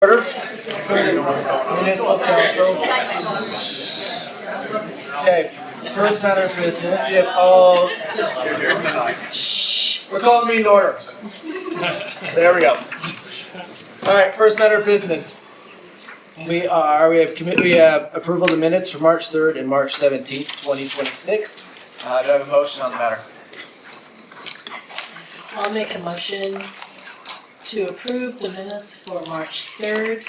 Order. Municipal Council. Okay, first matter of business, we have all. Shh, we're calling the meeting to order. There we go. All right, first matter of business. We have approval of the minutes for March 3rd and March 17th, 2026. Do I have a motion on the matter? I'll make a motion to approve the minutes for March 3rd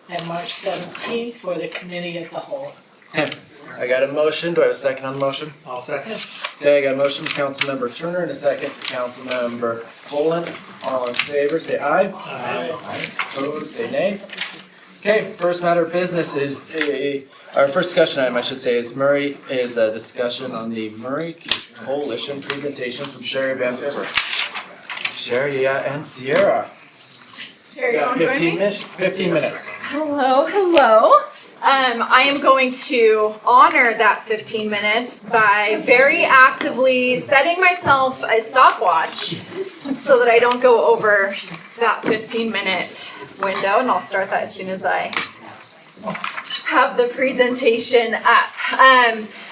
and March 17th for the committee of the whole. I got a motion. Do I have a second on the motion? I'll second. Okay, I got a motion from Councilmember Turner and a second from Councilmember Boland. All in favor, say aye. Aye. Opposed, say nay. Okay, first matter of business is our first discussion item, I should say, is a discussion on the Murray Coalition presentation from Sherry Van Pipper. Sherry and Sierra. Sherry, Yeah, 15 minutes. Hello. I am going to honor that 15 minutes by very actively setting myself a stopwatch so that I don't go over that 15-minute window, and I'll start that as soon as I have the presentation up.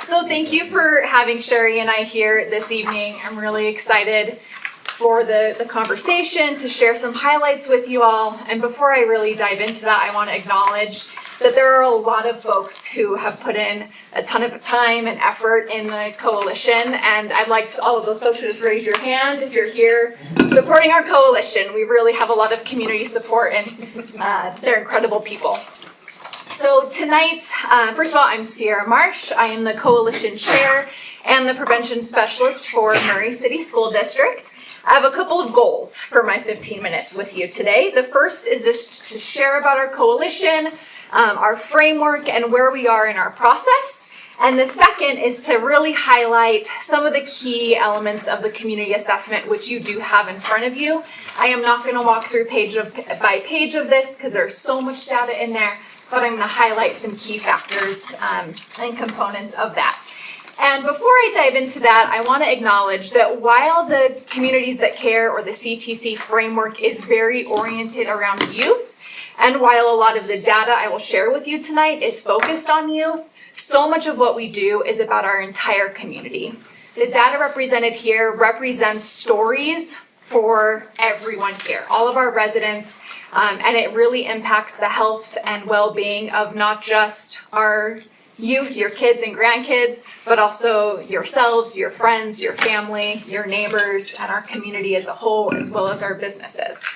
So thank you for having Sherry and I here this evening. I'm really excited for the conversation, to share some highlights with you all. And before I really dive into that, I want to acknowledge that there are a lot of folks who have put in a ton of time and effort in the coalition. And I'd like all of those folks to just raise your hand if you're here supporting our coalition. We really have a lot of community support, and they're incredible people. So tonight, first of all, I'm Sierra Marsh. I am the coalition chair and the prevention specialist for Murray City School District. I have a couple of goals for my 15 minutes with you today. The first is just to share about our coalition, our framework, and where we are in our process. And the second is to really highlight some of the key elements of the community assessment, which you do have in front of you. I am not going to walk through page by page of this because there's so much data in there, but I'm going to highlight some key factors and components of that. And before I dive into that, I want to acknowledge that while the Communities That Care, or the CTC framework, is very oriented around youth, and while a lot of the data I will share with you tonight is focused on youth, so much of what we do is about our entire community. The data represented here represents stories for everyone here, all of our residents, and it really impacts the health and well-being of not just our youth, your kids and grandkids, but also yourselves, your friends, your family, your neighbors, and our community as a whole, as well as our businesses.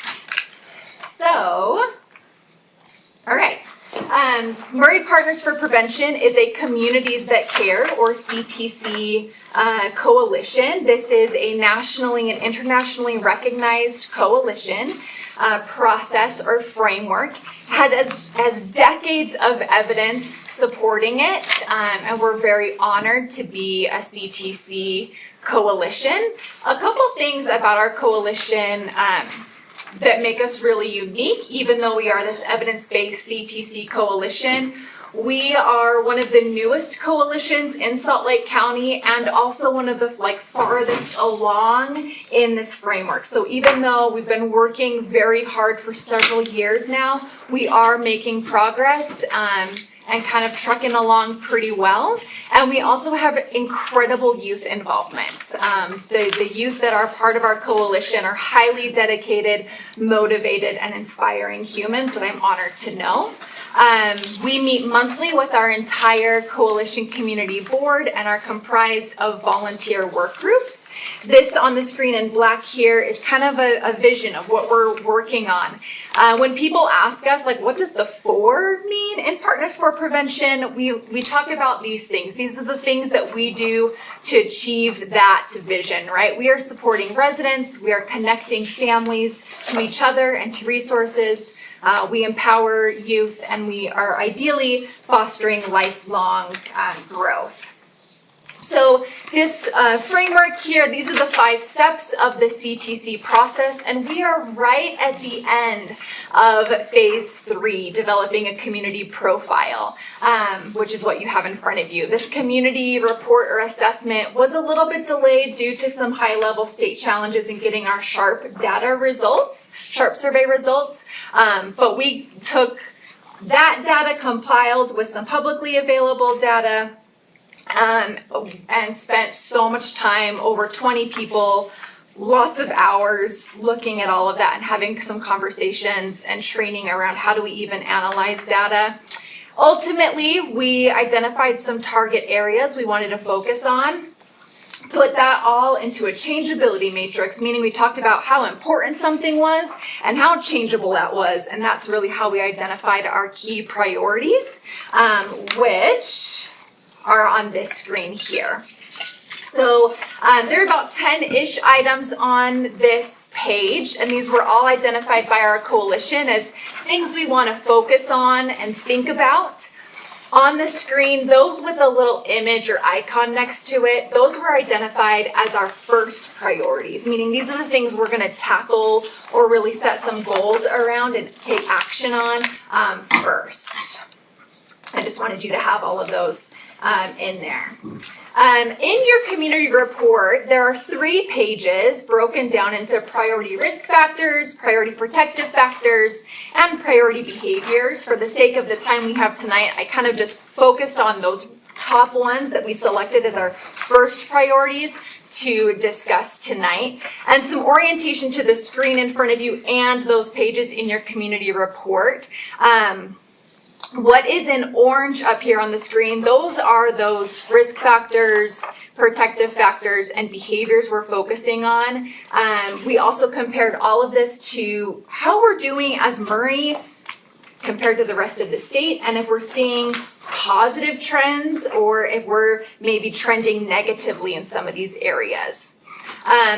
So, all right. Murray Partners for Prevention is a Communities That Care, or CTC, coalition. This is a nationally and internationally recognized coalition process or framework. Has decades of evidence supporting it, and we're very honored to be a CTC coalition. A couple things about our coalition that make us really unique, even though we are this evidence-based CTC coalition. We are one of the newest coalitions in Salt Lake County, and also one of the farthest along in this framework. So even though we've been working very hard for several years now, we are making progress and kind of trucking along pretty well. And we also have incredible youth involvement. The youth that are part of our coalition are highly dedicated, motivated, and inspiring humans that I'm honored to know. We meet monthly with our entire coalition community board and are comprised of volunteer work groups. This on the screen in black here is kind of a vision of what we're working on. When people ask us, what does the 4 mean in Partners for Prevention? We talk about these things. These are the things that we do to achieve that vision, right? We are supporting residents, we are connecting families to each other and to resources. We empower youth, and we are ideally fostering lifelong growth. So this framework here, these are the 5 steps of the CTC process, and we are right at the end of phase 3, developing a community profile, which is what you have in front of you. This community report or assessment was a little bit delayed due to some high-level state challenges in getting our SHARP data results, SHARP survey results, but we took that data compiled with some publicly available data, and spent so much time, over 20 people, lots of hours looking at all of that and having some conversations and training around how do we even analyze data. Ultimately, we identified some target areas we wanted to focus on, put that all into a changeability matrix, meaning we talked about how important something was and how changeable that was, and that's really how we identified our key priorities, which are on this screen here. So there are about 10-ish items on this page, and these were all identified by our coalition as things we want to focus on and think about. On the screen, those with a little image or icon next to it, those were identified as our first priorities, meaning these are the things we're going to tackle or really set some goals around and take action on first. I just wanted you to have all of those in there. In your community report, there are 3 pages broken down into priority risk factors, priority protective factors, and priority behaviors. For the sake of the time we have tonight, I kind of just focused on those top ones that we selected as our first priorities to discuss tonight, and some orientation to the screen in front of you and those pages in your community report. What is in orange up here on the screen, those are those risk factors, protective factors, and behaviors we're focusing on. We also compared all of this to how we're doing as Murray compared to the rest of the state, and if we're seeing positive trends or if we're maybe trending negatively in some of these areas.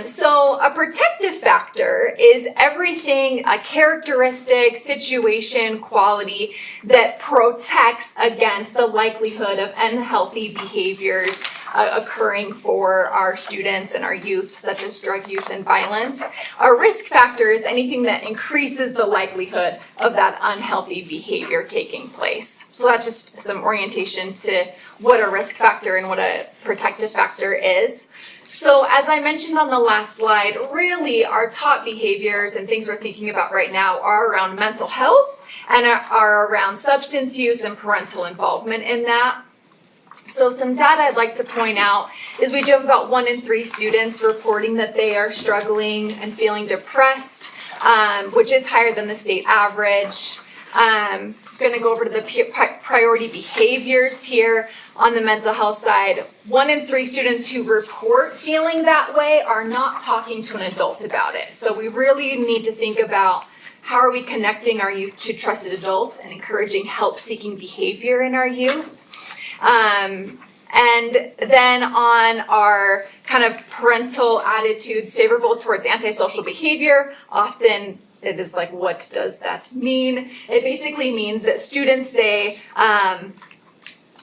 So a protective factor is everything, a characteristic, situation, quality that protects against the likelihood of unhealthy behaviors occurring for our students and our youth, such as drug use and violence. A risk factor is anything that increases the likelihood of that unhealthy behavior taking place. So that's just some orientation to what a risk factor and what a protective factor is. So as I mentioned on the last slide, really our top behaviors and things we're thinking about right now are around mental health and are around substance use and parental involvement in that. So some data I'd like to point out is we do have about 1 in 3 students reporting that they are struggling and feeling depressed, which is higher than the state average. I'm going to go over to the priority behaviors here on the mental health side. 1 in 3 students who report feeling that way are not talking to an adult about it. So we really need to think about how are we connecting our youth to trusted adults and encouraging help-seeking behavior in our youth. And then on our kind of parental attitudes favorable towards antisocial behavior, often it is like, what does that mean? It basically means that students say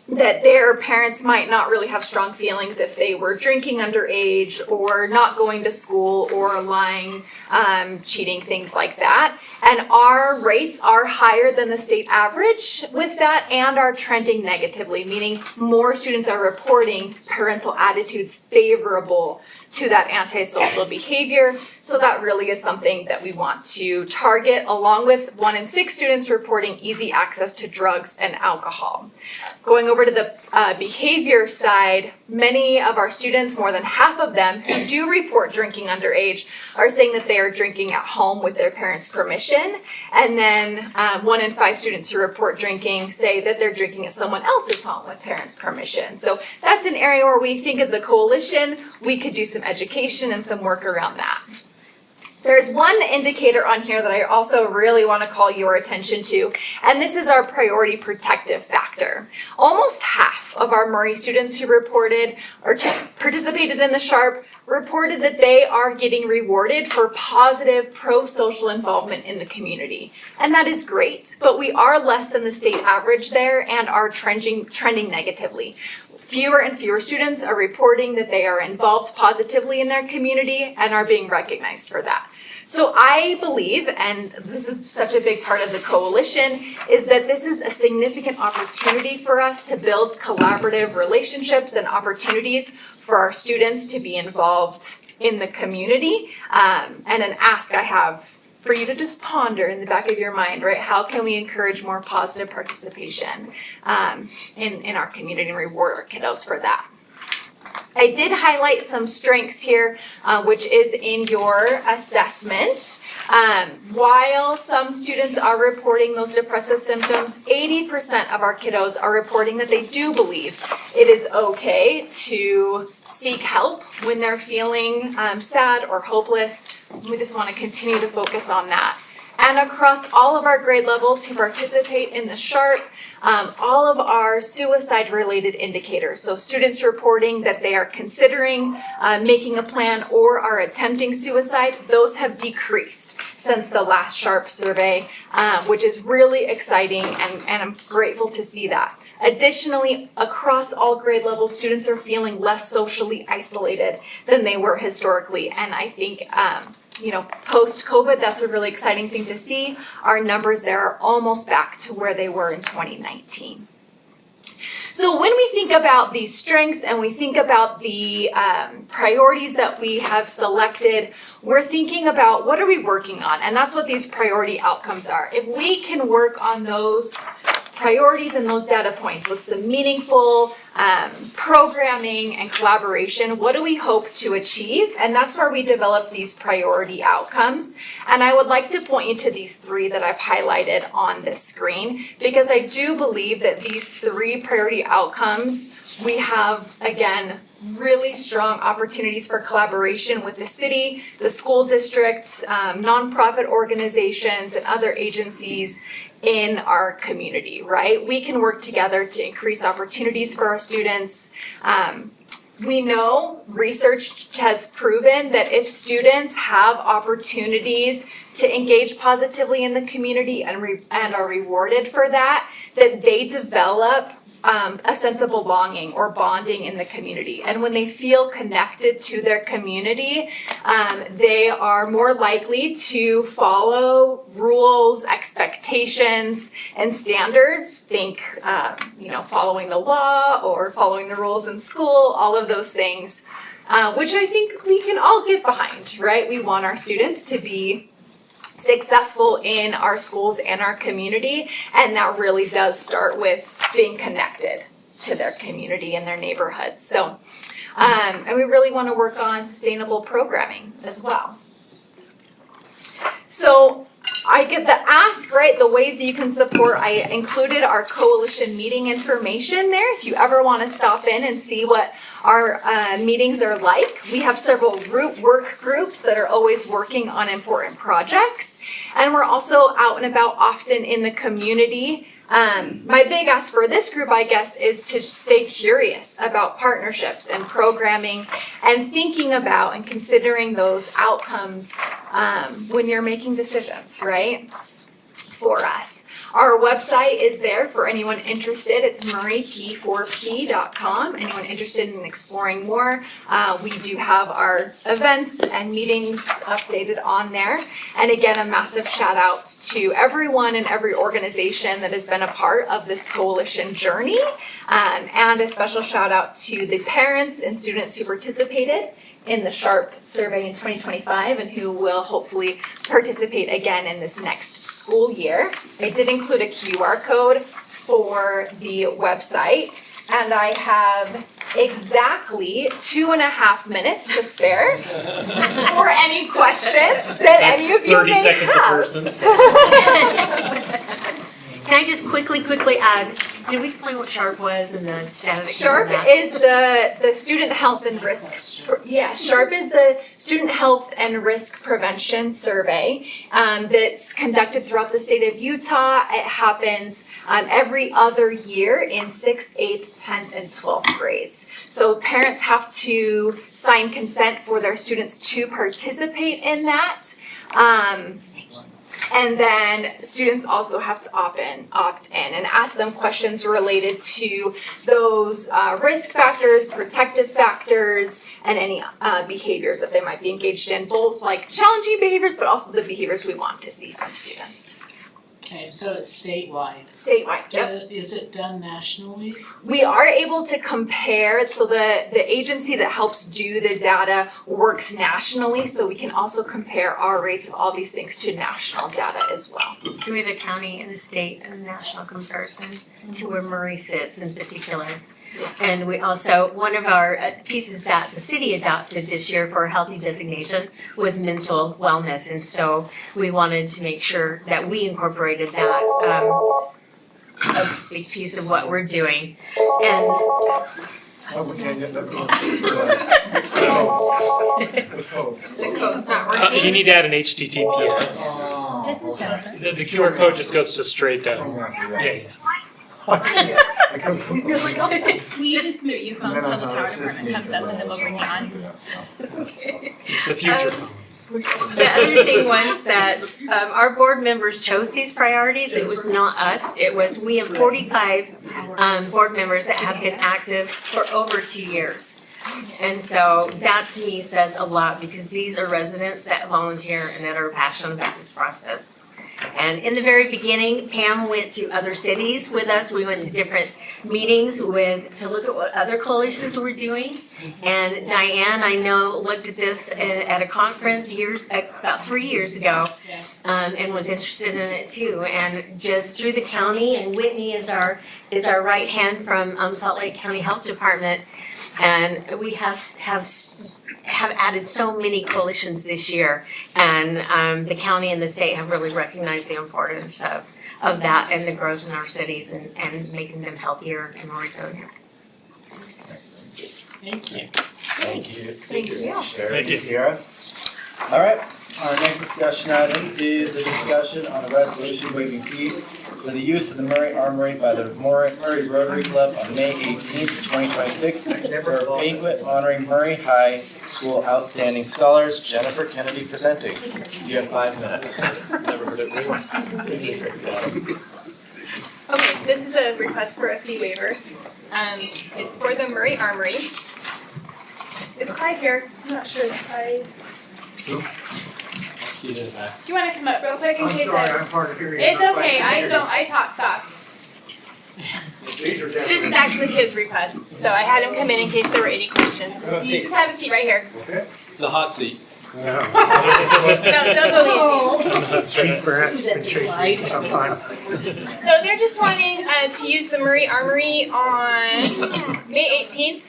that their parents might not really have strong feelings if they were drinking underage or not going to school or lying, cheating, things like that. And our rates are higher than the state average with that and are trending negatively, meaning more students are reporting parental attitudes favorable to that antisocial behavior. So that really is something that we want to target, along with 1 in 6 students reporting easy access to drugs and alcohol. Going over to the behavior side, many of our students, more than half of them who do report drinking underage, are saying that they are drinking at home with their parents' permission. And then 1 in 5 students who report drinking say that they're drinking at someone else's home with parents' permission. So that's an area where we think as a coalition, we could do some education and some work around that. There's one indicator on here that I also really want to call your attention to, and this is our priority protective factor. Almost half of our Murray students who reported or participated in the SHARP reported that they are getting rewarded for positive pro-social involvement in the community. And that is great, but we are less than the state average there and are trending negatively. fewer and fewer students are reporting that they are involved positively in their community and are being recognized for that. So I believe, and this is such a big part of the coalition, is that this is a significant opportunity for us to build collaborative relationships and opportunities for our students to be involved in the community. And an ask I have for you to just ponder in the back of your mind, right? How can we encourage more positive participation in our community and reward our kiddos for that? I did highlight some strengths here, which is in your assessment. While some students are reporting those depressive symptoms, 80% of our kiddos are reporting that they do believe it is okay to seek help when they're feeling sad or hopeless. We just want to continue to focus on that. And across all of our grade levels who participate in the SHARP, all of our suicide-related indicators, so students reporting that they are considering making a plan or are attempting suicide, those have decreased since the last SHARP survey, which is really exciting, and I'm grateful to see that. Additionally, across all grade levels, students are feeling less socially isolated than they were historically, and I think post-COVID, that's a really exciting thing to see. Our numbers there are almost back to where they were in 2019. So when we think about these strengths and we think about the priorities that we have selected, we're thinking about what are we working on? And that's what these priority outcomes are. If we can work on those priorities and those data points with some meaningful programming and collaboration, what do we hope to achieve? And that's where we develop these priority outcomes. And I would like to point you to these three that I've highlighted on this screen, because I do believe that these three priority outcomes, we have, again, really strong opportunities for collaboration with the city, the school district, nonprofit organizations, and other agencies in our community, right? We can work together to increase opportunities for our students. We know research has proven that if students have opportunities to engage positively in the community and are rewarded for that, that they develop a sense of belonging or bonding in the community. And when they feel connected to their community, they are more likely to follow rules, expectations, and standards. Think, following the law or following the rules in school, all of those things, which I think we can all get behind, right? We want our students to be successful in our schools and our community, and that really does start with being connected to their community and their neighborhood. So, and we really want to work on sustainable programming as well. So I get the ask, right? The ways that you can support. I included our coalition meeting information there. If you ever want to stop in and see what our meetings are like. We have several work groups that are always working on important projects. And we're also out and about often in the community. My big ask for this group, I guess, is to stay curious about partnerships and programming and thinking about and considering those outcomes when you're making decisions, right, for us. Our website is there for anyone interested. It's murrayp4p.com. Anyone interested in exploring more, we do have our events and meetings updated on there. And again, a massive shout out to everyone and every organization that has been a part of this coalition journey. And a special shout out to the parents and students who participated in the SHARP survey in 2025 and who will hopefully participate again in this next school year. I did include a QR code for the website, and I have exactly 2.5 minutes to spare for any questions that any of you may 30 seconds have. a person. So. Can I just quickly add, did we explain what SHARP was and the data that came SHARP from that? is the student health and risk. Yeah, SHARP is the student health and risk prevention survey that's conducted throughout the state of Utah. It happens every other year in 6th, 8th, 10th, and 12th grades. So parents have to sign consent for their students to participate in that. And then students also have to opt in and ask them questions related to those risk factors, protective factors, and any behaviors that they might be engaged in, both like challenging behaviors, but also the behaviors we want to see from students. Okay, so it's statewide. Statewide, yep. Is it done nationally? We are able to compare, so the agency that helps do the data works nationally, so we can also compare our rates of all these things to national data as well. Do we have a county and a state and a national comparison to where Murray sits in particular? And we also, one of our pieces that the city adopted this year for a healthy designation was mental wellness. And so we wanted to make sure that we incorporated that, a big piece of what we're doing. And The code's not You working. need to add an HTTPS. this is Jennifer. The QR code just goes to straight down. Yeah. Will you just mute your phone until the power department comes up and then we'll bring you on? It's the future. The other thing was that our board members chose these priorities. It was not us. It was, we have 45 board members that have been active for over 2 years. And so that to me says a lot because these are residents that volunteer and that are passionate about this process. And in the very beginning, Pam went to other cities with us. We went to different meetings to look at what other coalitions were doing. And Diane, I know, looked at this at a conference about 3 years ago, and was interested in it too. And just through the county, and Whitney is our right hand from Salt Lake County Health Department, and we have added so many coalitions this year, and the county and the state have really recognized the importance of that and the growth in our cities and making them healthier and more resilient. Thank you. Thank you. Thank you. Sherry, Thank you. Sierra. All right, our next discussion item is a discussion on a resolution waiving fees for the use of the Murray Armory by the Murray Rotary Club on May 18th, 2026 for a banquet honoring Murray High School outstanding scholars. Jennifer Kennedy presenting. You have 5 minutes. Never heard it before. Okay, this is a request for a fee waiver. It's for the Murray Armory. Is Clyde here? I'm not sure if Clyde. Do you want to come up real quick in case I'm hard of hearing. It's okay, I talk soft. This is actually his request, so I had him come in case there were any questions. You just have a seat right here. It's a hot seat. No, don't go easy. Chief perhaps been chasing me for some time. So they're just wanting to use the Murray Armory on May 18th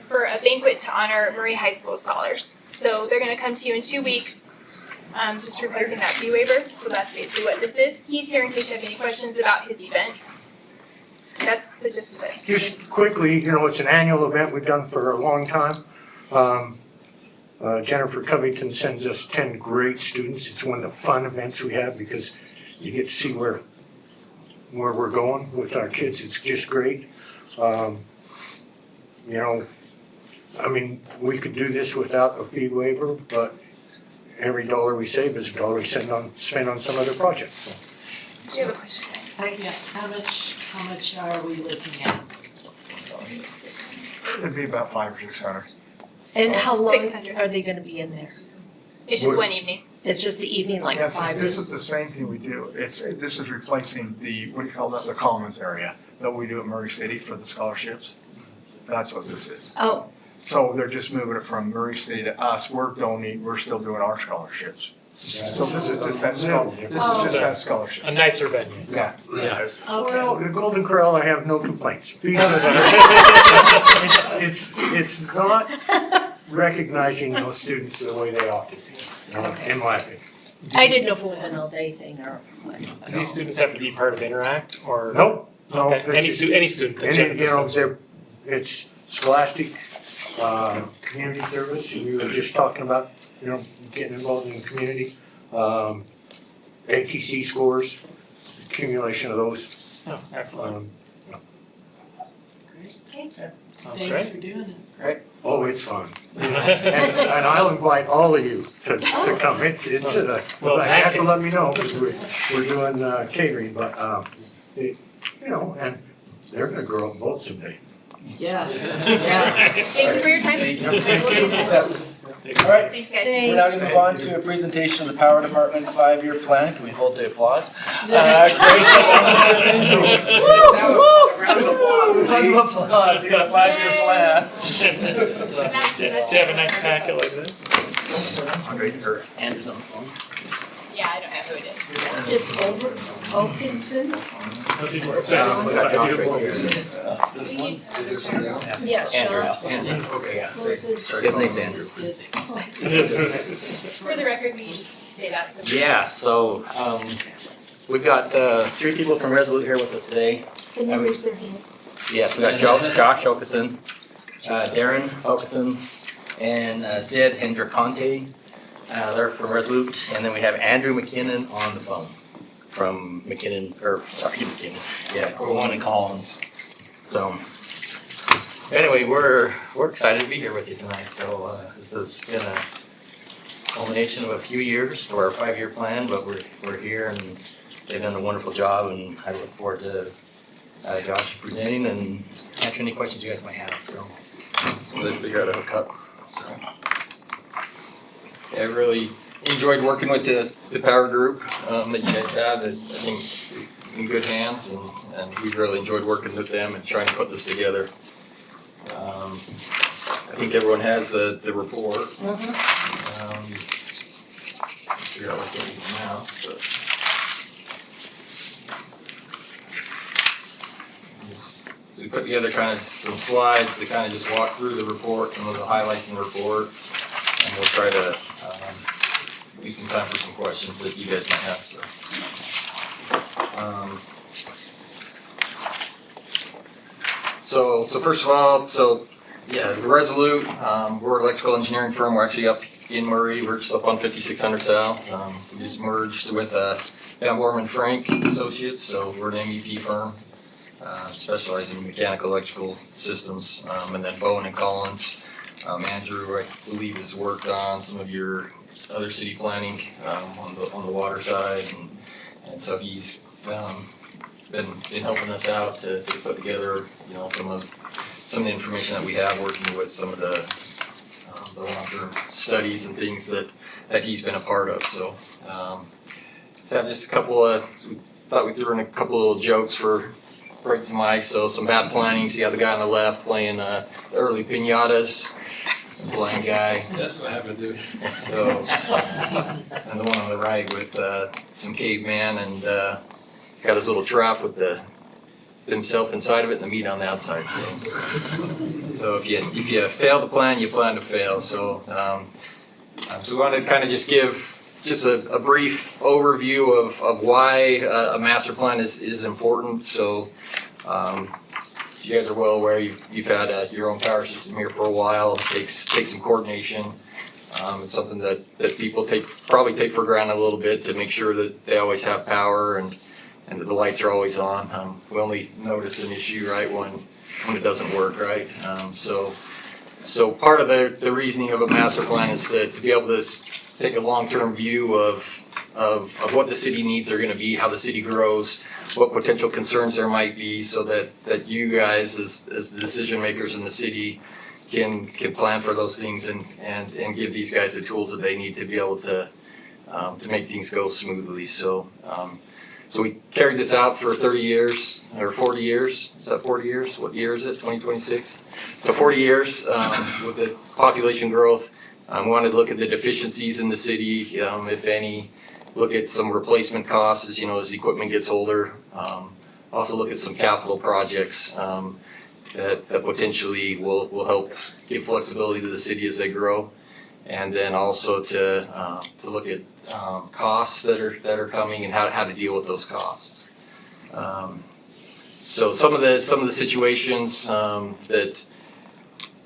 for a banquet to honor Murray High School scholars. So they're going to come to you in 2 weeks, just requesting that fee waiver. So that's basically what this is. He's here in case you have any questions about his event. That's the gist of it. Just quickly, it's an annual event we've done for a long time. Jennifer Covington sends us 10 great students. It's one of the fun events we have because you get to see where we're going with our kids. It's just great. We could do this without a fee waiver, but every dollar we save is a dollar we spend on some other project. So. Do you have a question? Yes, how much are we looking at? It'd be about 500 or 600. And how long 600. are they gonna be in there? It's just one evening. It's just the evening, like Yes, 5 this is the same thing we do. This is replacing the commons area that we do at Murray City for the scholarships. That's what this is. Oh. So they're just moving it from Murray City to us. We're still doing our scholarships. So this is just that scholarship. A nicer venue. Yeah. Well, the Golden Corral, I have no complaints. Fees it's not recognizing those students the way they ought to be, in my opinion. I didn't know if it was an all-day thing or what. Do these students have to be part of Interact or? Nope, no. Okay, any student that Jennifer sends. It's scholastic, community service, we were just talking about, getting involved in the community. ATC scores, accumulation of those. Oh, excellent. Sounds Thanks great. for doing it. Oh, it's fun. And I'll invite all of you to come. It's Well, you have to let me Atkins. know, because we're doing catering, but, and they're gonna grow up both someday. Yeah. Thank you for your time. All right, Thanks, guys. we're now gonna move on to a presentation of the Power Department's 5-year plan. Can we hold the applause? Round of applause, we got a 5-year plan. Do you have a nice packet like this? Andre, or Andrew's on the phone. Yeah, I don't know who it is. It's over. Oakinson. We got Josh right here. This one? Yeah, Sean. Andrew, okay, yeah. Moses. His name's Andrew. For the record, we just say that so. Yeah, so we've got 3 people from Resolute here with us today. Can you raise their hands? Yes, we got Josh Okeson, Darren Okeson, and Sid Hendriconte. They're from Resolute, and then we have Andrew McKinnon on the phone from McKinnon. Yeah, we're one in Collins. So anyway, we're excited to be here with you tonight. So this has been a culmination of a few years for our 5-year plan, but we're here and they've done a wonderful job, and I look forward to Josh presenting and answering any questions you guys might have. So they figured out how to hook up. So I really enjoyed working with the power group that you guys have. I think in good hands, and we really enjoyed working with them and trying to put this together. I think everyone has the report. Figure out what to announce, but we put together kind of some slides to kind of just walk through the report, some of the highlights in the report, and we'll try to leave some time for some questions that you guys might have. So first of all, the Resolute, we're an electrical engineering firm. We're actually up in Murray. We're just up on 5600 South. We just merged with Van Borman Frank Associates, so we're an MEP firm. Specializing in mechanical electrical systems, and then Bowen and Collins. Andrew, I believe, has worked on some of your other city planning on the water side, and so he's been helping us out to put together, some of the information that we have, working with some of the long-term studies and things that he's been a part of. So have just a couple of, we thought we threw in a couple of little jokes for break some ice. So some bad planning. See how the guy on the left playing the early pinatas, the blind guy. That's what happened to. So and the one on the right with some caveman, and he's got his little trap with himself inside of it and the meat on the outside. So if you fail the plan, you plan to fail. So we wanted to kind of just give a brief overview of why a master plan is important. So you guys are well aware you've had your own power system here for a while. It takes some coordination. It's something that people probably take for granted a little bit, to make sure that they always have power and that the lights are always on. We only notice an issue right when it doesn't work, right? So part of the reasoning of a master plan is to be able to take a long-term view of what the city needs are going to be, how the city grows, what potential concerns there might be, so that you guys as the decision makers in the city can plan for those things and give these guys the tools that they need to be able to make things go smoothly. So we carried this out for 30 years or 40 years. Is that 40 years? What year is it? 2026? So 40 years with the population growth. We wanted to look at the deficiencies in the city, if any, look at some replacement costs as equipment gets older. Also look at some capital projects that potentially will help give flexibility to the city as they grow. And then also to look at costs that are coming and how to deal with those costs. So some of the situations that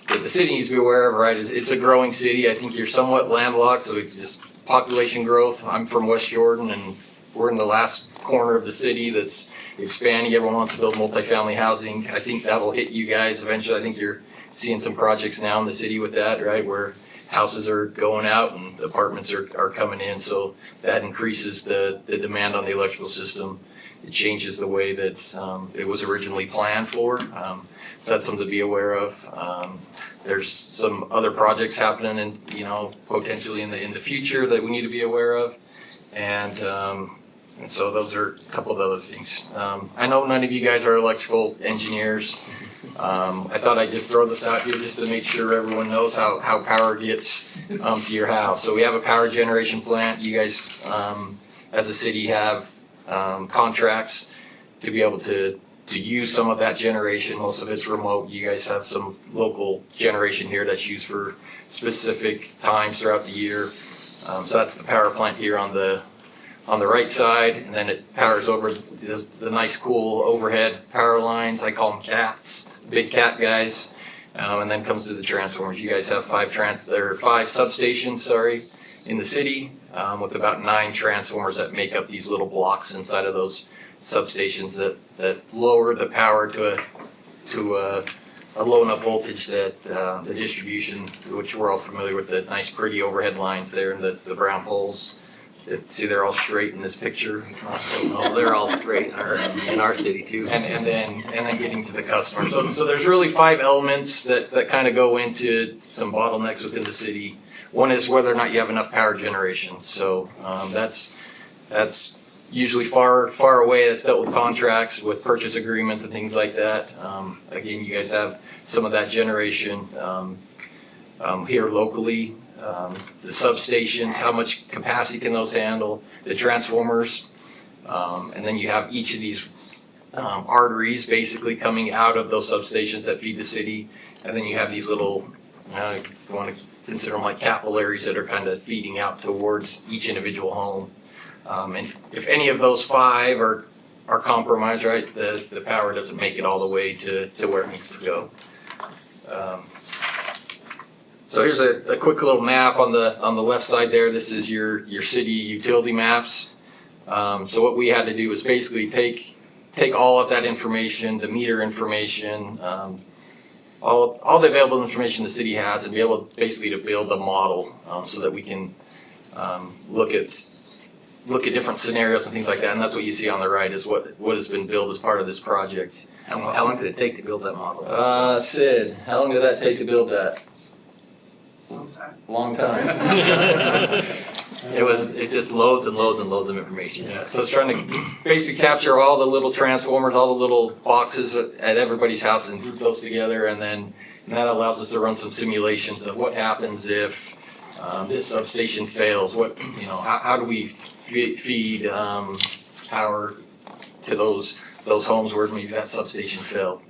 the city needs to be aware of, right, is it's a growing city. I think you're somewhat landlocked, so it's just population growth. I'm from West Jordan, and we're in the last corner of the city that's expanding. Everyone wants to build multifamily housing. I think that will hit you guys eventually. I think you're seeing some projects now in the city with that, right, where houses are going out and apartments are coming in, so that increases the demand on the electrical system. It changes the way that it was originally planned for, so that's something to be aware of. There's some other projects happening and, potentially in the future that we need to be aware of, and so those are a couple of other things. I know none of you guys are electrical engineers. I thought I'd just throw this out here just to make sure everyone knows how power gets to your house. So we have a power generation plant. You guys, as a city, have contracts to be able to use some of that generation. Most of it's remote. You guys have some local generation here that's used for specific times throughout the year. So that's the power plant here on the right side, and then it powers over the nice cool overhead power lines. I call them cats, big cat guys, and then comes to the transformers. You guys have five substations, in the city, with about 9 transformers that make up these little blocks inside of those substations that lower the power to a low enough voltage that the distribution, which we're all familiar with, the nice pretty overhead lines there and the brown poles. See, they're all straight in this picture. Oh, they're all straight in our city too. And then getting to the customer. So there's really 5 elements that kind of go into some bottlenecks within the city. One is whether or not you have enough power generation. So that's usually far away. That's dealt with contracts, with purchase agreements and things like that. Again, you guys have some of that generation here locally. The substations, how much capacity can those handle, the transformers, and then you have each of these arteries basically coming out of those substations that feed the city, and then you have these little, if you want to consider them like capillaries that are kind of feeding out towards each individual home. And if any of those 5 are compromised, right, the power doesn't make it all the way to where it needs to go. So here's a quick little map on the left side there. This is your city utility maps. So what we had to do was basically take all of that information, the meter information, all the available information the city has, and be able basically to build a model so that we can look at different scenarios and things like that. And that's what you see on the right is what has been built as part of this project. How long did it take to build that model? Sid, how long did that take to build that? Long time. It just loads and loads and loads of information. Yeah, so it's trying to basically capture all the little transformers, all the little boxes at everybody's house and group those together, and that allows us to run some simulations of what happens if this substation fails. How do we feed power to those homes where maybe that substation failed?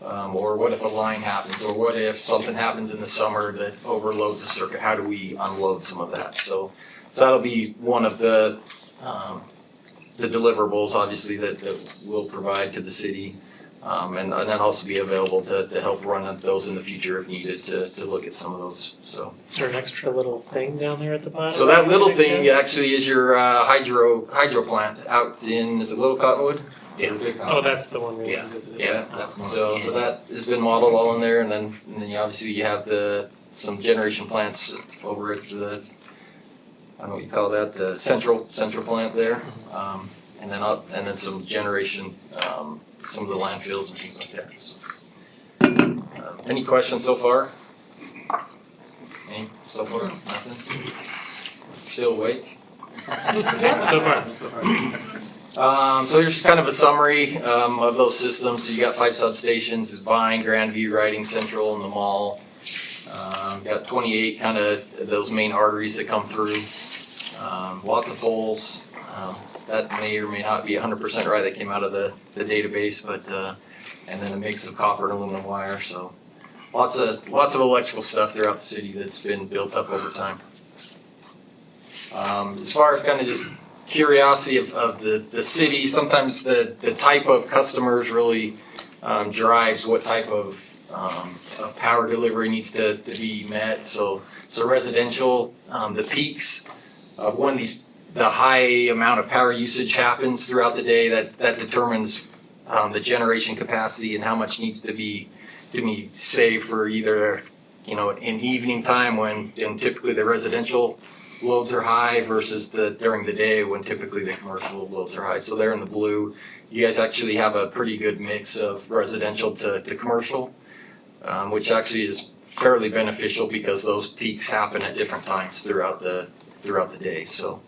Or what if a line happens, or what if something happens in the summer that overloads a circuit? How do we unload some of that? So that'll be one of the deliverables, obviously, that we'll provide to the city, and then also be available to help run those in the future if needed to look at some of those. So Is there an extra little thing down there at the bottom? so that little thing actually is your hydro plant out in, is it Little Cottonwood? Yes. Oh, that's the one we Yeah. visited. Yeah, that's So that has been modeled all in there, and then you have some generation plants over at the, I don't know what you call that, the central plant there, and then some generation, some of the landfills and things like that. So, any questions so far? Any so far? Nothing. Still awake? So far. So here's kind of a summary of those systems. So you got 5 substations: Vine, Grandview, Riding, Central, and the Mall. You got 28 kind of those main arteries that come through. Lots of poles. That may or may not be 100% right. That came out of the database, but and then a mix of copper and aluminum wire. So lots of electrical stuff throughout the city that's been built up over time. As far as kind of just curiosity of the city, sometimes the type of customers really drives what type of power delivery needs to be met. So residential, the peaks of when these the high amount of power usage happens throughout the day, that determines the generation capacity and how much needs to be saved for either, in evening time when typically the residential loads are high versus during the day when typically the commercial loads are high. So there in the blue, you guys actually have a pretty good mix of residential to commercial, which actually is fairly beneficial because those peaks happen at different times throughout the day. So,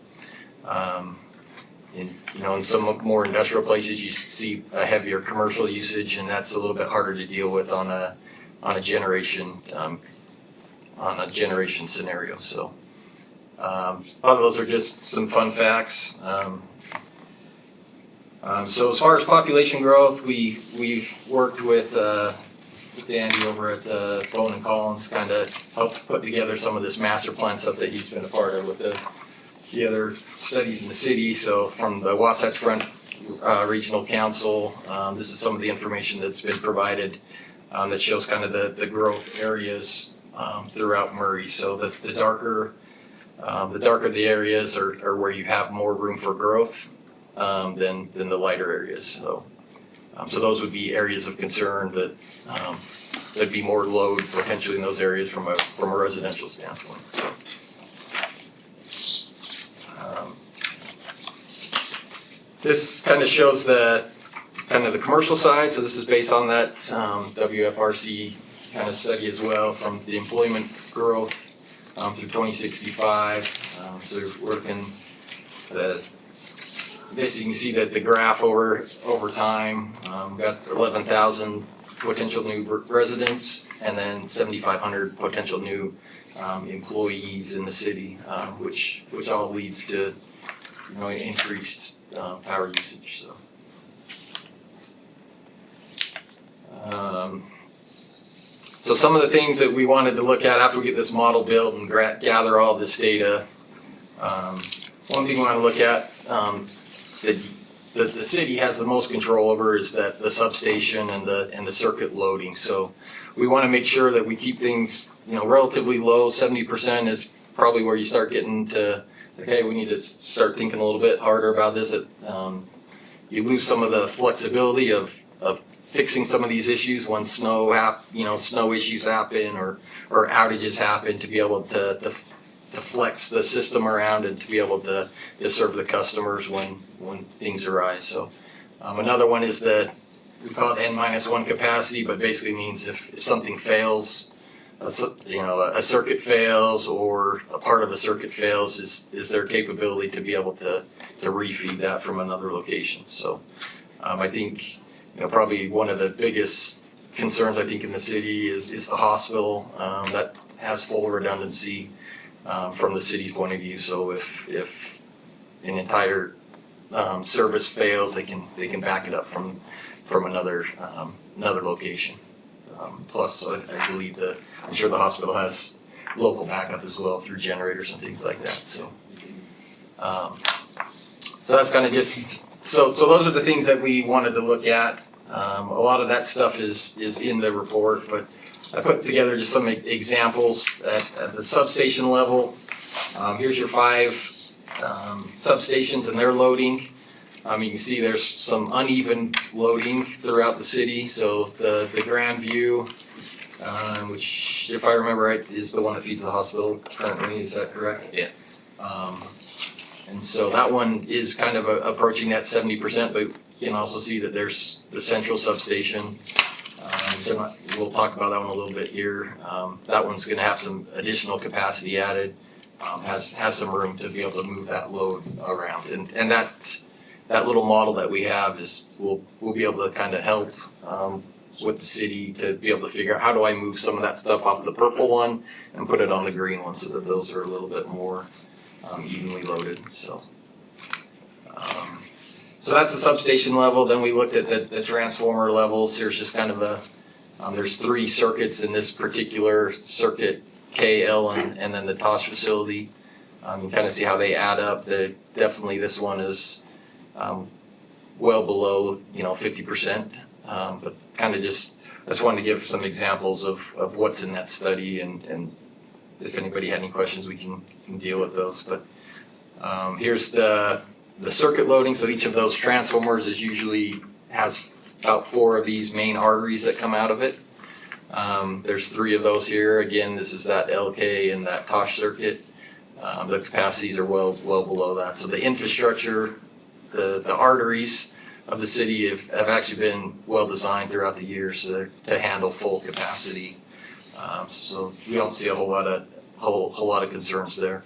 in some more industrial places, you see a heavier commercial usage, and that's a little bit harder to deal with on a generation scenario. So, a lot of those are just some fun facts. So as far as population growth, we worked with Andy over at Bone and Collins, kind of helped put together some of this master plan stuff that he's been a part of with the other studies in the city. So from the Wasatch Front Regional Council, this is some of the information that's been provided that shows kind of the growth areas throughout Murray. So the darker the areas are where you have more room for growth than the lighter areas. So those would be areas of concern that there'd be more load potentially in those areas from a residential standpoint. So this kind of shows the commercial side. So this is based on that WFRC kind of study as well, from the employment growth through 2065. So we're working this, you can see that the graph over time, got 11,000 potential new residents and then 7,500 potential new employees in the city, which all leads to increased power usage. So some of the things that we wanted to look at after we get this model built and gather all this data, one thing we want to look at that the city has the most control over is that the substation and the circuit loading. So we want to make sure that we keep things relatively low. 70% is probably where you start getting to, okay, we need to start thinking a little bit harder about this. You lose some of the flexibility of fixing some of these issues when snow issues happen or outages happen, to be able to flex the system around and to be able to serve the customers when things arise. So another one is we call it N-1 capacity, but basically means if something fails, a circuit fails or a part of a circuit fails, is there capability to be able to refeed that from another location. So I think probably one of the biggest concerns I think in the city is the hospital that has full redundancy from the city's point of view. So if an entire service fails, they can back it up from another location. Plus, I believe I'm sure the hospital has local backup as well through generators and things like that. So that's kind of just so those are the things that we wanted to look at. A lot of that stuff is in the report, but I put together just some examples at the substation level. Here's your 5 substations and their loading. You can see there's some uneven loading throughout the city. So the Grandview, which if I remember right, is the one that feeds the hospital currently, is that correct? Yes. And so that one is kind of approaching that 70%, but you can also see that there's the central substation. We'll talk about that one a little bit here. That one's gonna have some additional capacity added, has some room to be able to move that load around. And that little model that we have we'll be able to kind of help with the city to be able to figure out how do I move some of that stuff off the purple one and put it on the green one so that those are a little bit more evenly loaded. So that's the substation level. Then we looked at the transformer levels. There's just kind of there's 3 circuits in this particular circuit, K, L, and then the Tosh facility. You can kind of see how they add up. Definitely this one is well below 50%, but kind of just wanted to give some examples of what's in that study, and if anybody had any questions, we can deal with those. But Here's the circuit loading, so each of those transformers has about 4 of these main arteries that come out of it. There's 3 of those here. Again, this is that LK and that Tosh circuit. The capacities are well below that. So the infrastructure, the arteries of the city have actually been well designed throughout the years to handle full capacity. So we don't see a whole lot of concerns there.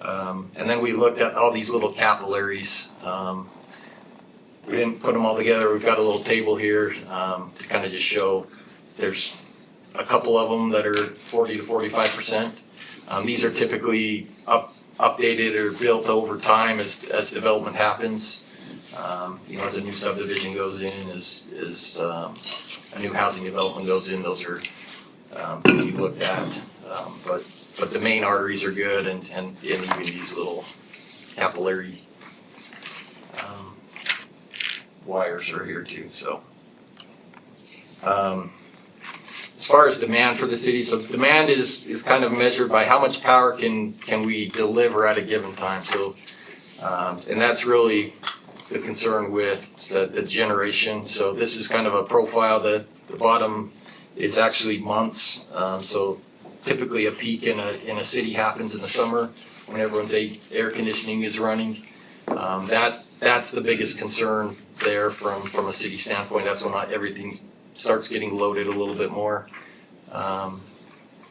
And then we looked at all these little capillaries. We didn't put them all together. We've got a little table here to kind of just show there's a couple of them that are 40 to 45%. These are typically updated or built over time as development happens. As a new subdivision goes in, as a new housing development goes in, those are being looked at. But the main arteries are good, and even these little capillary wires are here too. So as far as demand for the city, so demand is kind of measured by how much power can we deliver at a given time. So and that's really the concern with the generation. So this is kind of a profile. The bottom is actually months. So typically a peak in a city happens in the summer when everyone's air conditioning is running. That's the biggest concern there from a city standpoint. That's when everything starts getting loaded a little bit more.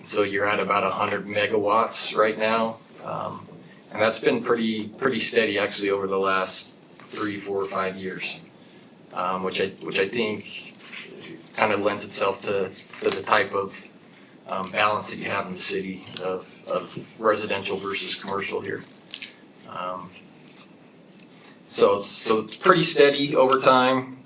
So you're at about 100 megawatts right now. And that's been pretty steady actually over the last 3, 4, 5 years, which I think kind of lends itself to the type of balance that you have in the city of residential versus commercial here. So it's pretty steady over time.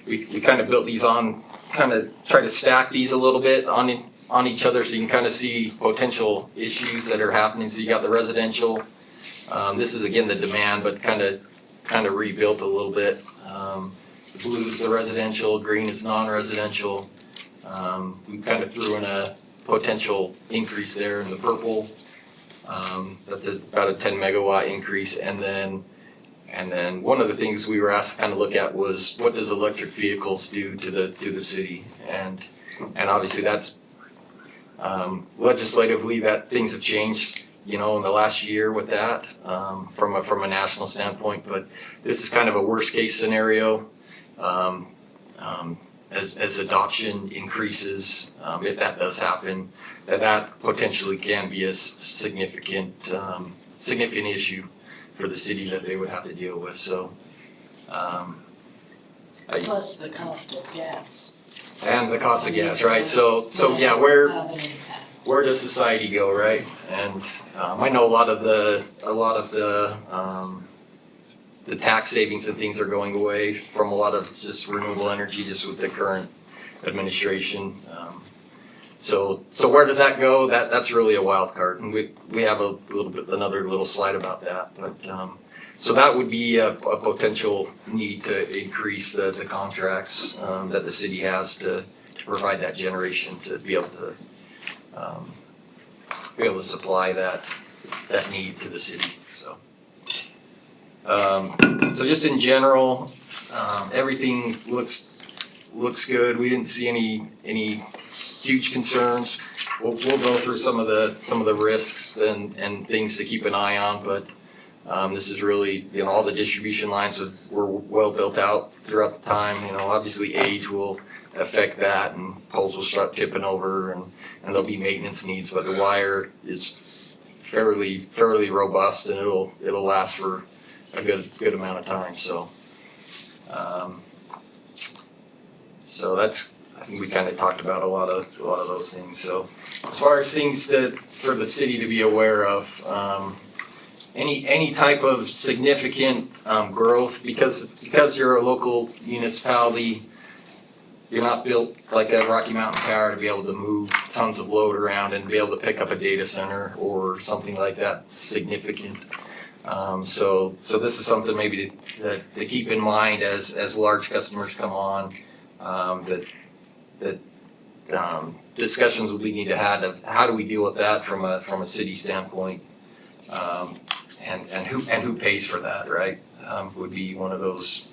We kind of built these on, kind of try to stack these a little bit on each other so you can kind of see potential issues that are happening. So you got the residential. This is again the demand, but kind of rebuilt a little bit. The blue is the residential, green is non-residential. We kind of threw in a potential increase there in the purple. That's about a 10 megawatt increase, and then one of the things we were asked to kind of look at was what does electric vehicles do to the city, and obviously that's legislatively that things have changed, in the last year with that from a national standpoint. But this is kind of a worst case scenario. As adoption increases, if that does happen, that potentially can be a significant issue for the city that they would have to deal with. So, Plus the cost of gas. And the cost of gas, right? So yeah, where does society go, right? And I know a lot of the tax savings and things are going away from a lot of just renewable energy, just with the current administration. So where does that go? That's really a wild card, and we have another little slide about that. But so that would be a potential need to increase the contracts that the city has to provide that generation to be able to supply that need to the city. So just in general, everything looks good. We didn't see any huge concerns. We'll go through some of the risks and things to keep an eye on, but this is really, all the distribution lines were well built out throughout the time. Obviously age will affect that, and poles will start tipping over, and there'll be maintenance needs, but the wire is fairly robust, and it'll last for a good amount of time. So that's, I think we kind of talked about a lot of those things. So as far as things for the city to be aware of, any type of significant growth, because you're a local municipality, you're not built like a Rocky Mountain Power to be able to move tons of load around and be able to pick up a data center or something like that significant. So this is something maybe to keep in mind as large customers come on, that discussions we need to have of how do we deal with that from a city standpoint. And who pays for that, right? Would be one of those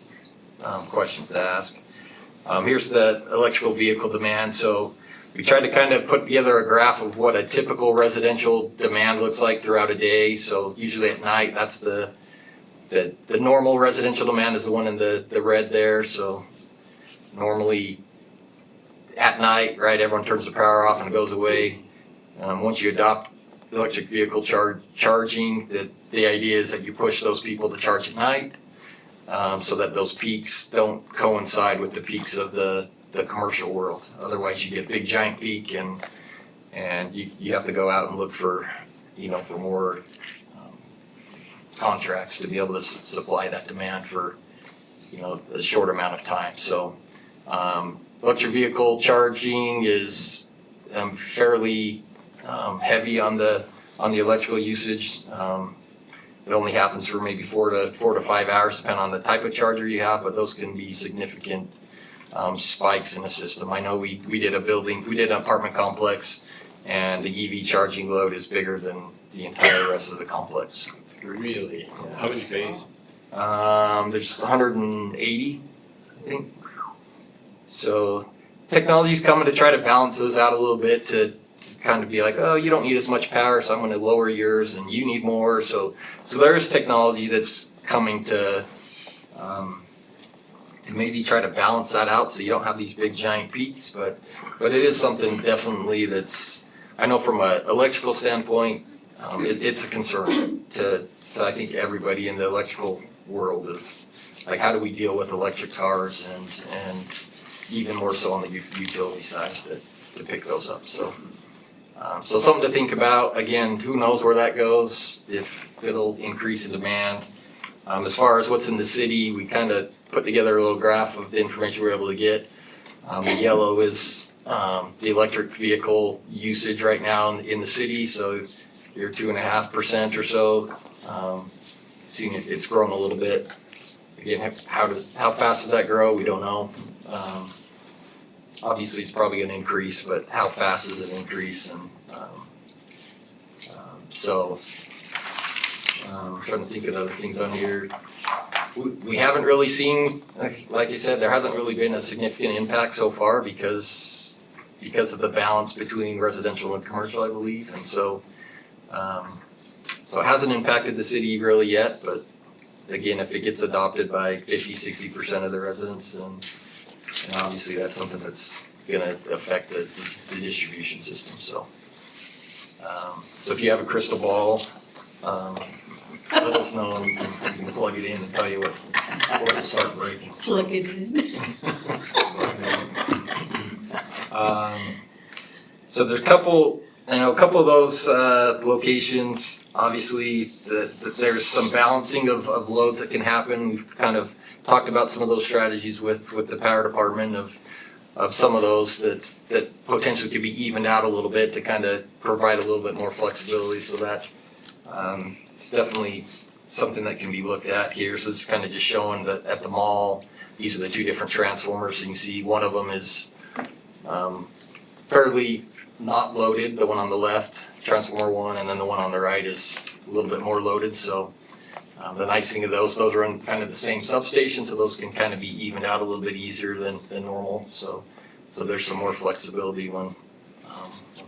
questions to ask. Here's the electrical vehicle demand. So we tried to kind of put together a graph of what a typical residential demand looks like throughout a day. So usually at night, that's the normal residential demand is the one in the red there. So normally at night, right, everyone turns the power off and it goes away. Once you adopt electric vehicle charging, the idea is that you push those people to charge at night, so that those peaks don't coincide with the peaks of the commercial world. Otherwise, you get big giant peak, and you have to go out and look for more contracts to be able to supply that demand for a short amount of time. So electric vehicle charging is fairly heavy on the electrical usage. It only happens for maybe 4 to 5 hours, depending on the type of charger you have, but those can be significant spikes in the system. I know we did an apartment complex, and the EV charging load is bigger than the entire rest of the complex. Really? How many bays? There's 180, I think. So technology's coming to try to balance those out a little bit to kind of be like, oh, you don't need as much power, so I'm going to lower yours, and you need more. So there's technology that's coming to maybe try to balance that out, so you don't have these big giant peaks. But it is something definitely that's, I know from an electrical standpoint, it's a concern to I think everybody in the electrical world of like, how do we deal with electric cars and even more so on the utility side to pick those up. So something to think about. Again, who knows where that goes, if it'll increase in demand. As far as what's in the city, we kind of put together a little graph of the information we were able to get. The yellow is the electric vehicle usage right now in the city, so you're 2.5% or so. Seeing it's grown a little bit. Again, how fast does that grow? We don't know. Obviously, it's probably going to increase, but how fast does it increase? And I'm trying to think of other things on here. We haven't really seen, like I said, there hasn't really been a significant impact so far because of the balance between residential and commercial, I believe, and so it hasn't impacted the city really yet. But again, if it gets adopted by 50-60% of the residents, then obviously that's something that's going to affect the distribution system. So if you have a crystal ball, let us know, and we can plug it in and tell you what will start breaking. Plug it in. So there's a couple of those locations. Obviously, there's some balancing of loads that can happen. We've kind of talked about some of those strategies with the power department of some of those that potentially could be evened out a little bit to kind of provide a little bit more flexibility. So that it's definitely something that can be looked at here. So it's kind of just showing that at the mall, these are the two different transformers. So you can see one of them is fairly not loaded, the one on the left, transformer one, and then the one on the right is a little bit more loaded. So the nice thing of those are in kind of the same substation, so those can kind of be evened out a little bit easier than normal. So there's some more flexibility when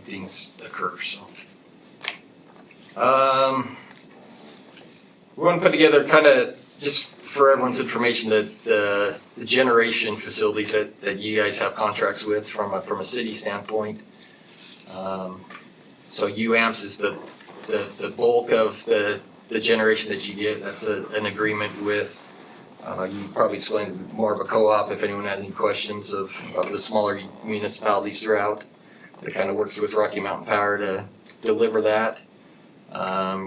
things occur. So we're going to put together kind of just for everyone's information the generation facilities that you guys have contracts with from a city standpoint. So UAMPS is the bulk of the generation that you get. That's an agreement with, you probably explained more of a co-op if anyone has any questions of the smaller municipalities throughout. It kind of works with Rocky Mountain Power to deliver that.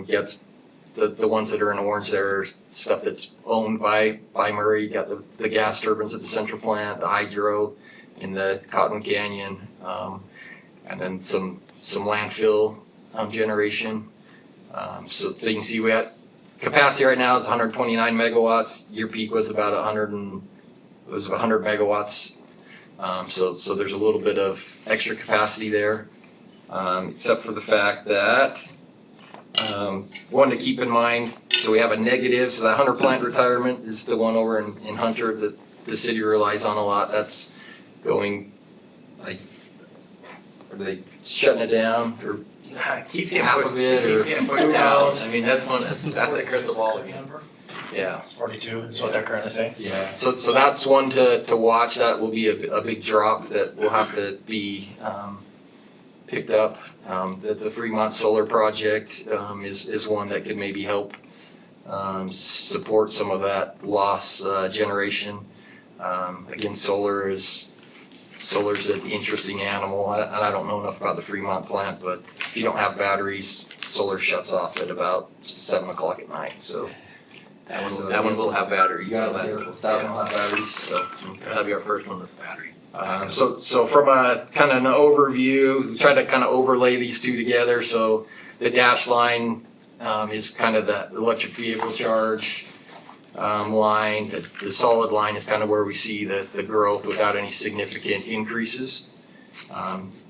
Gets the ones that are in orange, they're stuff that's owned by Murray. You got the gas turbines at the central plant, the hydro in the Cotton Canyon, and then some landfill generation. So you can see we got capacity right now is 129 megawatts. Your peak was about 100 megawatts. So there's a little bit of extra capacity there, except for the fact that One to keep in mind, so we have a negative, so that Hunter plant retirement is the one over in Hunter that the city relies on a lot. That's going, like, are they shutting it down or Keep getting half of it or? keep getting pushed out. I mean, that's that crystal ball again. Yeah. It's 42 is what they're currently saying. Yeah, so that's one to watch. That will be a big drop that will have to be picked up. The Fremont Solar Project is one that could maybe help support some of that loss generation. Again, solar's an interesting animal. I don't know enough about the Fremont plant, but if you don't have batteries, solar shuts off at about 7 o'clock at night, so. That one will have batteries. Yeah, So that one will have batteries, so. that'll be our first one with a battery. So from a kind of an overview, we try to kind of overlay these two together. So the dash line is kind of the electric vehicle charge line. The solid line is kind of where we see the growth without any significant increases.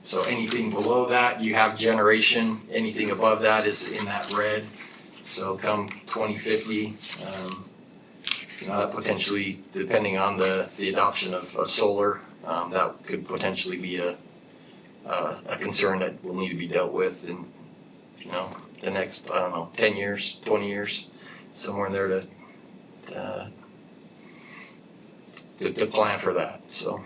So anything below that, you have generation. Anything above that is in that red. So come 2050, that potentially, depending on the adoption of solar, that could potentially be a concern that will need to be dealt with in, the next, 10 years, 20 years, somewhere in there to plan for that, so.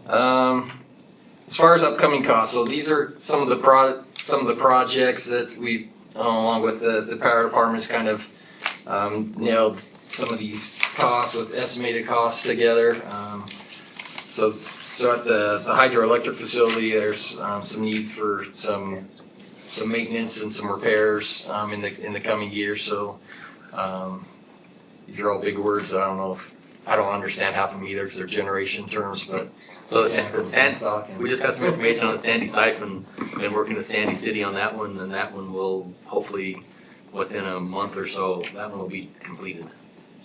As far as upcoming costs, so these are some of the projects that we've, along with the power department's kind of nailed some of these costs with estimated costs together. So at the hydroelectric facility, there's some needs for some maintenance and some repairs in the coming year. So these are all big words. I don't understand half of them either because they're generation terms, but. So we just got some information on the Sandy site from, been working with Sandy City on that one, and that one will hopefully, within a month or so, that one will be completed.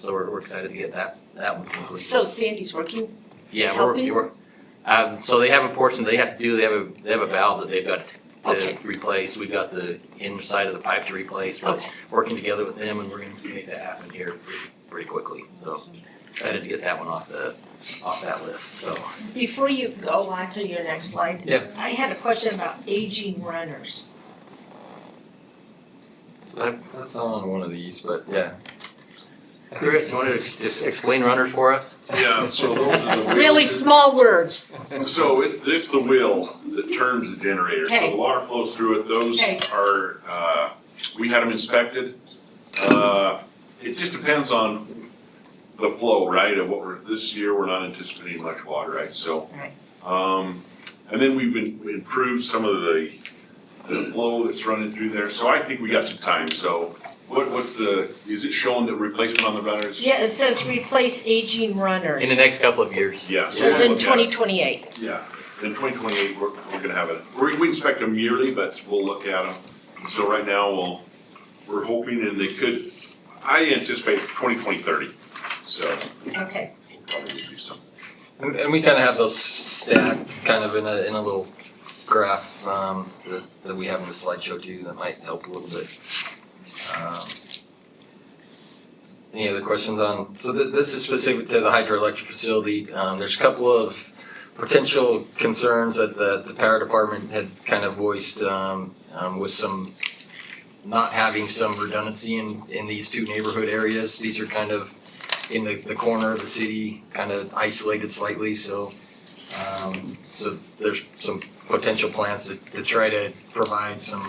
So we're excited to get that one completed. So Sandy's working? Yeah, helping? so they have a portion they have to do, they have a valve that they've got to Okay. replace. We've got the inside of the pipe to replace, but Okay. working together with them, and we're gonna make that happen here pretty quickly. So excited to get that one off that list, so. Before you go on to your next slide. Yeah. I had a question about aging runners. That's on one of these, but yeah. Chris, you wanna just explain runners for us? Yeah, so those are the Really wheels. small words. So it's the wheel that turns the generator. So Okay. the water flows through it. Those Okay. are, we had them inspected. It just depends on the flow, right, of this year, we're not anticipating much water, right, so. Right. And then we've improved some of the flow that's running through there, so I think we got some time, so is it showing the replacement on the runners? Yeah, it says replace aging runners. In the next couple of years. Yeah. so As we'll in look at it. 2028. Yeah, in 2028, we're gonna have we inspect them yearly, but we'll look at them. So right now, we're hoping, and I anticipate 2030, so Okay. we'll probably do something. And we kind of have those stacked kind of in a little graph that we have in the slideshow too that might help a little bit. Any other questions on, so this is specific to the hydroelectric facility. There's a couple of potential concerns that the power department had kind of voiced with some not having some redundancy in these two neighborhood areas. These are kind of in the corner of the city, kind of isolated slightly, so there's some potential plans to try to provide some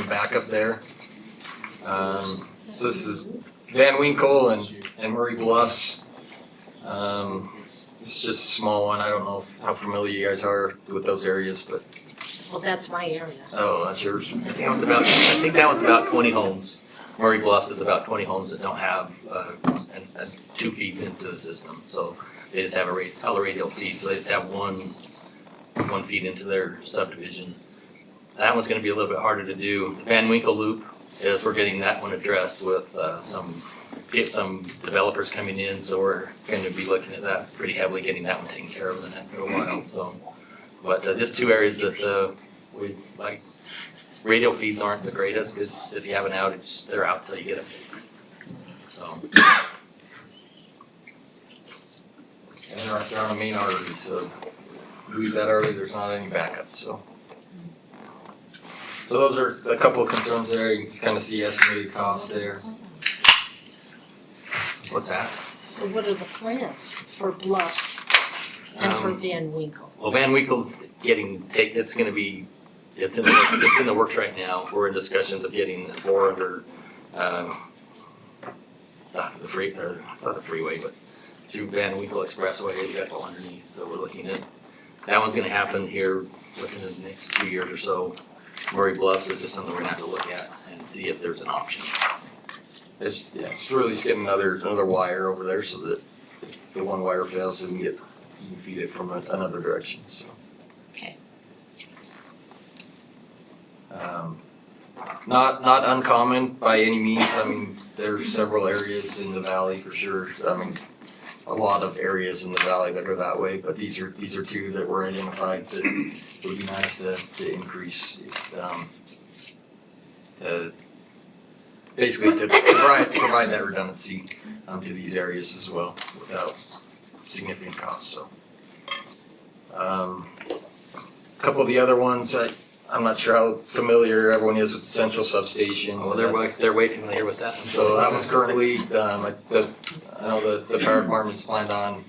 backup there. So this is Van Winkle and Murray Bluffs. It's just a small one. I don't know how familiar you guys are with those areas, but. Well, that's my area. Oh, that's yours. I think that one's about 20 homes. Murray Bluffs is about 20 homes that don't have, and 2 feeds into the system. So they just have a teleradial feed, so they just have one feed into their subdivision. That one's gonna be a little bit harder to do. The Van Winkle loop is, we're getting that one addressed with some developers coming in, so we're gonna be looking at that pretty heavily, getting that one taken care of in the next little while, so. But just 2 areas that we'd like radial feeds aren't the greatest, cause if you have an outage, they're out till you get it fixed. So, And they're on a main artery, so lose that artery, there's not any backup, so. So those are a couple of concerns there, you can kind of see estimated costs there. what's that? So what are the plans for Bluffs and for Van Winkle? Well, Van Winkle's it's in the works right now. We're in discussions of getting a bore under, it's not the freeway, but through Van Winkle Expressway, we got to go underneath, so we're looking at, that one's gonna happen here within the next 2 years or so. Murray Bluffs is just something we're gonna have to look at and see if there's an option. It's really just getting another wire over there so that if the one wire fails, you can feed it from another direction, so. Okay. Not uncommon by any means, I mean, there's several areas in the valley for sure, I mean, a lot of areas in the valley that are that way, but these are two that were identified that would be nice to increase, basically to provide that redundancy to these areas as well without significant costs, so. A couple of the other ones, I'm not sure how familiar everyone is with the central substation. Well, they're way familiar with that. So that one's currently, I know the power department's planned on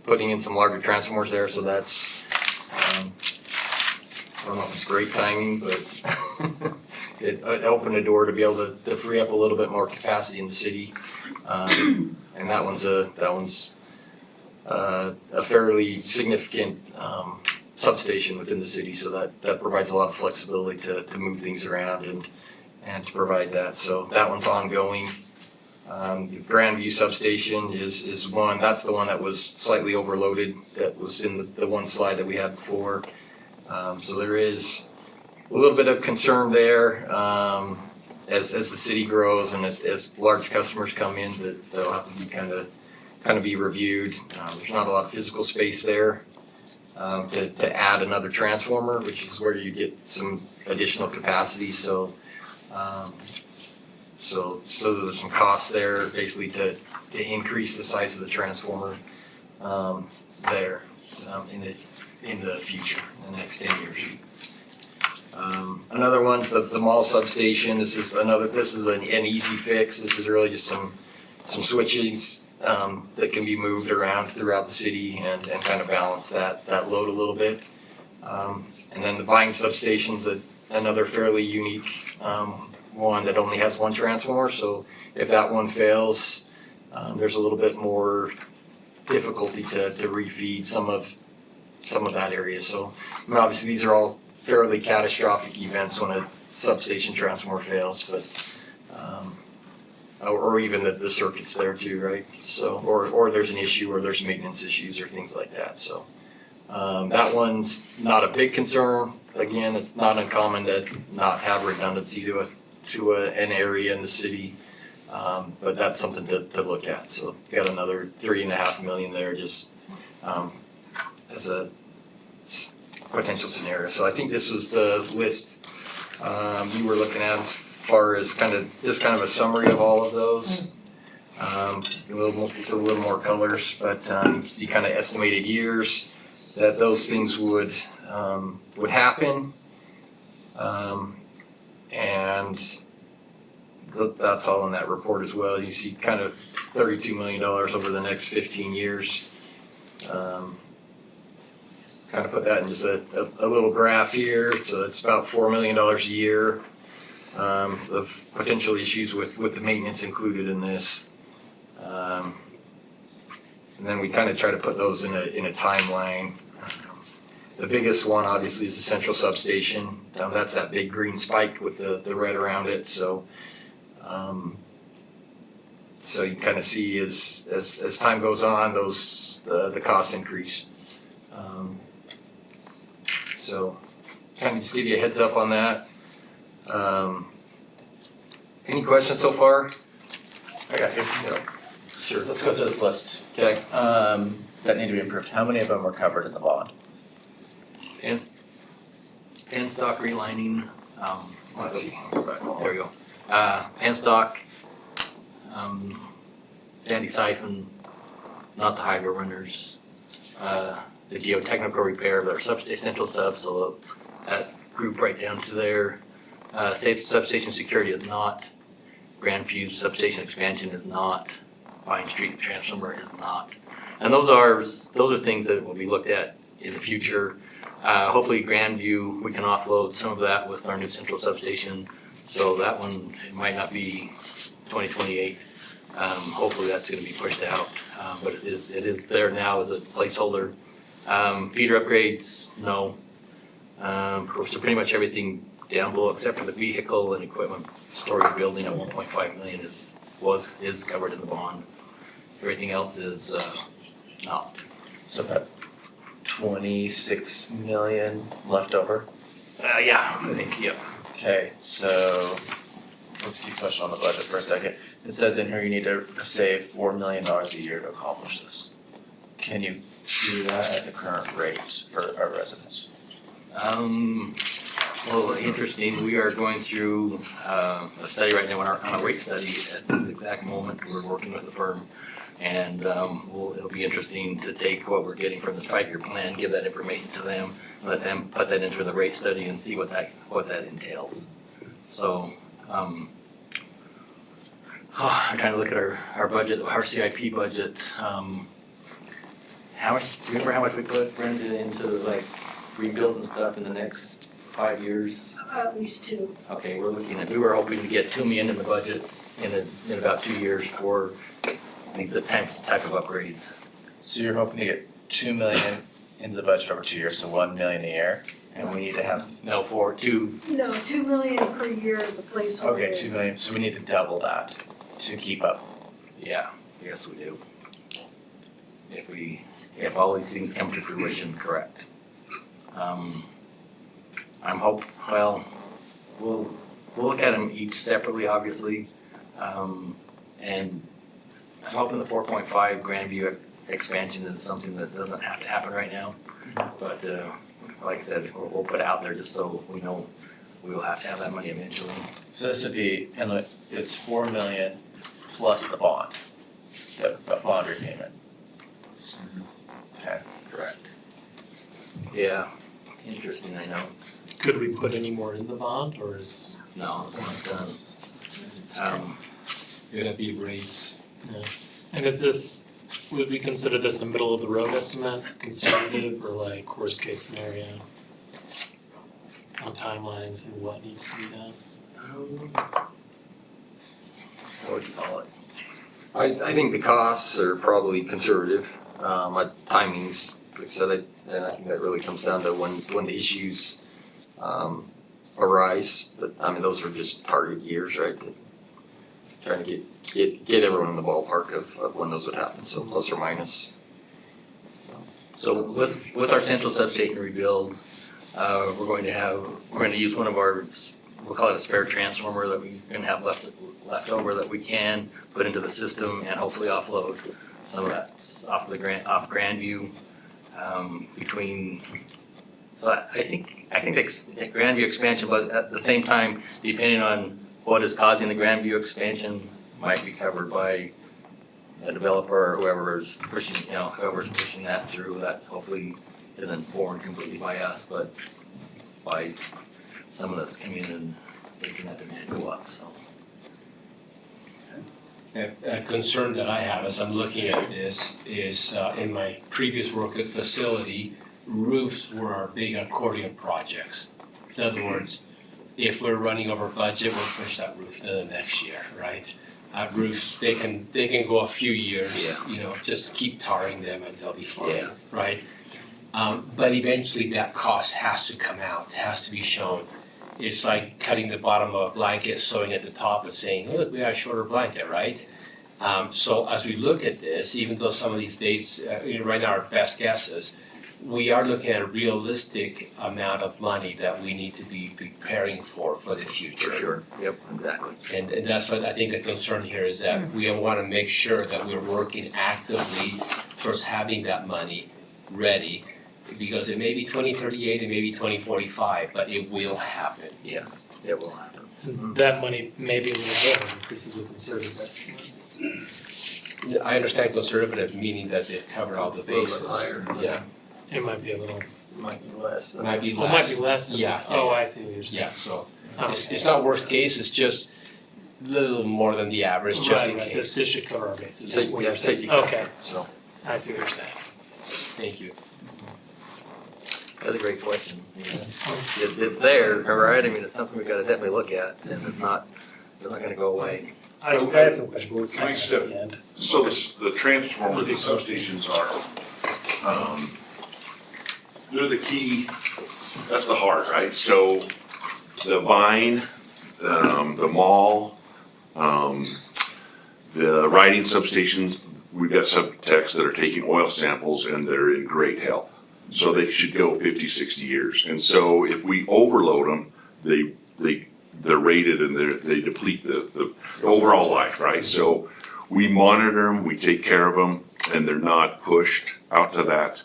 putting in some larger transformers there, so that's, I don't know if it's great timing, but it opened a door to be able to free up a little bit more capacity in the city. And that one's a fairly significant substation within the city, so that provides a lot of flexibility to move things around and to provide that. So that one's ongoing. The Grandview substation is one, that's the one that was slightly overloaded, that was in the one slide that we had before. So there is a little bit of concern there as the city grows and as large customers come in, that'll have to be kind of be reviewed. There's not a lot of physical space there to add another transformer, which is where you get some additional capacity. So there's some costs there basically to increase the size of the transformer there in the future, in the next 10 years. Another one's the mall substation. This is an easy fix. This is really just some switches that can be moved around throughout the city and kind of balance that load a little bit. And then the Vine substation's another fairly unique one that only has one transformer. So if that one fails, there's a little bit more difficulty to refeed some of that area. So I mean, obviously these are all fairly catastrophic events when a substation transformer fails, but or even the circuits there too, right? So or there's an issue or there's maintenance issues or things like that. So that one's not a big concern. Again, it's not uncommon to not have redundancy to an area in the city, but that's something to look at. So got another $3.5 million there just as a potential scenario. So I think this was the list you were looking at as far as kind of a summary of all of those. A little more colors, but you can see kind of estimated years that those things would happen. And that's all in that report as well. You see kind of $32 million over the next 15 years. Kind of put that in just a little graph here. So it's about $4 million a year of potential issues with the maintenance included in this. And then we kind of try to put those in a timeline. The biggest one obviously is the central substation. That's that big green spike with the red around it. So you kind of see as time goes on, the costs increase. So kind of just give you a heads up on that. Any questions so far? I got you. Yeah. Sure. Let's go through this list. Okay. That need to be improved. How many of them were covered in the bond? And stock relining, Let's see, there we go. Penstock, Sandy Siphon, not the hydro runners, the geotechnical repair of our essential subs, so that group right down to there. Substation security is not. Grandview substation expansion is not. Pine Street transformer is not. And those are things that will be looked at in the future. Hopefully Grandview, we can offload some of that with our new central substation. So that one, it might not be 2028. Hopefully that's gonna be pushed out, but it is there now as a placeholder. Feeder upgrades, no. So pretty much everything down below except for the vehicle and equipment storage building at 1.5 million is covered in the bond. Everything else is not. So about 26 million left over. Yeah, I think, yep. Okay, so let's keep pushing on the budget for a second. It says in here you need to save $4 million a year to accomplish this. Can you do that at the current rates for our residents? Well, interesting, we are going through a study right now on a rate study at this exact moment. We're working with a firm, and it'll be interesting to take what we're getting from this 5-year plan, give that information to them, let them put that into the rate study and see what that entails. So I'm trying to look at our budget, our CIP budget. How much? Do you remember how much we put, Brenda, into like rebuild and stuff in the next 5 years? At least 2. Okay, we were hoping to get $2 million in the budget in about 2 years for these type of upgrades. So you're hoping to get 2 million into the budget over 2 years, so 1 million a year, and we need to have. No, for two. No, 2 million per year is a placeholder. Okay, 2 million, so we need to double that to keep up. Yeah, yes we do. If all these things come to fruition, correct. We'll look at them each separately, obviously. And I'm hoping the 4.5 Grandview expansion is something that doesn't have to happen right now. But like I said, we'll put it out there just so we know we will have to have that money eventually. So this would be, and it's 4 million plus the bond, the bond repayment. Okay. Correct. Yeah, interesting, I know. Could we put any more in the bond, or is No, the bond's done. Gonna be rates. and is this, would we consider this a middle of the road estimate, conservative, or like worst case scenario on timelines and what needs to be done? What would you call it? I think the costs are probably conservative. My timings, like I said, and I think that really comes down to when the issues arise. But I mean, those are just target years, right? Trying to get everyone in the ballpark of when those would happen. So plus or minus. So with our central substation rebuild, we're going to use one of our, we'll call it a spare transformer that we're going to have left over that we can put into the system and hopefully offload some of that off Grandview between. So I think the Grandview expansion, but at the same time, depending on what is causing the Grandview expansion, might be covered by a developer or whoever's pushing that through. That hopefully isn't borne completely by us, but by someone that's coming in and making that demand go up. So. A concern that I have as I'm looking at this is in my previous work at facility, roofs were our big accordion projects. In other words, if we're running over budget, we'll push that roof to the next year, right? Roofs, they can go a few years, just keep tarring them and they'll be fine, right? But eventually that cost has to come out, has to be shown. It's like cutting the bottom of a blanket, sewing at the top and saying, look, we got a shorter blanket, right? So as we look at this, even though some of these dates, right now are best guesses, we are looking at a realistic amount of money that we need to be preparing for the future. For sure, yep, exactly. And that's what I think the concern here is that we want to make sure that we're working actively towards having that money ready. because it may be 2038, it may be 2045, but it will happen. Yes, it will happen. That money may be a little more, this is a conservative estimate. I understand conservative, meaning that they've covered all the It's a little bases. bit higher. Yeah, It might be a little, Might be less. it might be well, it might less. be less than Yeah, this. yeah, Oh, yeah. I see what you're saying. Yeah, so Oh, it's not worst case, it's just a little more than the average, just in Right, case. this should cover our bases. So we have safety factor. Okay, So I see what you're saying. Thank you. that's a great question. It's there, all right? I mean, it's something we gotta definitely look at, and it's not gonna go away. I have some questions, but we're Can kind I of step- at the end. So the transformers, the substations are, they're the key, that's the heart, right? So the Vine, the mall, the riding substations, we've got subtechs that are taking oil samples and they're in great health. So they should go 50, 60 years. And so if we overload them, they're rated and they deplete the overall life, right? So we monitor them, we take care of them, and they're not pushed out to that.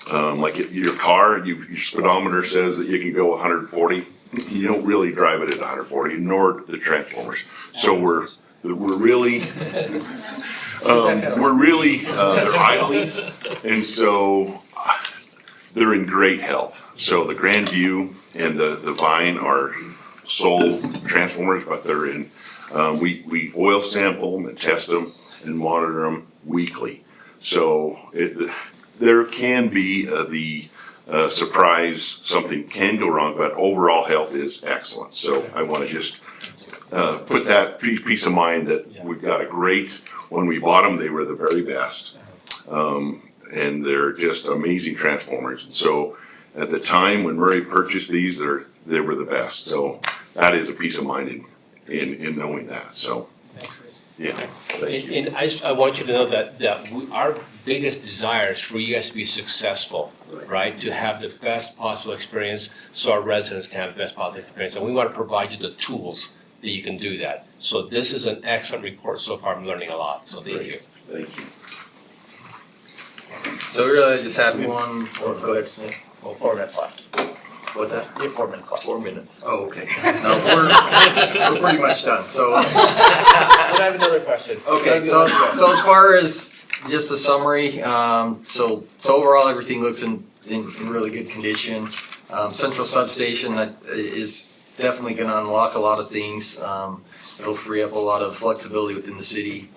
Like your car, your speedometer says that you can go 140. You don't really drive it at 140, nor the transformers. So we're really, they're idling, and so they're in great health. So the Grandview and the Vine are sole transformers, but they're in, we oil sample them and test them and monitor them weekly. So there can be the surprise, something can go wrong, but overall health is excellent. So I want to just put that peace of mind that we've got a great, when we bought them, they were the very best. And they're just amazing transformers. And so at the time when Murray purchased these, they were the best. So that is a peace of mind in knowing that. So, yeah. Thank you. And I want you to know that our biggest desire is for you guys to be successful, right? To have the best possible experience so our residents can have the best possible experience. And we want to provide you the tools that you can do that. So this is an excellent report so far. I'm learning a lot. So thank you. Thank you. So we really just had one, go ahead, Sam. Well, 4 minutes left. What's that? You have 4 minutes left. 4 minutes. Oh, okay. No, we're pretty much done, so. But I have another question. Okay, so as far as just a summary, so overall, everything looks in really good condition. Central Substation is definitely gonna unlock a lot of things. It'll free up a lot of flexibility within the city.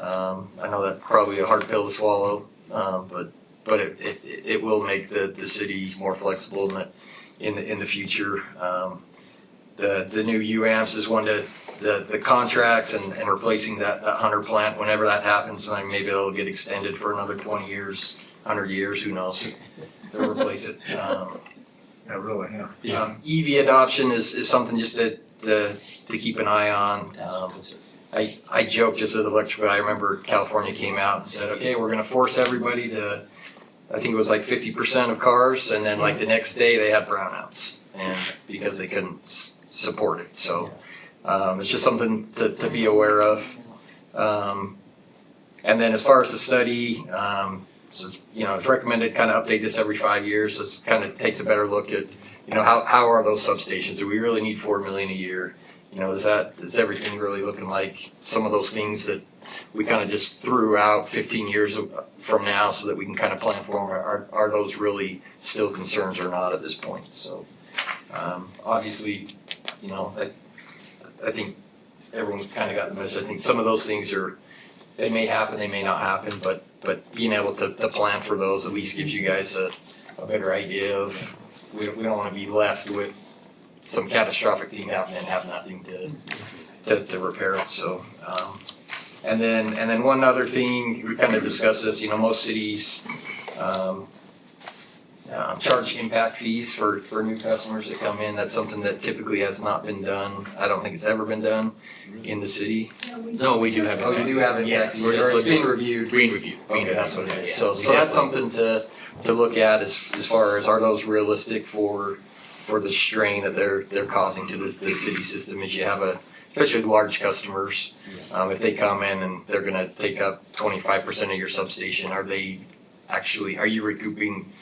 I know that's probably a hard pill to swallow, but it will make the city more flexible in the future. The new UAMPS is one to the contracts and replacing that Hunter plant, whenever that happens, maybe it'll get extended for another 20 years, 100 years, who knows? They'll replace it. Yeah, really, yeah. EV adoption is something just to keep an eye on. I joke just as an electrical guy, I remember California came out and said, okay, we're gonna force everybody to, I think it was like 50% of cars, and then like the next day they had brownouts, and because they couldn't support it, so it's just something to be aware of. And then as far as the study, so it's recommended kind of update this every 5 years. So it kind of takes a better look at, how are those substations? Do we really need $4 million a year? Is everything really looking like some of those things that we kind of just threw out 15 years from now so that we can kind of plan for them? Are those really still concerns or not at this point? So obviously, I think everyone kind of got the message. I think some of those things they may happen, they may not happen, but being able to plan for those at least gives you guys a better idea of, we don't want to be left with some catastrophic thing happen and have nothing to repair it. So, and then one other thing, we kind of discussed this, most cities charge impact fees for new customers that come in. That's something that typically has not been done. I don't think it's ever been done in the city. No, we do have. Oh, you do have impact fees, We're just or it's looking- being reviewed? Being reviewed. Okay, that's what it is. So that's something to look at as far as, are those realistic for the strain that they're causing to the city system, as you have especially large customers. If they come in and they're gonna take up 25% of your substation, are you recouping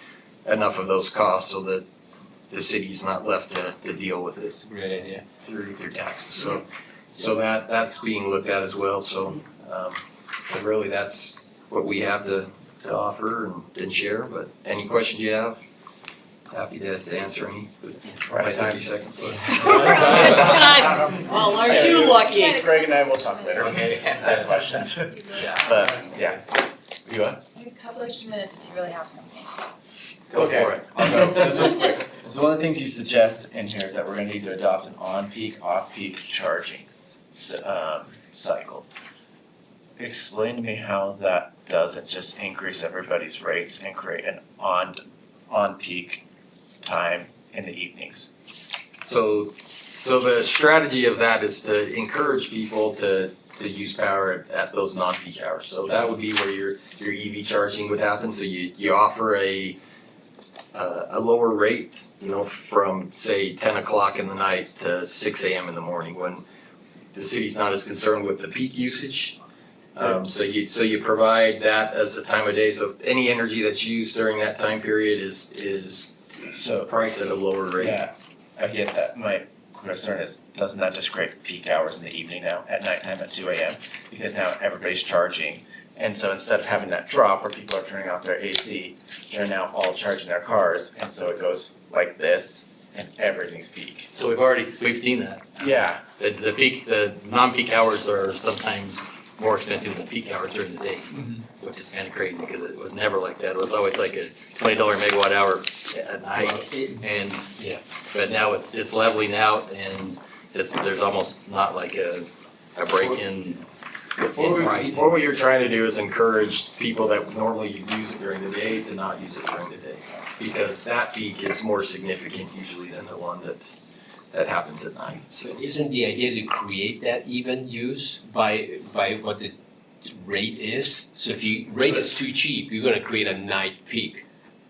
enough of those costs so that the city's not left to deal with it Great idea. through taxes. So that's being looked at as well. So but really that's what we have to offer and share. But any questions you have, happy to answer any. My 30 seconds left. Well, aren't you lucky? Greg and I will talk later. Okay. I have questions. But, yeah. You what? A couple extra minutes if you really have something. Go for it. I'll go, this one's quick. So one of the things you suggest in here is that we're gonna need to adopt an on-peak, off-peak charging cycle. Explain to me how that doesn't just increase everybody's rates and create an on-peak time in the evenings. So the strategy of that is to encourage people to use power at those non-peak hours. So that would be where your EV charging would happen. So you offer a lower rate, from say 10 o'clock in the night to 6 a.m. in the morning when the city's not as concerned with the peak usage. So you provide that as a time of day. So if any energy that's used during that time period is priced at a lower rate. Yeah, I get that. My concern is, doesn't that just create peak hours in the evening now, at nighttime at 2 a.m.? Because now everybody's charging. And so instead of having that drop where people are turning off their AC, they're now all charging their cars. And so it goes like this and everything's peak. So we've seen that. Yeah. The non-peak hours are sometimes more expensive than peak hours during the day, which is kind of crazy because it was never like that. It was always like a $20 megawatt hour at night, but now it's leveling out and there's almost not like a break in pricing. What you're trying to do is encourage people that normally use it during the day to not use it during the day, because that peak is more significant usually than the one that happens at night. So Isn't the idea to create that even use by what the rate is? So if you rate is too cheap, you're gonna create a night peak.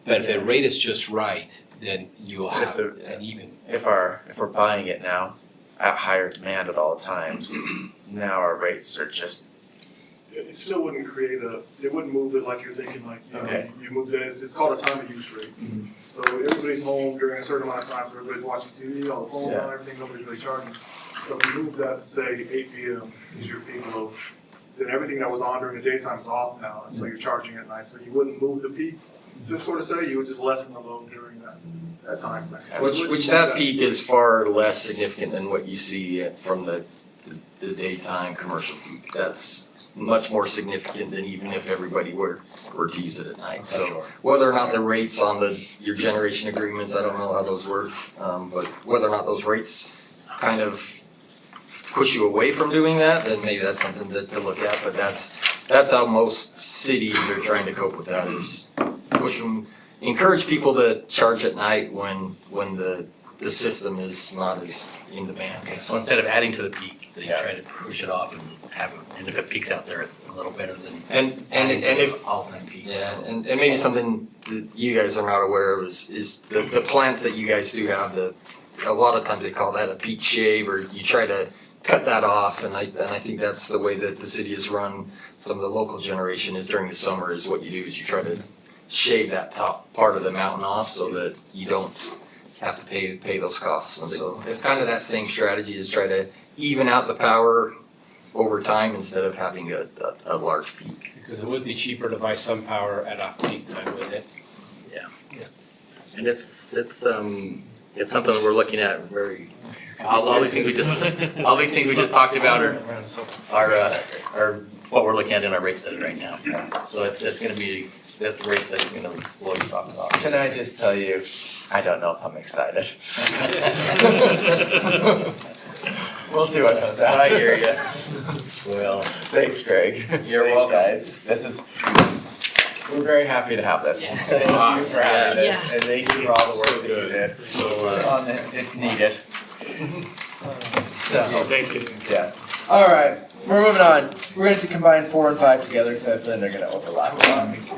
But if the rate is just right, then you'll have an even. If we're buying it now at higher demand at all times, now our rates are just. It still wouldn't it wouldn't move it like you're thinking, like, you move that, it's called a time of use rate. So everybody's home during a certain amount of time, so everybody's watching TV, all the phones on, everything, nobody's really charging. So if you move that to say 8 p.m. is your peak load, then everything that was on during the daytime is off now, and so you're charging at night. So you wouldn't move the peak, to sort of say, you would just lessen the load during that time. Which that peak is far less significant than what you see from the daytime commercial peak. That's much more significant than even if everybody were to use it at night. So whether or not the rates on your generation agreements, I don't know how those work, but whether or not those rates kind of push you away from doing that, then maybe that's something to look at. But that's how most cities are trying to cope with that, is encourage people to charge at night when the system is not as in demand. Okay, so instead of adding to the peak, they try to push it off and and if it peaks out there, it's a little better than and if all-time peaks. Yeah, and maybe something that you guys are not aware of is the plants that you guys do have. A lot of times they call that a peak shave, or you try to cut that off, and I think that's the way that the city is run. Some of the local generation is during the summer is what you do is you try to shave that top part of the mountain off so that you don't have to pay those costs. And so it's kind of that same strategy, is try to even out the power over time instead of having a large peak. Because it would be cheaper to buy some power at off-peak time, wouldn't it? Yeah. And it's something that we're looking at very. All these things we just talked about are what we're looking at in our rate study right now. So that's the rate study is gonna blow your socks off. Can I just tell you, I don't know if I'm excited. We'll see what comes out. I hear you. Well, thanks, Greg. You're Thanks, welcome. Guys. We're very happy to have this. Thank you for having this, and thank you for all the work that you did on this. It's needed. So, Thank you. yes. All right, we're moving on. We're going to combine 4 and 5 together because then they're going to overlap.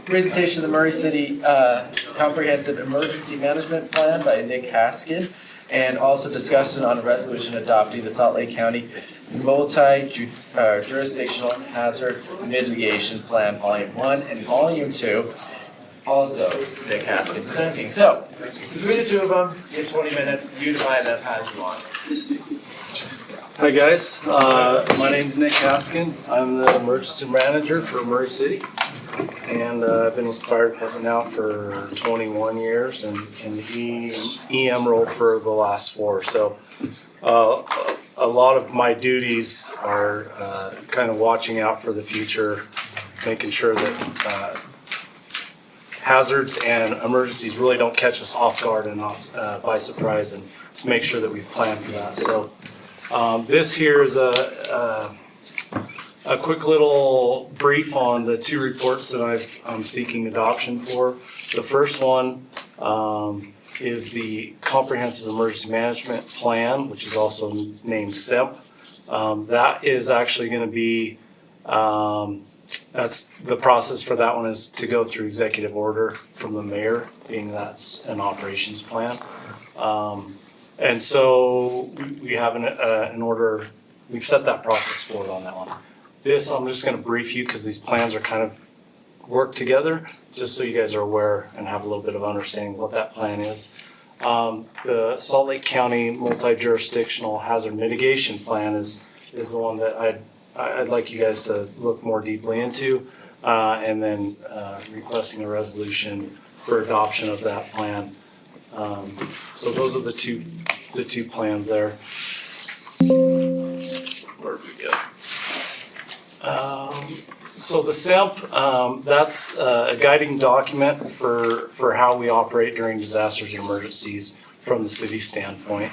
Presentation of the Murray City Comprehensive Emergency Management Plan by Nick Haskin, and also discussion on a resolution adopting the Salt Lake County Multi-Jurisdictional Hazard Mitigation Plan Volume 1 and Volume 2. also Nick Haskin presenting. So, between the two of them, you have 20 minutes, you divide up as you want. Hi guys, my name's Nick Haskin. I'm the emergency manager for Murray City. And I've been with the fire department now for 21 years and in the EM role for the last 4. So a lot of my duties are kind of watching out for the future, making sure that hazards and emergencies really don't catch us off guard and not by surprise, and to make sure that we've planned for that. So this here is a quick little brief on the 2 reports that I'm seeking adoption for. The first one is the Comprehensive Emergency Management Plan, which is also named SEMP. That is actually going to be, that's the process for that one is to go through executive order from the mayor, being that's an operations plan. And so we have an order, we've set that process forward on that one. This, I'm just going to brief you because these plans are kind of work together, just so you guys are aware and have a little bit of understanding of what that plan is. The Salt Lake County Multi-Jurisdictional Hazard Mitigation Plan is the one that I'd like you guys to look more deeply into, and then requesting a resolution for adoption of that plan. So those are the two plans there. Where did we go? So the SEMP, that's a guiding document for how we operate during disasters and emergencies from the city standpoint.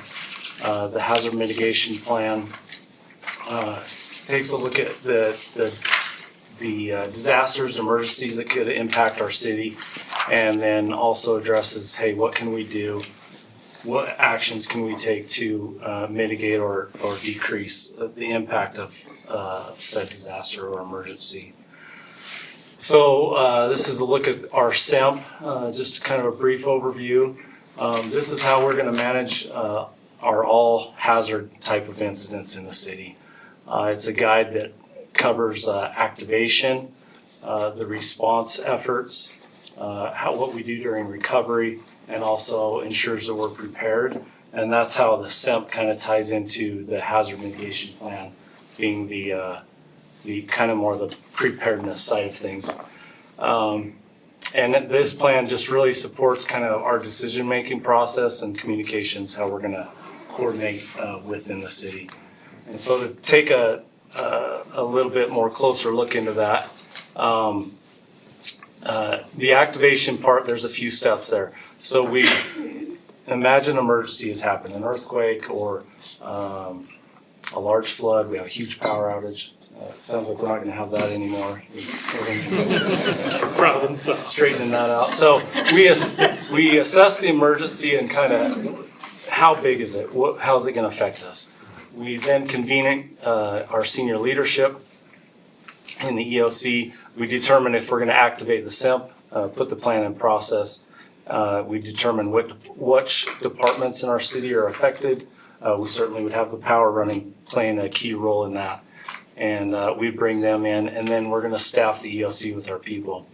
The hazard mitigation plan takes a look at the disasters and emergencies that could impact our city, and then also addresses, hey, what can we do? What actions can we take to mitigate or decrease the impact of said disaster or emergency? So this is a look at our SEMP, just kind of a brief overview. This is how we're going to manage our all hazard type of incidents in the city. It's a guide that covers activation, the response efforts, what we do during recovery, and also ensures that we're prepared. And that's how the SEMP kind of ties into the hazard mitigation plan, being the kind of more the preparedness side of things. And this plan just really supports kind of our decision-making process and communications, how we're gonna coordinate within the city. And so to take a little bit more closer look into that, the activation part, there's a few steps there. So we imagine an emergency has happened, an earthquake or a large flood, we have a huge power outage. Sounds like we're not gonna have that anymore. We're gonna straighten that out. So we assess the emergency and kind of how big is it? How's it gonna affect us? We then convene our senior leadership in the EOC. We determine if we're gonna activate the SEMP, put the plan in process. We determine which departments in our city are affected. We certainly would have the power playing a key role in that. And we bring them in, and then we're gonna staff the EOC with our people.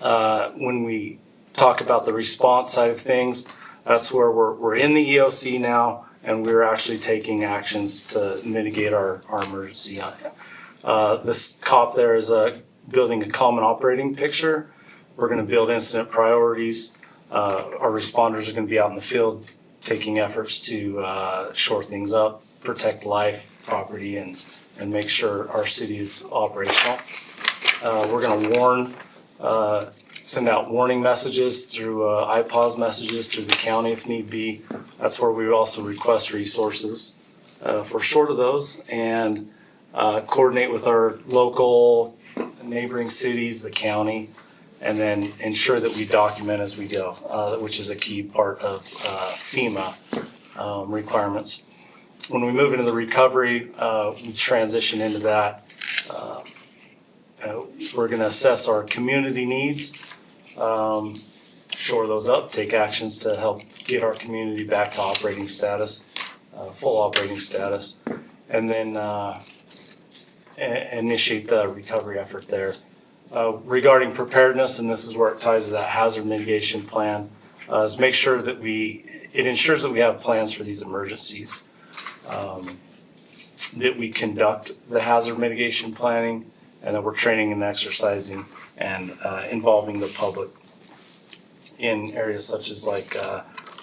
When we talk about the response side of things, that's where we're in the EOC now, and we're actually taking actions to mitigate our emergency. This COP there is building a common operating picture. We're gonna build incident priorities. Our responders are gonna be out in the field taking efforts to shore things up, protect life, property, and make sure our city is operational. We're gonna send out warning messages through IPAWS messages through the county if need be. That's where we also request resources for short of those, and coordinate with our local neighboring cities, the county, and then ensure that we document as we go, which is a key part of FEMA requirements. When we move into the recovery, we transition into that. We're gonna assess our community needs, shore those up, take actions to help get our community back to operating status, full operating status, and then initiate the recovery effort there. regarding preparedness, and this is where it ties to that hazard mitigation plan, is make sure that it ensures that we have plans for these emergencies, that we conduct the hazard mitigation planning, and that we're training and exercising and involving the public in areas such as like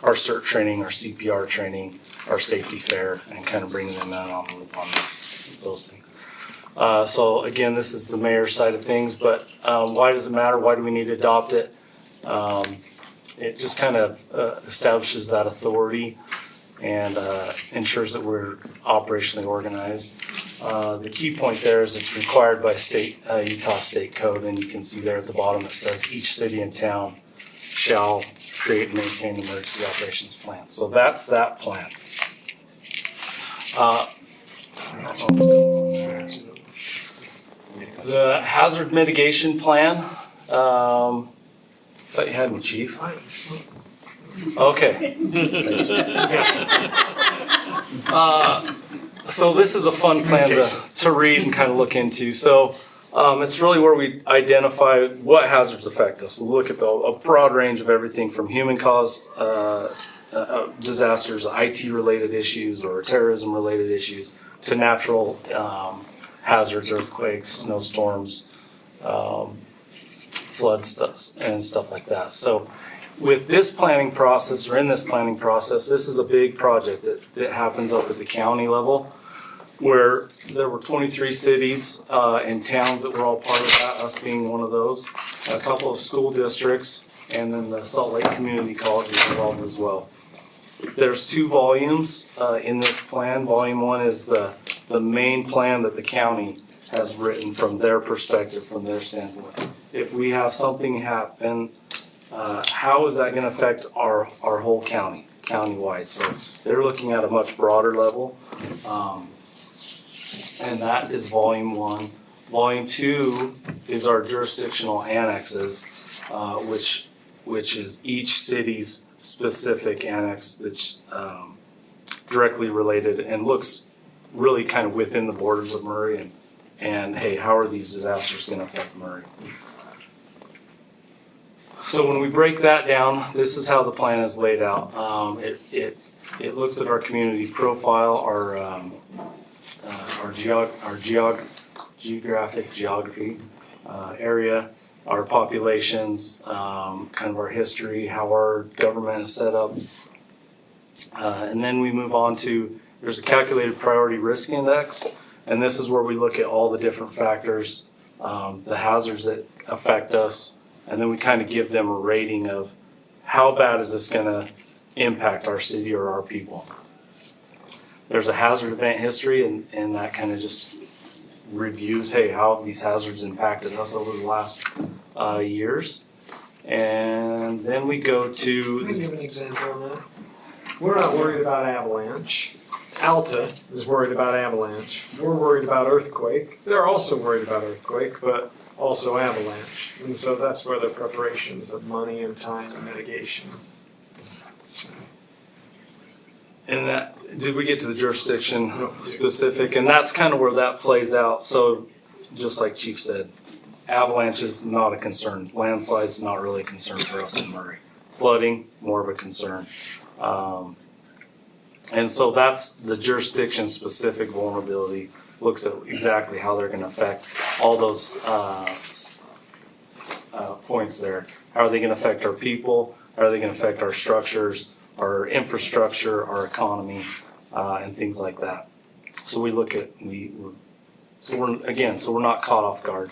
our CERT training, our CPR training, our safety fair, and kind of bringing them in on the loop on those things. So again, this is the mayor's side of things, but why does it matter? Why do we need to adopt it? It just kind of establishes that authority and ensures that we're operationally organized. The key point there is it's required by Utah State Code, and you can see there at the bottom it says each city and town shall create and maintain an emergency operations plan. So that's that plan. The hazard mitigation plan. Thought you had me, Chief. Okay. So this is a fun plan to read and kind of look into. So it's really where we identify what hazards affect us. We'll look at a broad range of everything from human-caused disasters, IT-related issues, or terrorism-related issues, to natural hazards, earthquakes, snowstorms, floods, and stuff like that. So with this planning process, or in this planning process, this is a big project that happens up at the county level, where there were 23 cities and towns that were all part of that, us being one of those, a couple of school districts, and then the Salt Lake Community College was involved as well. There's 2 volumes in this plan. Volume 1 is the main plan that the county has written from their perspective, from their standpoint. If we have something happen, how is that going to affect our whole county, countywide? So they're looking at a much broader level, and that is volume 1. Volume 2 is our jurisdictional annexes, which is each city's specific annex that's directly related and looks really kind of within the borders of Murray and hey, how are these disasters going to affect Murray? So when we break that down, this is how the plan is laid out. It looks at our community profile, our geography area, our populations, kind of our history, how our government is set up. And then we move on to, there's a calculated priority risk index, and this is where we look at all the different factors, the hazards that affect us, and then we kind of give them a rating of how bad is this going to impact our city or our people. There's a hazard event history, and that kind of just reviews, hey, how have these hazards impacted us over the last years? And then we go to... Can I give an example on that? We're not worried about avalanche. Alta is worried about avalanche. We're worried about earthquake. They're also worried about earthquake, but also avalanche. And so that's where the preparations of money and time and mitigation. And that, did we get to the jurisdiction specific? And that's kind of where that plays out. So just like Chief said, avalanche is not a concern. Landslides, not really a concern for us in Murray. Flooding, more of a concern. And so that's the jurisdiction specific vulnerability, looks at exactly how they're going to affect all those points there. How are they going to affect our people? How are they going to affect our structures, our infrastructure, our economy, and things like that? So we look at, so we're not caught off guard.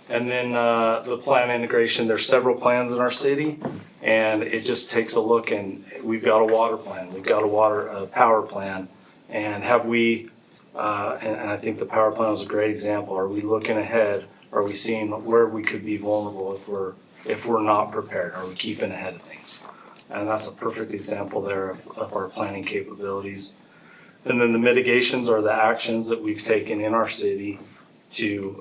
And then the plan integration, there's several plans in our city, and it just takes a look, and we've got a water plan, we've got a power plan, and have we, and I think the power plan is a great example. Are we looking ahead? Are we seeing where we could be vulnerable if we're not prepared? Are we keeping ahead of things? And that's a perfect example there of our planning capabilities. And then the mitigations are the actions that we've taken in our city to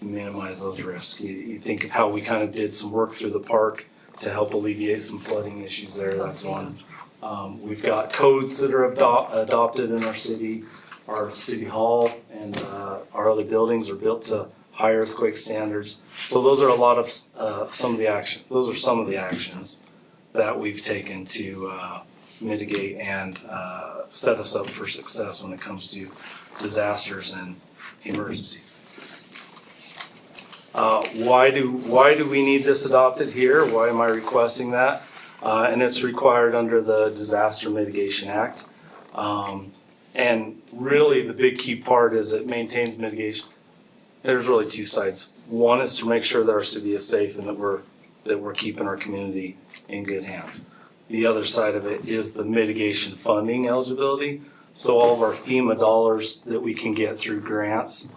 minimize those risks. You think of how we kind of did some work through the park to help alleviate some flooding issues there. That's one. We've got codes that are adopted in our city. Our city hall and our other buildings are built to high earthquake standards. So those are a lot of some of the actions that we've taken to mitigate and set us up for success when it comes to disasters and emergencies. Why do we need this adopted here? Why am I requesting that? And it's required under the Disaster Mitigation Act. And really the big key part is it maintains mitigation. There's really two sides. One is to make sure that our city is safe and that we're keeping our community in good hands. The other side of it is the mitigation funding eligibility. So all of our FEMA dollars that we can get through grants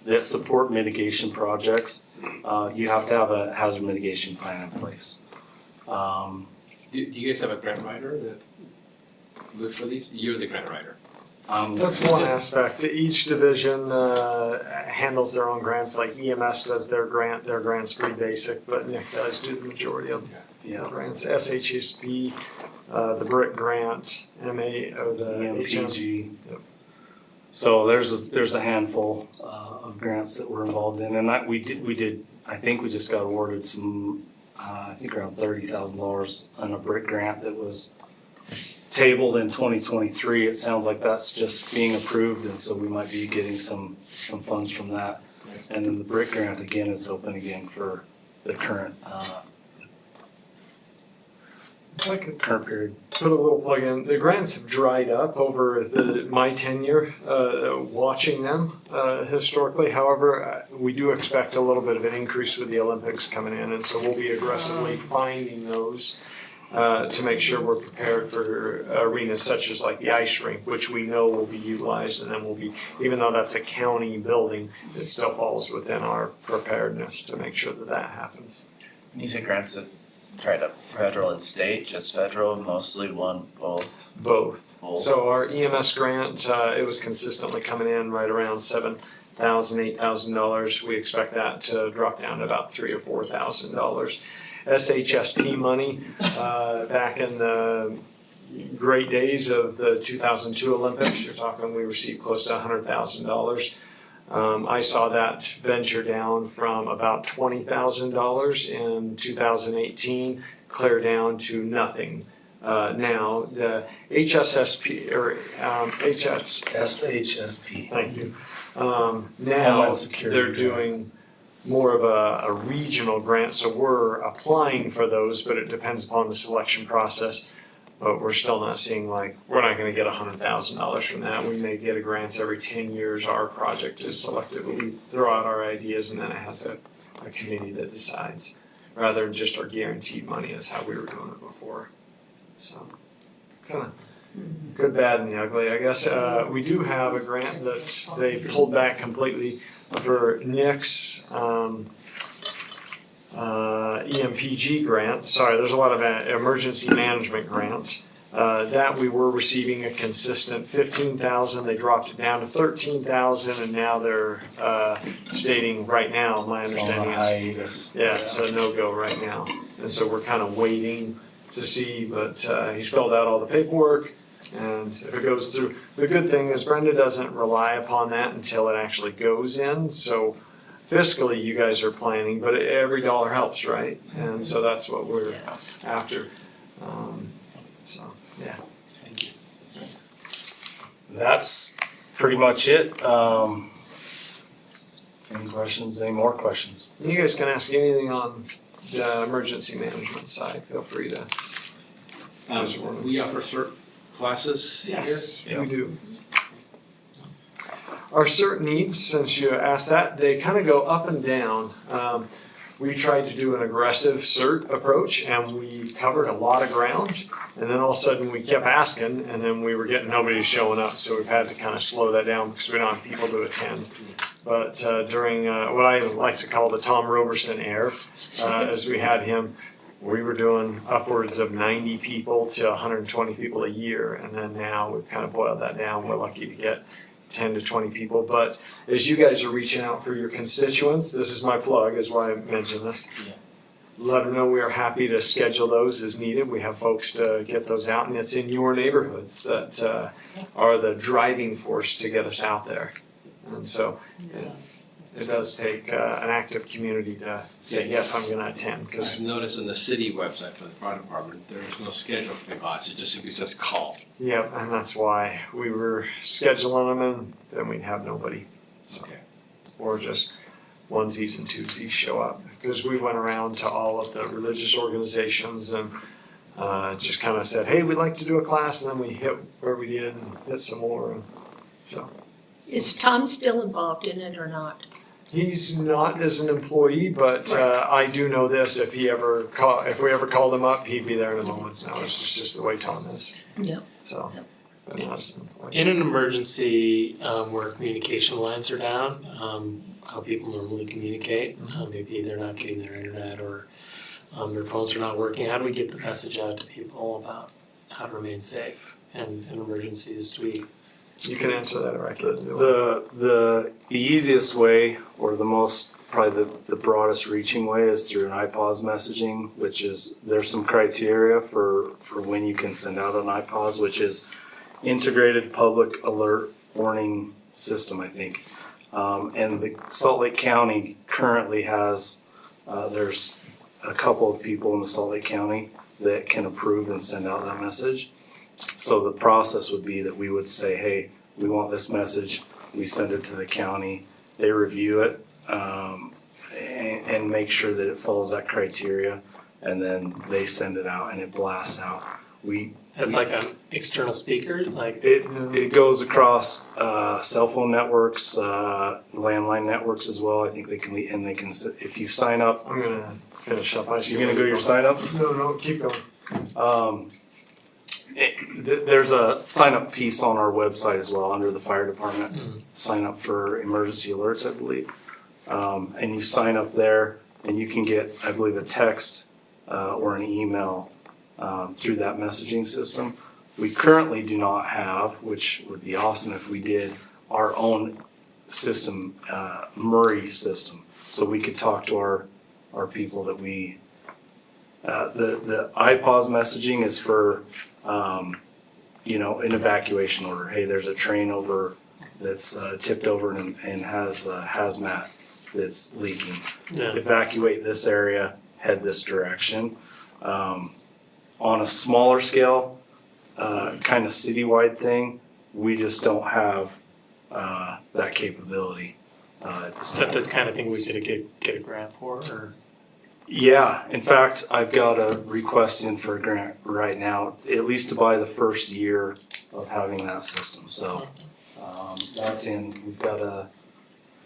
that support mitigation projects, you have to have a hazard mitigation plan in place. Do you guys have a grant writer that looks for these? You're the grant writer. That's one aspect. Each division handles their own grants, like EMS does their grant. Their grant's pretty basic, but Nick does do the majority of the grants. SHSP, the BRIC grant, MA, or the EMPG. Yep. So there's a handful of grants that we're involved in, and I think we just got awarded some, I think around $30,000 on a BRIC grant that was tabled in 2023. It sounds like that's just being approved, and so we might be getting some funds from that. And then the BRIC grant, again, it's open again for the current If I could period. put a little plug in, the grants have dried up over my tenure watching them historically. However, we do expect a little bit of an increase with the Olympics coming in, and so we'll be aggressively finding those to make sure we're prepared for arenas such as like the ice rink, which we know will be utilized, and then will be, even though that's a county building, it still falls within our preparedness to make sure that that happens. You say grants have tried up federal and state, just federal, mostly one, both? Both. Both. So our EMS grant, it was consistently coming in right around $7,000, $8,000. We expect that to drop down to about $3,000 or $4,000. SHSP money, back in the great days of the 2002 Olympics, you're talking we received close to $100,000. I saw that venture down from about $20,000 in 2018, clear down to nothing. Now, the HSSP, or SHSP. Thank you. Now, they're doing more of a regional grant, so we're applying for those, but it depends upon the selection process. But we're still not seeing we're not gonna get $100,000 from that. We may get a grant every 10 years. Our project is selected, but we throw out our ideas and then it has a committee that decides, rather than just our guaranteed money is how we were doing it before. So, kinda good, bad, and the ugly, I guess. We do have a grant that they pulled back completely for Nick's EMPG grant. Sorry, there's a lot of emergency management grant. That we were receiving a consistent $15,000. They dropped it down to $13,000, and now they're stating right now, my understanding is it's a no-go right now. And so we're kind of waiting to see, but he's filled out all the paperwork, and if it goes through, the good thing is Brenda doesn't rely upon that until it actually goes in. So fiscally, you guys are planning, but every dollar helps, right? And so that's what we're after. So, yeah. Thank you. That's pretty much it. Any questions? Any more questions? You guys can ask anything on the emergency management side. Feel free to. We offer cert classes here? Yes, we do. Our cert needs, since you asked that, they kind of go up and down. We tried to do an aggressive cert approach, and we covered a lot of ground. And then all of a sudden, we kept asking, and then we were getting nobody showing up. So we've had to kind of slow that down because we don't have people to attend. But during what I like to call the Tom Roberson era, as we had him, we were doing upwards of 90 people to 120 people a year. And then now we've kind of boiled that down. We're lucky to get 10 to 20 people. But as you guys are reaching out for your constituents, this is my plug, is why I mentioned this. Yeah. Let them know we are happy to schedule those as needed. We have folks to get those out, and it's in your neighborhoods that are the driving force to get us out there. And so it does take an active community to say, yes, I'm gonna attend, because I've noticed on the city website for the fire department, there's no schedule for the class, it just simply says call. Yep, and that's why we were scheduling them and then we'd have nobody. So, Okay. or just onesies and twosies show up. Because we went around to all of the religious organizations and just kind of said, hey, we'd like to do a class, and then we hit where we did and hit some more. And so Is Tom still involved in it or not? he's not as an employee, but I do know this: if we ever called him up, he'd be there in a moment's notice. It's just the way Tom is. Yep. So, but not as an employee. In an emergency where communication lines are down, how people normally communicate, maybe they're not getting their internet or their phones are not working. How do we get the message out to people about how to remain safe in emergencies? You can answer that directly. The easiest way, or the most, probably the broadest reaching way, is through an iPause messaging, which is, there's some criteria for when you can send out an iPause, which is Integrated Public Alert Warning System, I think. And the Salt Lake County currently has, there's a couple of people in the Salt Lake County that can approve and send out that message. So the process would be that we would say, hey, we want this message, we send it to the county, they review it, and make sure that it follows that criteria, and then they send it out and it blasts out. That's like an external speaker, like it goes across cell phone networks, landline networks as well. I think they can, and they can, if you sign up. I'm gonna finish up. You're gonna go your sign-ups? No, keep going. There's a sign-up piece on our website as well under the fire department. Sign up for emergency alerts, I believe. And you sign up there, and you can get, I believe, a text or an email through that messaging system. We currently do not have, which would be awesome if we did, our own system, Murray system. So we could talk to our people that we, the iPause messaging is for, an evacuation order. Hey, there's a train over that's tipped over and has hazmat that's leaking. Yeah. Evacuate this area, head this direction. On a smaller scale, kind of citywide thing, we just don't have that capability at this is time. that the kind of thing we could get a grant for, or? Yeah, in fact, I've got a request in for a grant right now, at least to buy the first year of having that system. So that's in, we've got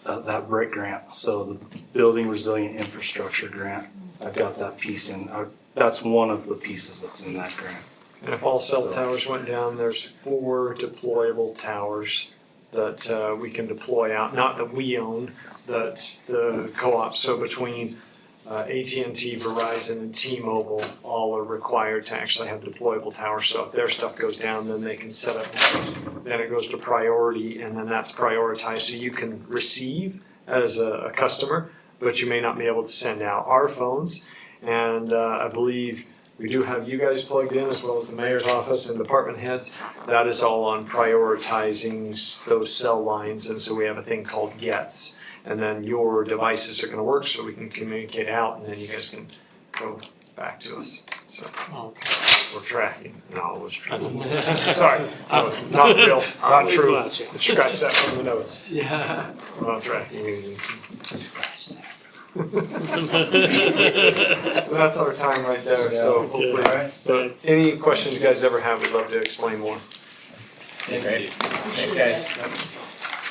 that BRIC grant, so the Building Resilient Infrastructure grant. I've got that piece in. That's one of the pieces that's in that grant. And if all cell towers went down, there's 4 deployable towers that we can deploy out. Not that we own, that the co-op. So between AT&T, Verizon, and T-Mobile all are required to actually have deployable towers. So if their stuff goes down, then they can set up those. Then it goes to priority, and then that's prioritized. So you can receive as a customer, but you may not be able to send out. Our phones, and I believe we do have you guys plugged in, as well as the mayor's office and department heads. That is all on prioritizing those cell lines, and so we have a thing called GETS. And then your devices are gonna work, so we can communicate out, and then you guys can go back to us. So we're tracking. No, it was tracking. Sorry, that was not real, not true. Scratch that from the notes. Yeah. We're not tracking. That's our time right there, so hopefully. But any questions you guys ever have, we'd love to explain more. Great. Thanks, guys.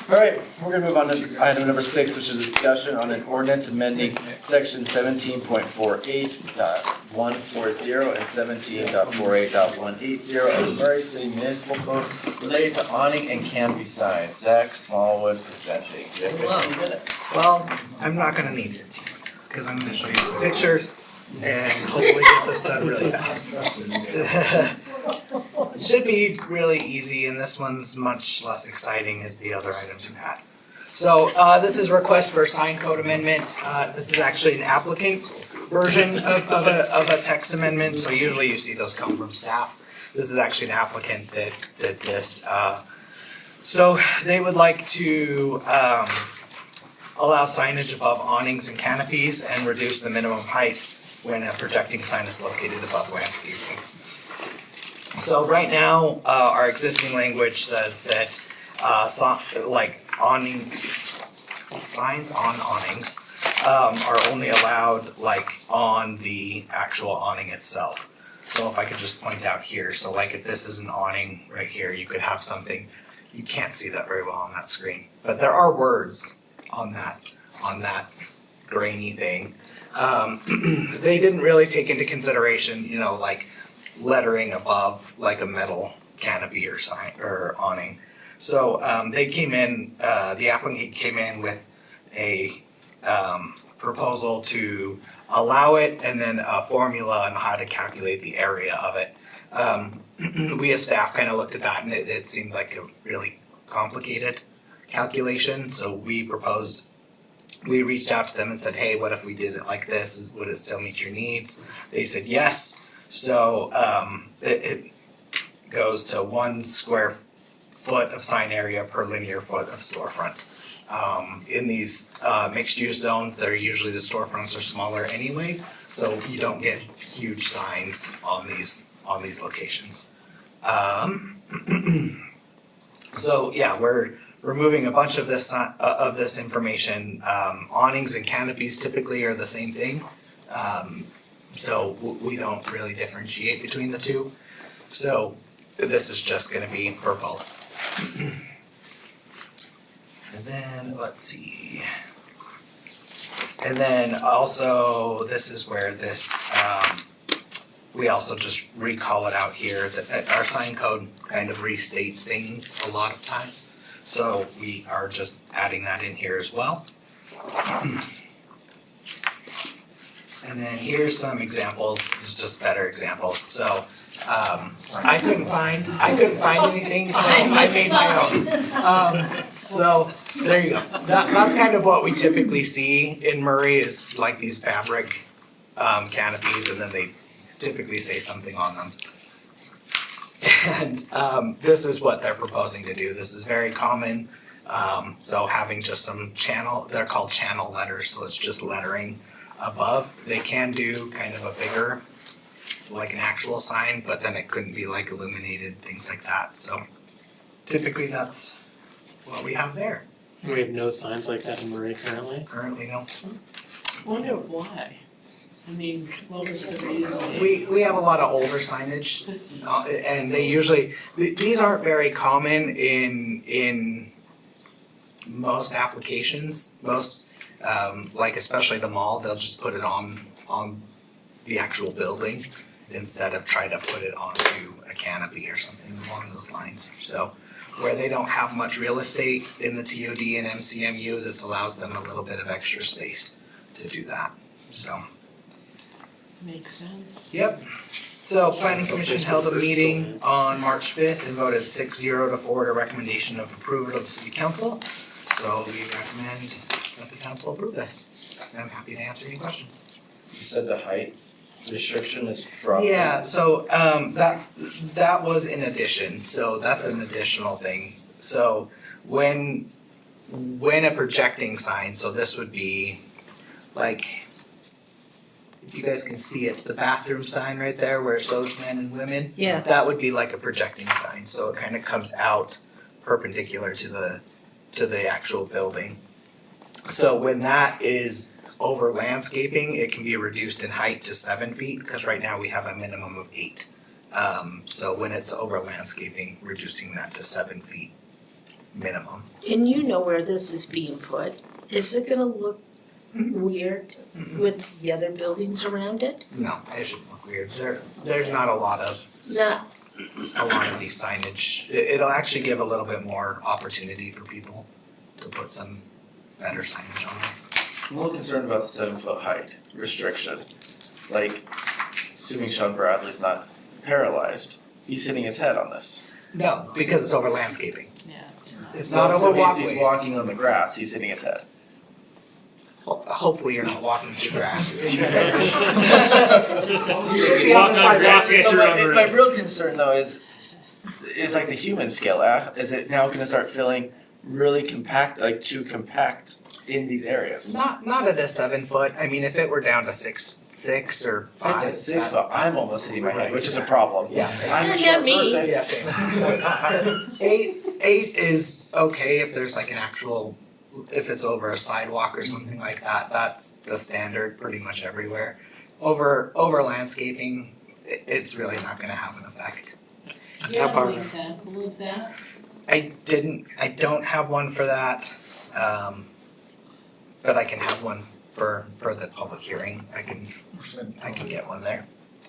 All right, we're gonna move on to item number 6, which is a discussion on an ordinance amending section 17.48.140 and 17.48.180 of the Murray City Municipal Code related to awning and canopy signs. Zach Smallwood presenting. You have 15 minutes. Well, I'm not gonna need 15 minutes, because I'm gonna show you some pictures and hopefully get this done really fast. It should be really easy, and this one's much less exciting as the other items you had. So this is a request for a sign code amendment. This is actually an applicant version of a text amendment, so usually you see those come from staff. This is actually an applicant that did this. So they would like to allow signage above awnings and canopies, and reduce the minimum height when a projecting sign is located above landscaping. So right now, our existing language says that awning signs on awnings are only allowed like on the actual awning itself. So if I could just point out here, so like if this is an awning right here, you could have something, you can't see that very well on that screen, but there are words on that grainy thing. They didn't really take into consideration, you know, like lettering above like a metal canopy or sign or awning. So they came in, the applicant came in with a proposal to allow it and then a formula on how to calculate the area of it. We as staff kind of looked at that and it seemed like a really complicated calculation. So we reached out to them and said, hey, what if we did it like this? Would it still meet your needs? They said yes. So it goes to 1 square foot of sign area per linear foot of storefront. In these mixed use zones, usually the storefronts are smaller anyway, so you don't get huge signs on these locations. So yeah, we're removing a bunch of this information. Awnings and canopies typically are the same thing, so we don't really differentiate between the two. So this is just going to be for both. And then let's see. And then also this is where this we also just recall it out here that our sign code kind of restates things a lot of times. So we are just adding that in here as well. And then here's some examples, just better examples. So I couldn't find anything, so I made my own. So there you go. That's kind of what we typically see in Murray is like these fabric canopies, and then they typically say something on them. And this is what they're proposing to do. This is very common. So having just some they're called channel letters, so it's just lettering above. They can do kind of a bigger, like an actual sign, but then it couldn't be like illuminated, things like that. So typically that's what we have there. We have no signs like that in Murray currently? Currently, no. I wonder why. I mean, what was the reason? We have a lot of older signage, and they usually, these aren't very common in most applications. Most, like especially the mall, they'll just put it on the actual building instead of try to put it onto a canopy or something along those lines. So where they don't have much real estate in the TOD and MCMU, this allows them a little bit of extra space to do that, so. Makes sense. Yep. So Planning Commission held a meeting on March 5th and voted 6-0 to forward a recommendation of approval to the City Council. So we recommend that the council approve this. I'm happy to answer any questions. You said the height restriction is dropped. Yeah, so that was in addition, so that's an additional thing. So when a projecting sign, so this would be like, if you guys can see it, the bathroom sign right there where it shows men and women. Yeah. That would be like a projecting sign, so it kind of comes out perpendicular to the actual building. So when that is over landscaping, it can be reduced in height to 7 feet, because right now we have a minimum of 8. So when it's over landscaping, reducing that to 7 feet minimum. And you know where this is being put. Is it gonna look weird with the other buildings around it? No, it shouldn't look weird. There's not a lot of these signage. It'll actually give a little bit more opportunity for people to put some better signage on there. I'm a little concerned about the 7-foot height restriction. Like, assuming Sean Bradley's not paralyzed, he's hitting his head on this. No, because it's over landscaping. Yeah. It's not over So if walkways. he's walking on the grass, he's hitting his head. Hopefully you're not walking through grass. You should be on the sidewalk. So my real concern though is like the human scale. Is it now gonna start feeling really compact, like too compact in these areas. Not at a 7 foot. I mean, if it were down to six or If five. it's a 6 foot, I'm almost hitting my head, which is a problem. Yeah, same. I'm a Not short me. person. Yeah, same. Eight is okay if there's like an actual, if it's over a sidewalk or something like that. That's the standard pretty much everywhere. Over landscaping, it's really not going to have an effect. Do you have an example of that? I don't have one for that, but I can have one for the public hearing. I can get one there.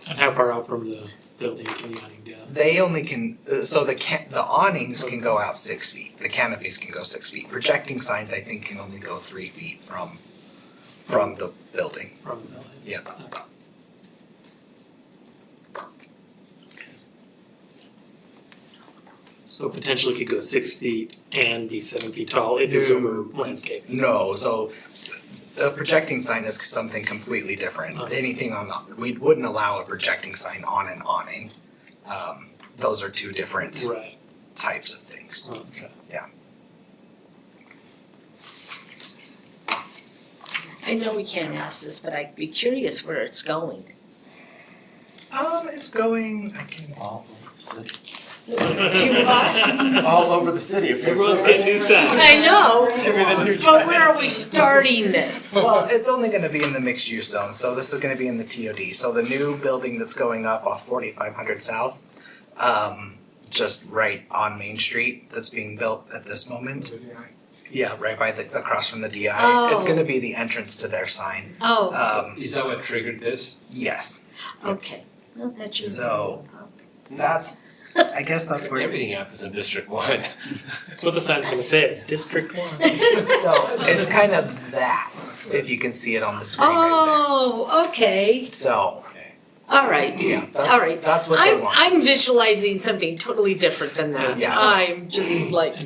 And how far out from the building can you awning down? They only can, so the awnings can go out 6 feet, the canopies can go 6 feet. Projecting signs, I think, can only go 3 feet from the building. From the building? Yeah. Okay. So potentially could go 6 feet and be 7 feet tall if it's over landscape. No, so the projecting sign is something completely different. Anything on the, we wouldn't allow a projecting sign on an awning. Those are two different types of things. Okay. Yeah. I know we can't ask this, but I'd be curious where it's going. It's going, I can. All over the city. You All over the city. If Everyone's got 2 cents. I know, It's gonna be the new but trend. where are we starting this? Well, it's only gonna be in the mixed use zone, so this is gonna be in the TOD. So the new building that's going up off 4500 South, just right on Main Street that's being built at this moment. Yeah, right by across from the DI. It's Oh. gonna be the entrance to their sign. Oh, Is that what triggered this? Yes. okay. Well, that should. So that's, I guess that's where. Everything happens in District 1. That's what the sign's gonna say, it's District 1. So it's kind of that, if you can see it on the screen right Oh, okay, there. So, all right. yeah, All right. that's what they want. I'm visualizing something totally different than that. Yeah. I'm just like,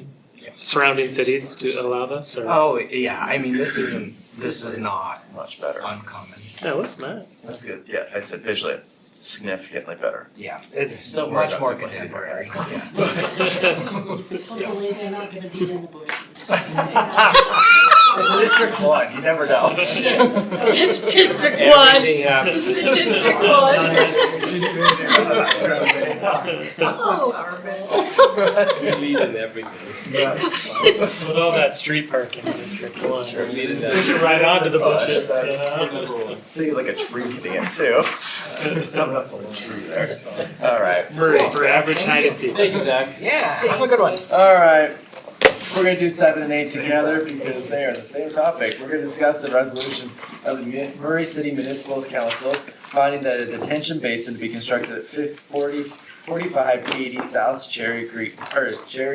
Surrounding cities to allow this, or? Oh, yeah, I mean, this is not Much better. uncommon. That looks nice. That's good. Yeah, I said visually significantly better. Yeah, it's Still much worried more about people contemporary. Yeah. hopefully they're not gonna be in the bushes. It's District 1, you never know. It's District 1. It's District 1. Oh. Leading everything. With all that street parking in District 1. Sure, leading that. Push it right onto the bushes, you That's- know? Thinking like a tree hitting it too. There's still enough of a tree there. Alright, Murray. For average height of feet. Thank you, Zach. Yeah, have a good one. Alright, we're gonna do 7 and 8 together because they are the same topic. We're gonna discuss the resolution of the Murray City Municipal Council finding that a detention basin to be constructed at 4580 South Cherry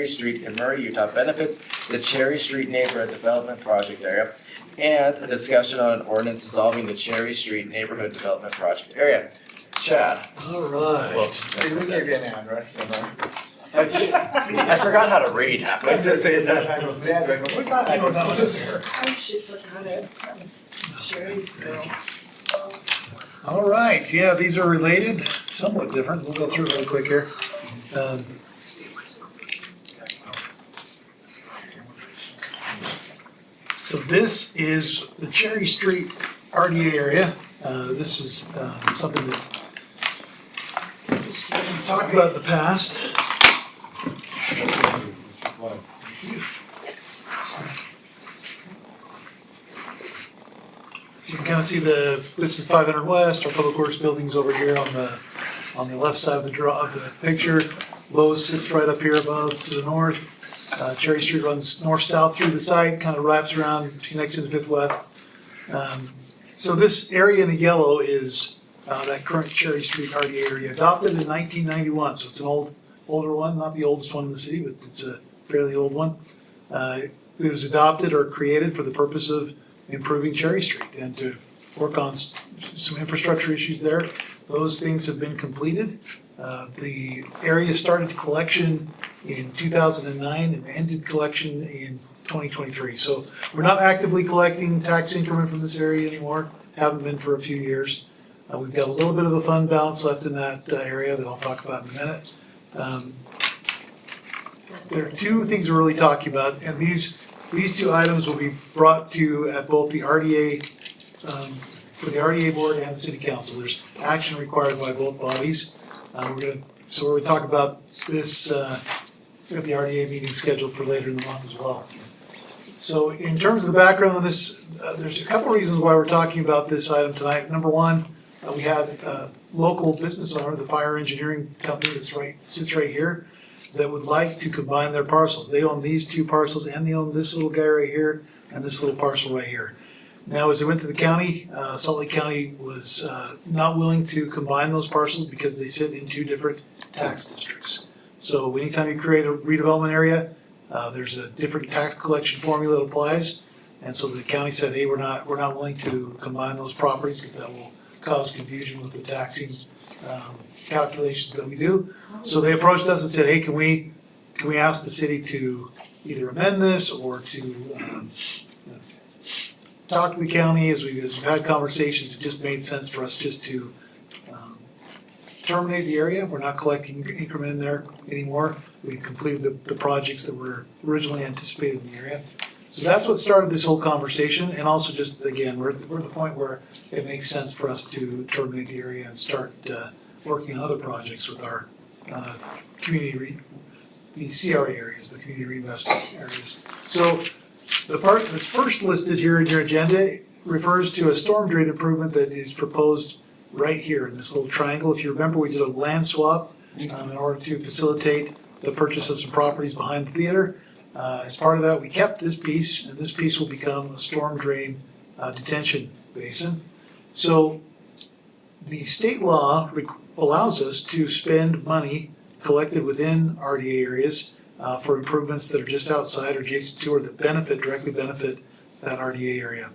Street in Murray, Utah benefits the Cherry Street Neighborhood Development Project area, and a discussion on an ordinance dissolving the Cherry Street Neighborhood Development Project area. Chad. Alright. See, we gave you an address, I forgot how to read. Let's just say that I go, the address, we got, I don't know this. I should forgot it. That was Sherry's girl. All right, yeah, these are related, somewhat different. We'll go through it really quick here. So this is the Cherry Street RDA area. This is something that we've talked about in the past. So you can kind of see this is 500 West, our Public Works building's over here on the left side of the picture. Lowe's sits right up here above to the north. Cherry Street runs north-south through the site, kind of wraps around, connects into Fifth West. So this area in the yellow is that current Cherry Street RDA area, adopted in 1991. So it's an older one, not the oldest one in the city, but it's a fairly old one. It was adopted or created for the purpose of improving Cherry Street and to work on some infrastructure issues there. Those things have been completed. The area started collection in 2009 and ended collection in 2023. So we're not actively collecting tax increment from this area anymore, haven't been for a few years. We've got a little bit of a fund balance left in that area that I'll talk about in a minute. There are two things we're really talking about, and these these two items will be brought to you at both the RDA, for the RDA board and the city council. There's action required by both bodies. We're gonna talk about this, at the RDA meeting scheduled for later in the month as well. So in terms of the background on this, there's a couple reasons why we're talking about this item tonight. Number one, we have a local business owner, the fire engineering company sits right here, that would like to combine their parcels. They own these two parcels and they own this little guy right here and this little parcel right here. Now, as they went to the county, Salt Lake County was not willing to combine those parcels because they sit in two different tax districts. So anytime you create a redevelopment area, there's a different tax collection formula that applies. And so the county said, hey, we're not willing to combine those properties because that will cause confusion with the taxing calculations that we do. So they approached us and said, hey, can we ask the city to either amend this or to talk to the county? As we've had conversations, it just made sense for us just to terminate the area. We're not collecting increment in there anymore. We've completed the projects that were originally anticipated in the area. So that's what started this whole conversation, and also just, again, we're at the point where it makes sense for us to terminate the area and start working on other projects with our the CRA areas, the community reinvestment areas. So the part that's first listed here in your agenda refers to a storm drain improvement that is proposed right here in this little triangle. If you remember, we did a land swap in order to facilitate the purchase of some properties behind the theater. As part of that, we kept this piece, and this piece will become a storm drain detention basin. So the state law allows us to spend money collected within RDA areas for improvements that are just outside or adjacent to or that directly benefit that RDA area.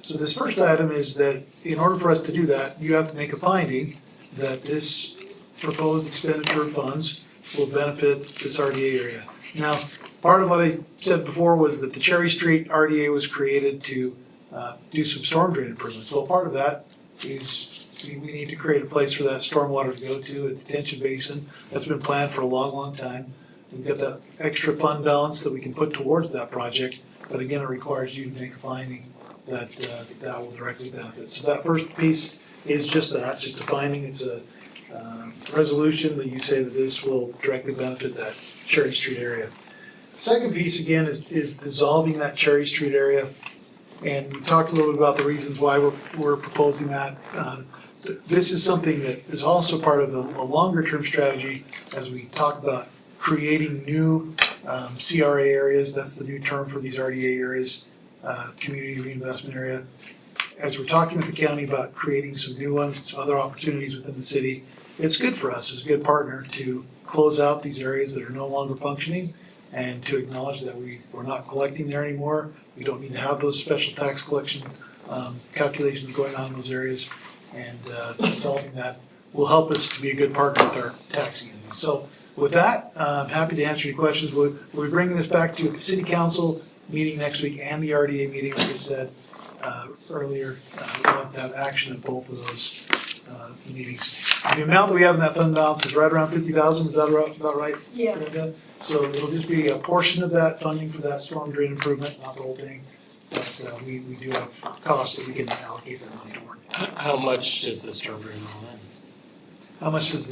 So this first item is that in order for us to do that, you have to make a finding that this proposed expenditure of funds will benefit this RDA area. Now, part of what I said before was that the Cherry Street RDA was created to do some storm drain improvements. Well, part of that is we need to create a place for that stormwater to go to, a detention basin. That's been planned for a long, long time. We've got that extra fund balance that we can put towards that project, but again, it requires you to make a finding that that will directly benefit. So that first piece is just that, just a finding. It's a resolution that you say that this will directly benefit that Cherry Street area. Second piece, again, is dissolving that Cherry Street area. And we talked a little bit about the reasons why we're proposing that. This is something that is also part of a longer term strategy as we talk about creating new CRA areas. That's the new term for these RDA areas, community reinvestment area. As we're talking with the county about creating some new ones, some other opportunities within the city, it's good for us as a good partner to close out these areas that are no longer functioning and to acknowledge that we're not collecting there anymore. We don't need to have those special tax collection calculations going on in those areas. And solving that will help us to be a good partner with our taxing entities. So with that, I'm happy to answer any questions. We'll be bringing this back to the city council meeting next week and the RDA meeting, like I said earlier. We'll have to have action at both of those meetings. The amount that we have in that fund balance is right around $50,000. Is that about right? Yeah. So it'll just be a portion of that funding for that storm drain improvement, not the whole thing. But we do have costs that we can allocate that money toward. How much does the storm drain all in? How much does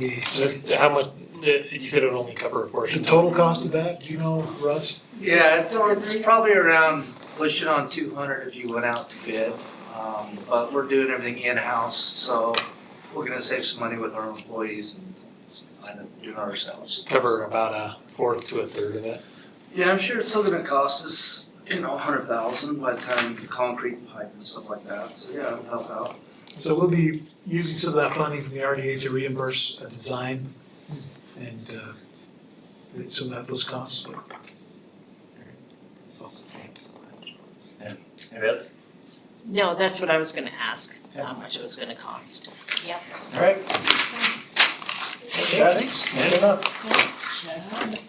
How much, you said it would only cover a portion. the total cost of that, do you know, Russ? Yeah, it's probably around pushing on 200 if you went out to bid. But we're doing everything in-house, so we're gonna save some money with our employees and end up doing it ourselves. Cover about a fourth to a third of it. Yeah, I'm sure it's still gonna cost us, 100,000 by the time the concrete and pipe and stuff like that, so yeah, it'll help out. So we'll be using some of that funding from the RDA to reimburse a design and some of those costs. Anybody else? No, that's what I was gonna ask, how much it was gonna cost. Yep. All right. Thanks. Good enough.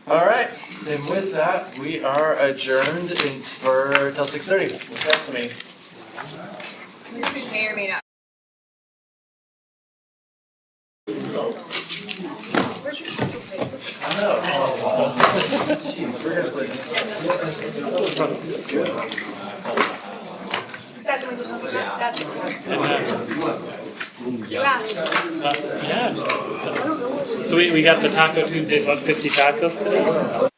All right, then with that, we are adjourned till 6:30. That's me. May or may not. I know. Jeez. Is that the one you're talking about? That's it. Yeah. So we got the Taco Tuesday, about 50 tacos today.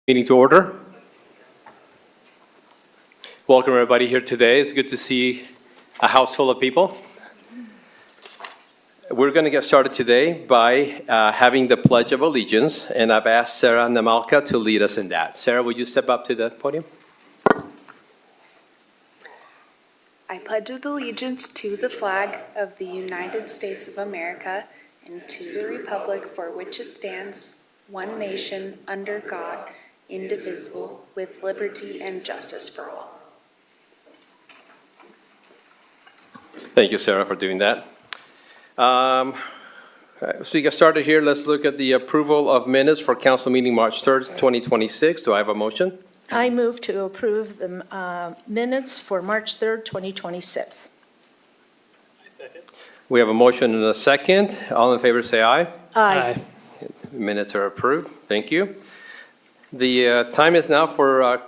Meeting to order. Welcome everybody here today. It's good to see a house full of people. We're going to get started today by having the Pledge of Allegiance, and I've asked Sarah Namalka to lead us in that. Sarah, would you step up to the podium? I pledge allegiance to the flag of the United States of America and to the republic for which it stands, one nation, under God, indivisible, with liberty and justice for all. Thank you, Sarah, for doing that. So we get started here. Let's look at the approval of minutes for council meeting March 3rd, 2026. Do I have a motion? I move to approve the minutes for March 3rd, 2026. We have a motion and a second. All in favor say aye. Aye. Minutes are approved. Thank you. The time is now for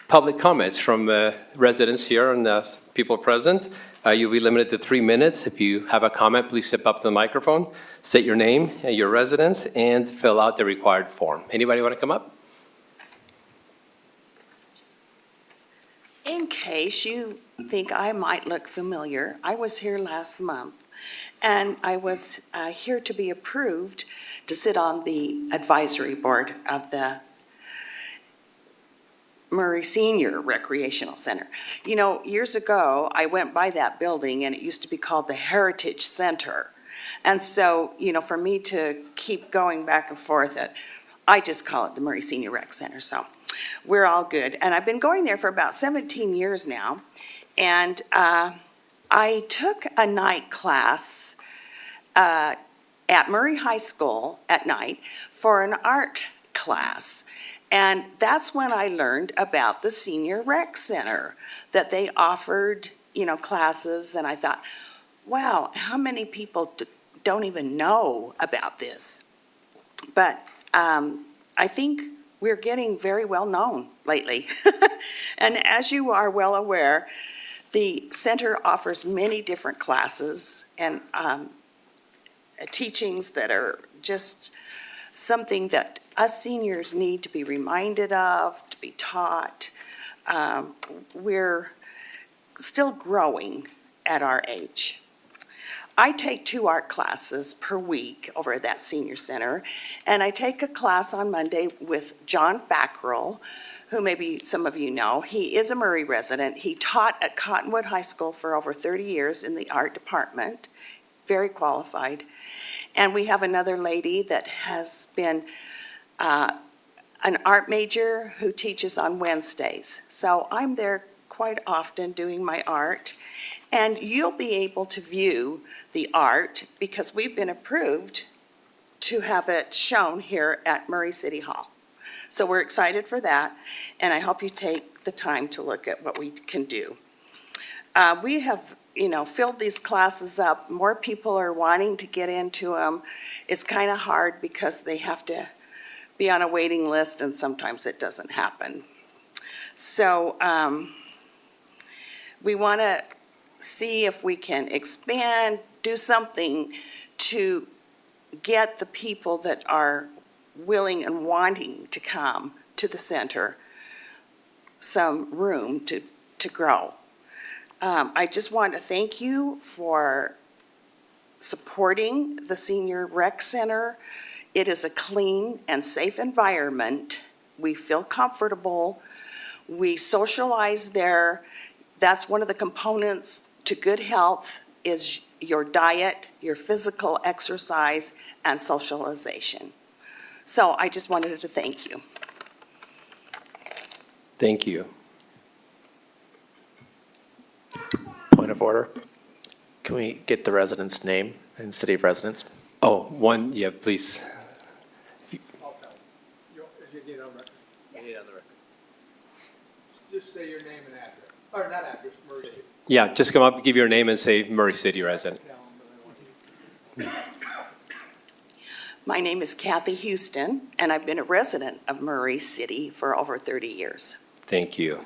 public comments from residents here and people present. You'll be limited to 3 minutes. If you have a comment, please step up to the microphone, state your name and your residence, and fill out the required form. Anybody want to come up? In case you think I might look familiar, I was here last month, and I was here to be approved to sit on the advisory board of the Murray Senior Recreational Center. You know, years ago, I went by that building, and it used to be called the Heritage Center. And so, you know, for me to keep going back and forth, I just call it the Murray Senior Rec Center, so we're all good. And I've been going there for about 17 years now, and I took a night class at Murray High School at night for an art class. And that's when I learned about the Senior Rec Center, that they offered, you know, classes, and I thought, wow, how many people don't even know about this? But I think we're getting very well known lately. And as you are well aware, the center offers many different classes and teachings that are just something that us seniors need to be reminded of, to be taught. We're still growing at our age. I take 2 art classes per week over at that senior center, and I take a class on Monday with John Fackrell, who maybe some of you know. He is a Murray resident. He taught at Cottonwood High School for over 30 years in the art department, very qualified. And we have another lady that has been an art major who teaches on Wednesdays. So I'm there quite often doing my art. And you'll be able to view the art because we've been approved to have it shown here at Murray City Hall. So we're excited for that, and I hope you take the time to look at what we can do. We have, you know, filled these classes up. More people are wanting to get into them. It's kind of hard because they have to be on a waiting list, and sometimes it doesn't happen. So we want to see if we can expand, do something to get the people that are willing and wanting to come to the center some room to grow. I just want to thank you for supporting the Senior Rec Center. It is a clean and safe environment. We feel comfortable. We socialize there. That's one of the components to good health is your diet, your physical exercise, and socialization. So I just wanted to thank you. Thank you. Point of order. Can we get the resident's name and city of residence? Oh, one, yeah, please. Just say your name and address, or not address, Murray City. Yeah, just come up, give your name and say Murray City resident. My name is Kathy Houston, and I've been a resident of Murray City for over 30 years. Thank you.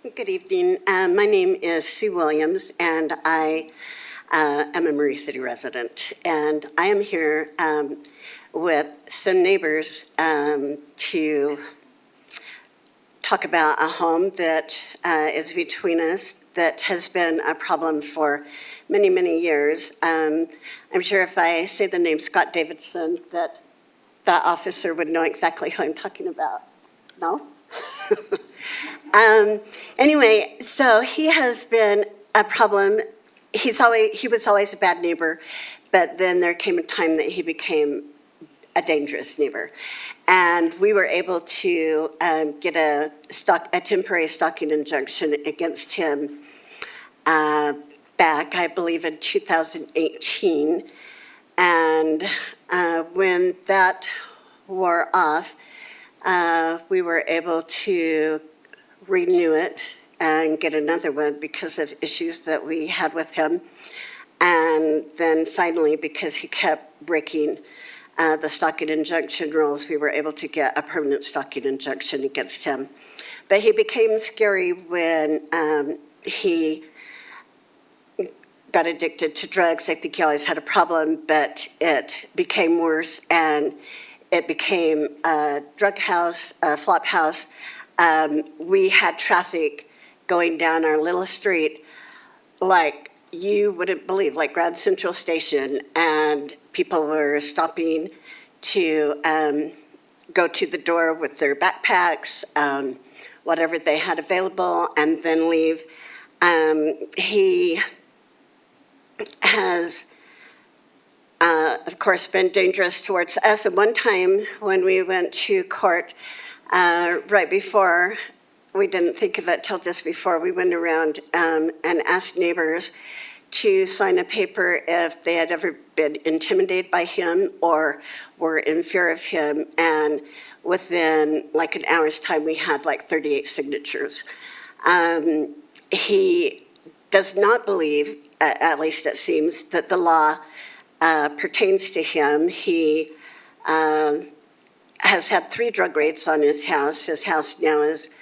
Good evening. My name is Sue Williams, and I am a Murray City resident. And I am here with some neighbors to talk about a home that is between us that has been a problem for many, many years. I'm sure if I say the name Scott Davidson, that the officer would know exactly who I'm talking about. No? Anyway, so he has been a problem. He was always a bad neighbor, but then there came a time that he became a dangerous neighbor. And we were able to get a temporary stalking injunction against him back, I believe, in 2018. And when that wore off, we were able to renew it and get another one because of issues that we had with him. And then finally, because he kept breaking the stalking injunction rules, we were able to get a permanent stalking injunction against him. But he became scary when he got addicted to drugs. I think he always had a problem, but it became worse, and it became a drug house, a flop house. We had traffic going down our little street like you wouldn't believe, like Grand Central Station, and people were stopping to go to the door with their backpacks, whatever they had available, and then leave. He has, of course, been dangerous towards us. And one time when we went to court, right before, we didn't think of it till just before, we went around and asked neighbors to sign a paper if they had ever been intimidated by him or were in fear of him. And within like an hour's time, we had like 38 signatures. He does not believe, at least it seems, that the law pertains to him. He has had 3 drug raids on his house. His house now is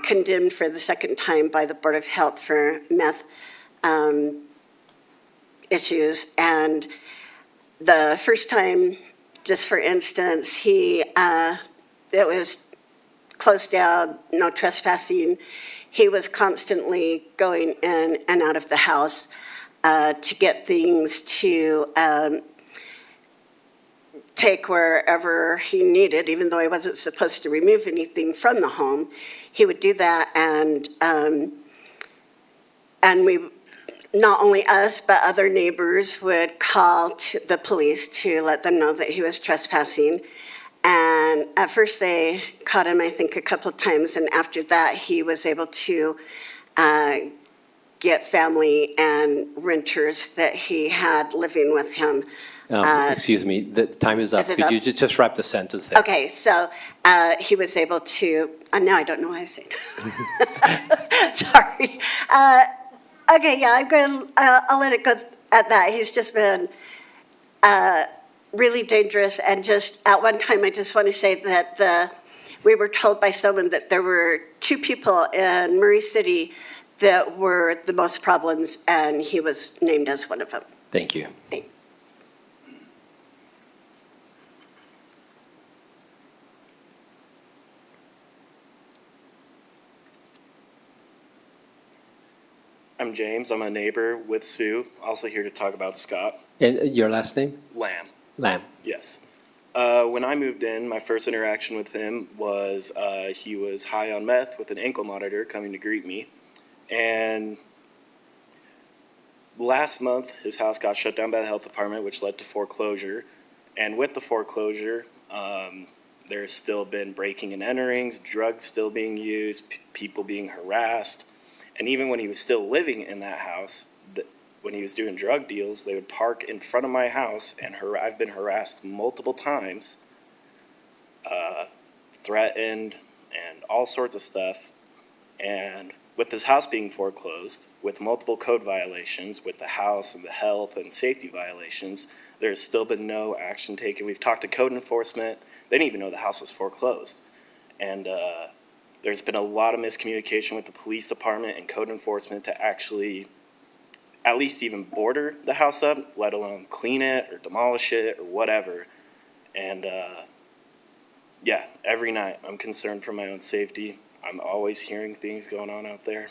condemned for the second time by the Board of Health for meth issues. And the first time, just for instance, it was closed down, no trespassing. He was constantly going in and out of the house to get things to take wherever he needed, even though he wasn't supposed to remove anything from the home. He would do that, and we, not only us, but other neighbors would call to the police to let them know that he was trespassing. And at first they caught him, I think, a couple of times, and after that he was able to get family and renters that he had living with him. Excuse me, the time is up. Is it Could up? you just wrap the sentence there? Okay, so he was able to, now I don't know why I said sorry. Okay, yeah, I'm going to, I'll let it go at that. He's just been really dangerous, and just at one time, I just want to say that we were told by someone that there were 2 people in Murray City that were the most problems, and he was named as one of them. Thank you. I'm James. I'm a neighbor with Sue, also here to talk about Scott. And your last name? Lamb. Lamb. Yes. When I moved in, my first interaction with him was he was high on meth with an ankle monitor coming to greet me. And last month, his house got shut down by the health department, which led to foreclosure. And with the foreclosure, there's still been breaking and enterings, drugs still being used, people being harassed. And even when he was still living in that house, when he was doing drug deals, they would park in front of my house, and I've been harassed multiple times, threatened, and all sorts of stuff. And with this house being foreclosed, with multiple code violations, with the house and the health and safety violations, there's still been no action taken. We've talked to code enforcement. They didn't even know the house was foreclosed. And There's been a lot of miscommunication with the police department and code enforcement to actually at least even border the house up, let alone clean it or demolish it or whatever. And yeah, every night I'm concerned for my own safety. I'm always hearing things going on out there.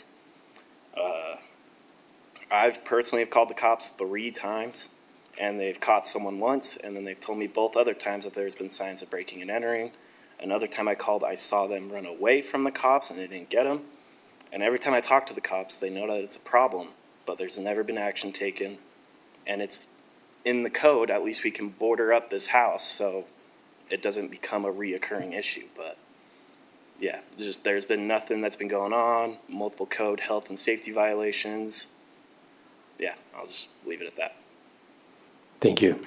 I've personally have called the cops 3 times, and they've caught someone once, and then they've told me both other times that there's been signs of breaking and entering. Another time I called, I saw them run away from the cops and they didn't get them. And every time I talk to the cops, they know that it's a problem, but there's never been action taken. And it's in the code, at least we can border up this house so it doesn't become a reoccurring issue. But yeah, there's been nothing that's been going on, multiple code health and safety violations. Yeah, I'll just leave it at that. Thank you.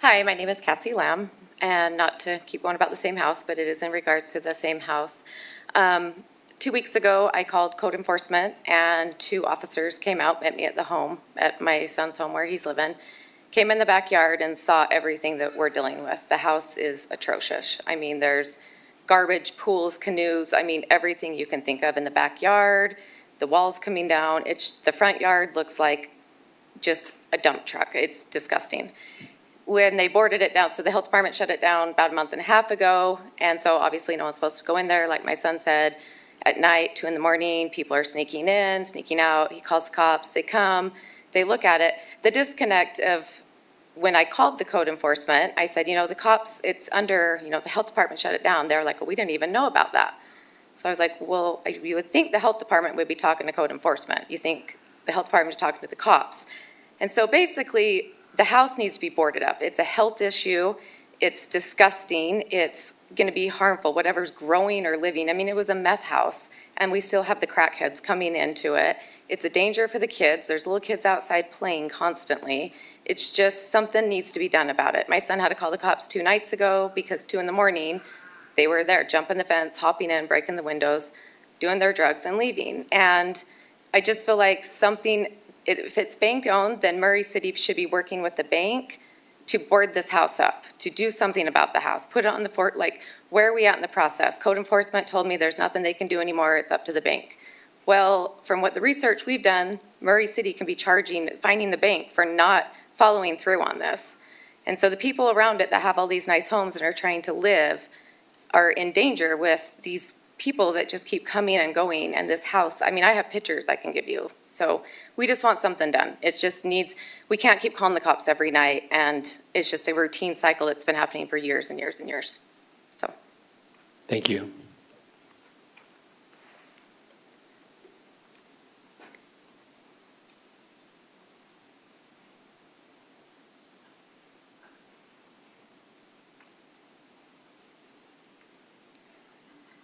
Hi, my name is Cassie Lamb, and not to keep going about the same house, but it is in regards to the same house. 2 weeks ago, I called code enforcement, and 2 officers came out, met me at the home, at my son's home where he's living, came in the backyard and saw everything that we're dealing with. The house is atrocious. I mean, there's garbage, pools, canoes, I mean, everything you can think of in the backyard, the walls coming down. The front yard looks like just a dump truck. It's disgusting. When they boarded it down, so the health department shut it down about a month and a half ago, and so obviously no one's supposed to go in there, like my son said. At night, 2 a.m, people are sneaking in, sneaking out. He calls the cops, they come, they look at it. The disconnect of when I called the code enforcement, I said, the cops, it's under, the health department shut it down. They're like, well, we didn't even know about that. So I was like, well, you would think the health department would be talking to code enforcement. You think the health department is talking to the cops. And so basically, the house needs to be boarded up. It's a health issue. It's disgusting. It's going to be harmful, whatever's growing or living. I mean, it was a meth house, and we still have the crackheads coming into it. It's a danger for the kids. There's little kids outside playing constantly. It's just something needs to be done about it. My son had to call the cops 2 nights ago because 2 a.m, they were there jumping the fence, hopping in, breaking the windows, doing their drugs and leaving. And I just feel like if it's bank owned, then Murray City should be working with the bank to board this house up, to do something about the house, put it on the fort, like, where are we at in the process? Code enforcement told me there's nothing they can do anymore, it's up to the bank. Well, from what the research we've done, Murray City can be fining the bank for not following through on this. And so the people around it that have all these nice homes and are trying to live are in danger with these people that just keep coming and going, and this house, I mean, I have pictures I can give you. So we just want something done. It just needs, we can't keep calling the cops every night, and it's just a routine cycle that's been happening for years and years and years. So. Thank you.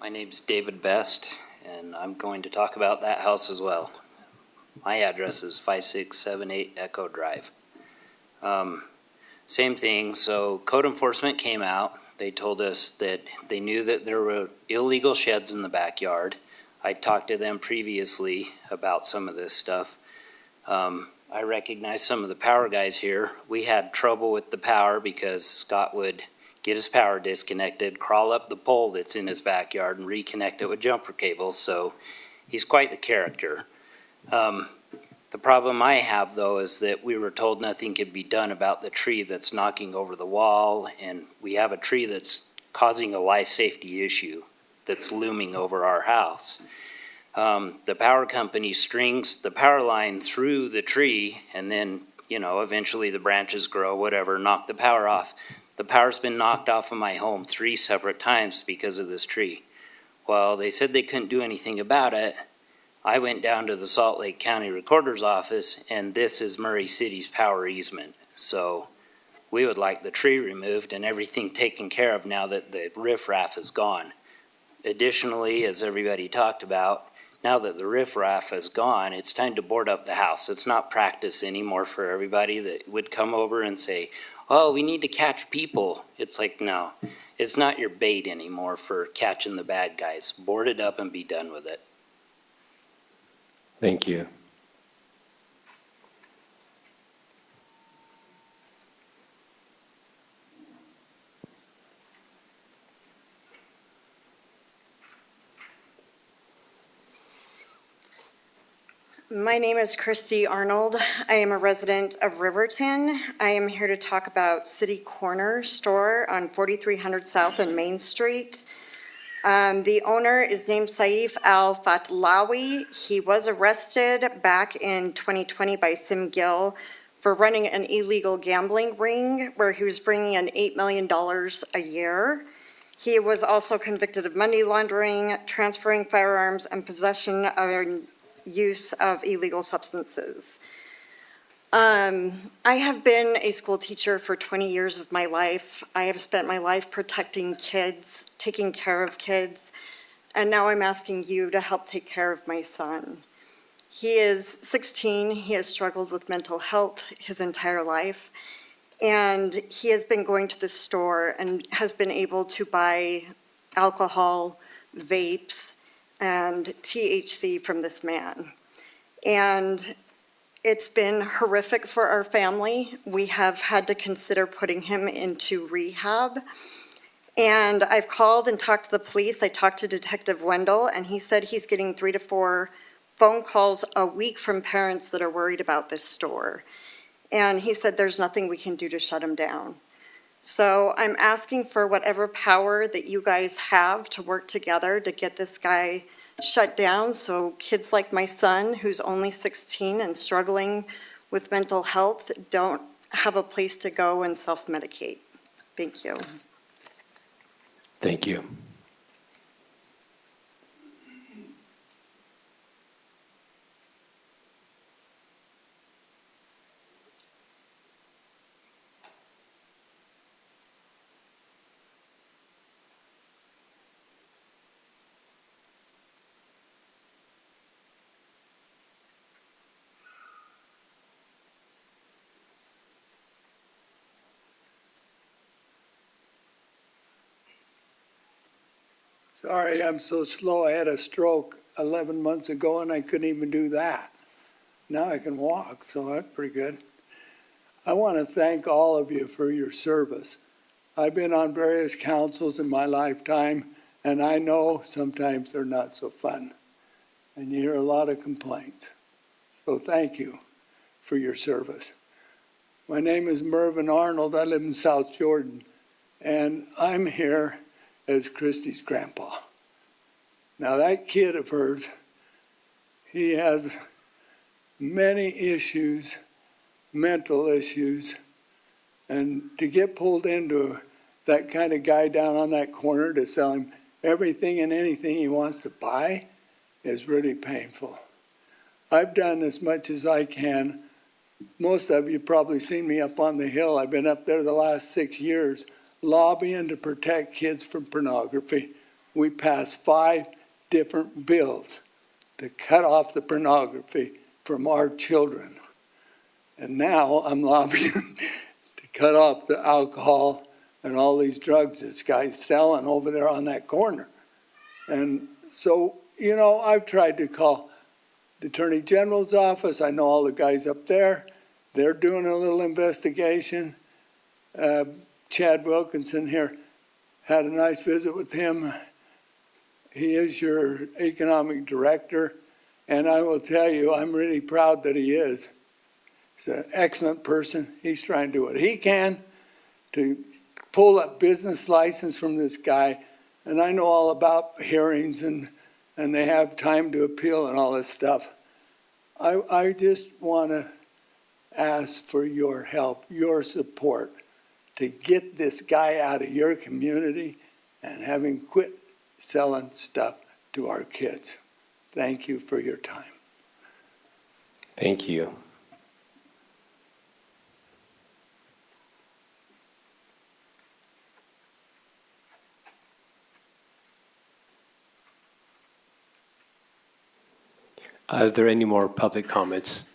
My name's David Best, and I'm going to talk about that house as well. My address is 5678 Echo Drive. Same thing, so code enforcement came out. They told us that they knew that there were illegal sheds in the backyard. I talked to them previously about some of this stuff. I recognize some of the power guys here. We had trouble with the power because Scott would get his power disconnected, crawl up the pole that's in his backyard and reconnect it with jumper cables, so he's quite the character. The problem I have, though, is that we were told nothing could be done about the tree that's knocking over the wall, and we have a tree that's causing a life safety issue that's looming over our house. The power company strings the power line through the tree, and then, eventually the branches grow, whatever, knock the power off. The power's been knocked off of my home 3 separate times because of this tree. Well, they said they couldn't do anything about it. I went down to the Salt Lake County Recorder's office, and this is Murray City's power easement. So we would like the tree removed and everything taken care of now that the riffraff is gone. Additionally, as everybody talked about, now that the riffraff is gone, it's time to board up the house. It's not practice anymore for everybody that would come over and say, oh, we need to catch people. It's like, no, it's not your bait anymore for catching the bad guys. Board it up and be done with it. Thank you. My name is Christy Arnold. I am a resident of Riverton. I am here to talk about City Corner Store on 4300 South and Main Street. The owner is named Saif Al-Fatlawi. He was arrested back in 2020 by Sim Gill for running an illegal gambling ring where he was bringing in $8 million a year. He was also convicted of money laundering, transferring firearms, and possession of use of illegal substances. I have been a school teacher for 20 years of my life. I have spent my life protecting kids, taking care of kids, and now I'm asking you to help take care of my son. He is 16. He has struggled with mental health his entire life, and he has been going to the store and has been able to buy alcohol, vapes, and THC from this man. And it's been horrific for our family. We have had to consider putting him into rehab. And I've called and talked to the police. I talked to Detective Wendell, and he said he's getting 3 to 4 phone calls a week from parents that are worried about this store. And he said there's nothing we can do to shut him down. So I'm asking for whatever power that you guys have to work together to get this guy shut down so kids like my son, who's only 16 and struggling with mental health, don't have a place to go and self-medicate. Thank you. Thank you. Sorry, I'm so slow. I had a stroke 11 months ago and I couldn't even do that. Now I can walk, so that's pretty good. I want to thank all of you for your service. I've been on various councils in my lifetime, and I know sometimes they're not so fun. And you hear a lot of complaints. So thank you for your service. My name is Mervyn Arnold. I live in South Jordan, and I'm here as Christy's grandpa. Now that kid of hers, he has many issues, mental issues, and to get pulled into that kind of guy down on that corner to sell him everything and anything he wants to buy is really painful. I've done as much as I can. Most of you probably seen me up on the hill. I've been up there the last 6 years lobbying to protect kids from pornography. We passed 5 different bills to cut off the pornography from our children. And now I'm lobbying to cut off the alcohol and all these drugs this guy's selling over there on that corner. And so, you know, I've tried to call the Attorney General's office. I know all the guys up there. They're doing a little investigation. Chad Wilkinson here, had a nice visit with him. He is your economic director, and I will tell you, I'm really proud that he is. He's an excellent person. He's trying to do what he can to pull a business license from this guy, and I know all about hearings, and they have time to appeal and all this stuff. I just want to ask for your help, your support, to get this guy out of your community and have him quit selling stuff to our kids. Thank you for your time. Thank you. Are there any more public comments?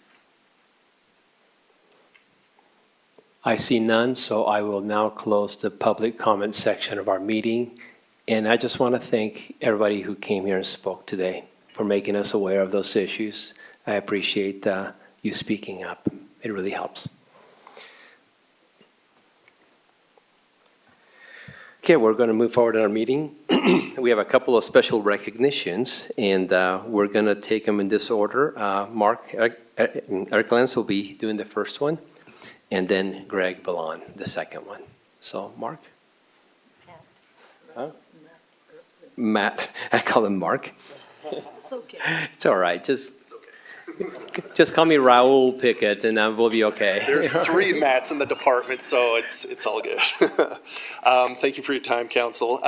I see none, so I will now close the public comment section of our meeting. And I just want to thank everybody who came here and spoke today for making us aware of those issues. I appreciate you speaking up. It really helps. Okay, we're going to move forward in our meeting. we have a couple of special recognitions, and we're going to take them in this order. Eric Lenz will be doing the first one, and then Greg Ballon, the second one. So, Mark? Huh? Matt. I call him Mark. It's okay. It's all right. Just call me Raul Pickett, and we'll be okay. There's 3 Matts in the department, so it's all good. Thank you for your time, council.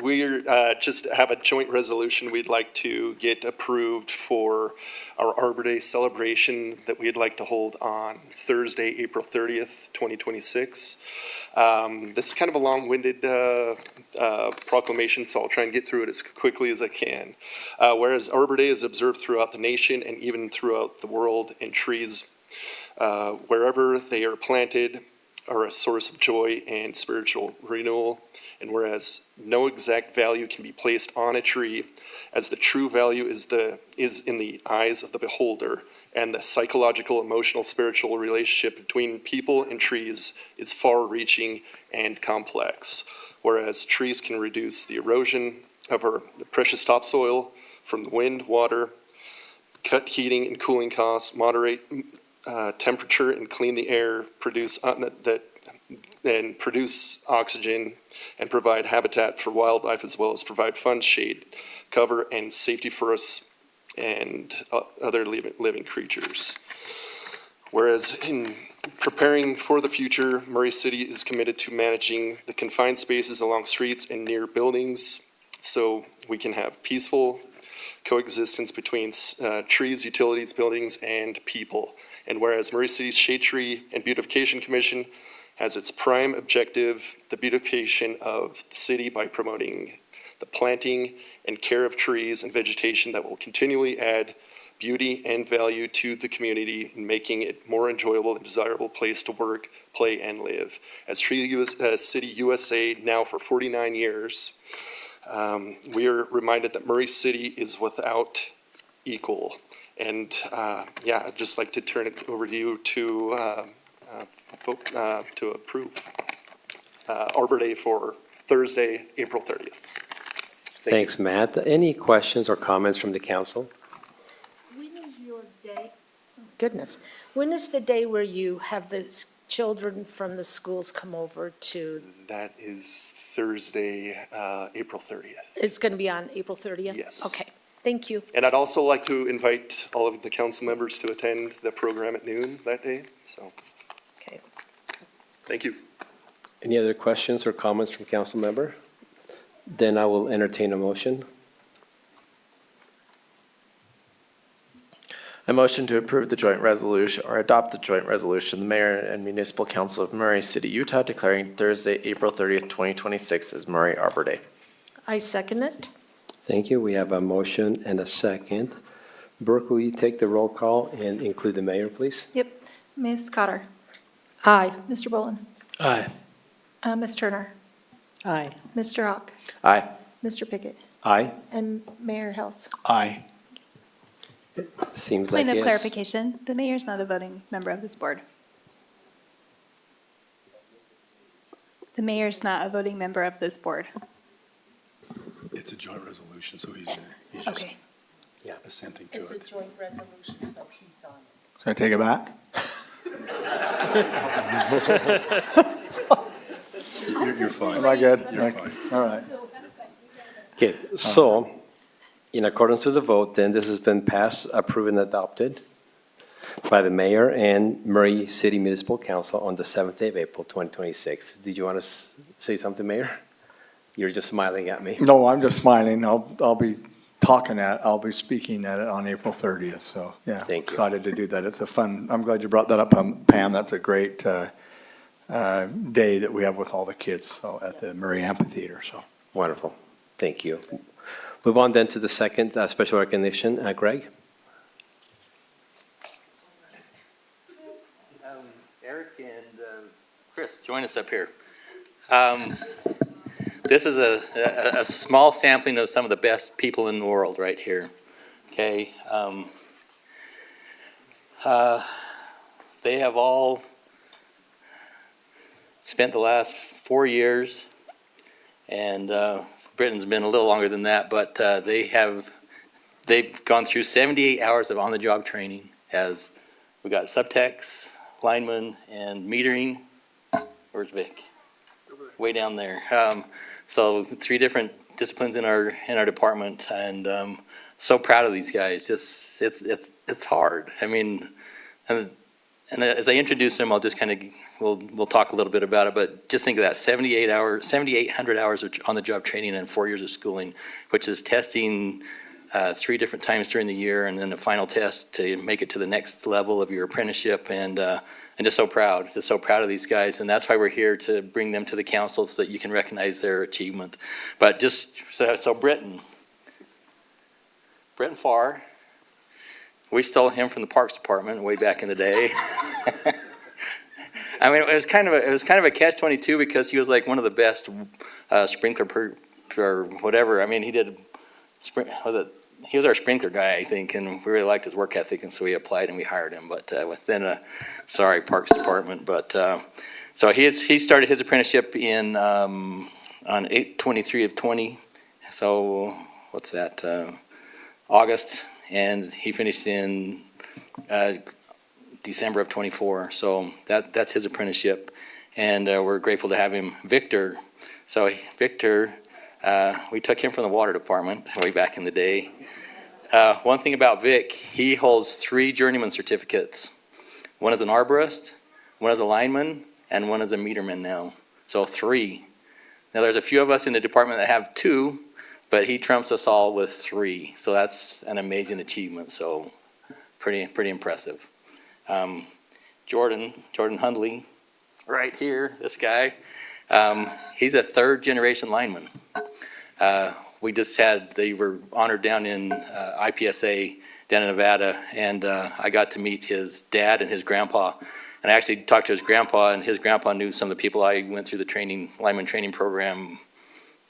We just have a joint resolution we'd like to get approved for our Arbor Day celebration that we'd like to hold on Thursday, April 30th, 2026. This is kind of a long-winded proclamation, so I'll try and get through it as quickly as I can. Whereas Arbor Day is observed throughout the nation and even throughout the world, and trees, wherever they are planted, are a source of joy and spiritual renewal. And whereas no exact value can be placed on a tree, as the true value is in the eyes of the beholder, and the psychological, emotional, spiritual relationship between people and trees is far-reaching and complex. Whereas trees can reduce the erosion of our precious topsoil from the wind, water, cut heating and cooling costs, moderate temperature and clean the air, produce oxygen, and provide habitat for wildlife, as well as provide fun, shade, cover, and safety for us and other living creatures. Whereas in preparing for the future, Murray City is committed to managing the confined spaces along streets and near buildings so we can have peaceful coexistence between trees, utilities, buildings, and people. And whereas Murray City's Shade Tree and Beautification Commission has its prime objective, the beautification of the city by promoting the planting and care of trees and vegetation that will continually add beauty and value to the community and making it more enjoyable and desirable place to work, play, and live. As City USA now for 49 years, we are reminded that Murray City is without equal. And I'd just like to turn it over to you to approve Arbor Day for Thursday, April 30th. Thanks, Matt. Any questions or comments from the council? When is your day? Goodness. When is the day where you have the children from the schools come over to? That is Thursday, April 30th. It's going to be on April 30th? Yes. Okay, thank you. And I'd also like to invite all of the council members to attend the program at noon that day, so. Okay. Thank you. Any other questions or comments from council member? Then I will entertain a motion. I motion to approve the joint resolution or adopt the joint resolution, the mayor and municipal council of Murray City, Utah, declaring Thursday, April 30th, 2026 as Murray Arbor Day. I second it. Thank you. We have a motion and a second. Burke, will you take the roll call and include the mayor, please? Yep. Ms. Cotter. Aye. Mr. Bolin. Aye. Ms. Turner. Aye. Mr. Hawk. Aye. Mr. Pickett. Aye. And Mayor Hills. Aye. Seems like Point of yes. clarification, the mayor's not a voting member of this board. The mayor's not a voting member of this board. It's a joint resolution, so he's just Okay. assenting to It's a it. joint resolution, so he's on it. Should I take it back? You're fine. Am I good? You're Okay. fine. All right. Okay, so in accordance with the vote, then this has been passed, approved, and adopted by the mayor and Murray City Municipal Council on the 7th day of April, 2026. Did you want to say something, Mayor? You're just smiling at me. No, I'm just smiling. I'll be I'll be speaking at it on April 30th, so, yeah. Thank you. Excited to do that. It's a fun, I'm glad you brought that up, Pam. That's a great day that we have with all the kids, so, at the Murray Amphitheater, so. Wonderful. Thank you. Move on then to the second special recognition. Greg? Eric and Chris, join us up here. This is a small sampling of some of the best people in the world right here. Okay. They have all spent the last 4 years and Britain's been a little longer than that, but they've gone through 78 hours of on-the-job training as we got subtechs, linemen, and metering. Where's Vic? Way down there. So 3 different disciplines in our department, and so proud of these guys. Just it's hard. I mean, and as I introduce them, I'll just kind of we'll talk a little bit about it. But just think of that 7,800 hours of on-the-job training and 4 years of schooling, which is testing 3 different times during the year, and then a final test to make it to the next level of your apprenticeship. And just so proud of these guys. And that's why we're here, to bring them to the council so that you can recognize their achievement. But just so Britton Farr, we stole him from the Parks Department way back in the day. I mean, it was kind of a catch-22 because he was like one of the best sprinkler or whatever. I mean, he was our sprinkler guy, I think, and we really liked his work ethic, and so we applied and we hired him. But within Parks Department. But so he started his apprenticeship in on 8/23 of 20. So what's that? August, and he finished in December of 24. So that's his apprenticeship, and we're grateful to have him. Victor. So Victor, we took him from the water department way back in the day. One thing about Vic, he holds 3 journeyman certificates. One as an arborist, one as a lineman, and one as a meterman now. So 3. Now there's a few of us in the department that have 2, but he trumps us all with 3. So that's an amazing achievement. So pretty impressive. Jordan Hundley, right here, this guy. He's a 3rd generation lineman. They were honored down in IPSA down in Nevada, and I got to meet his dad and his grandpa. And I actually talked to his grandpa, and his grandpa knew some of the people I went through the lineman training program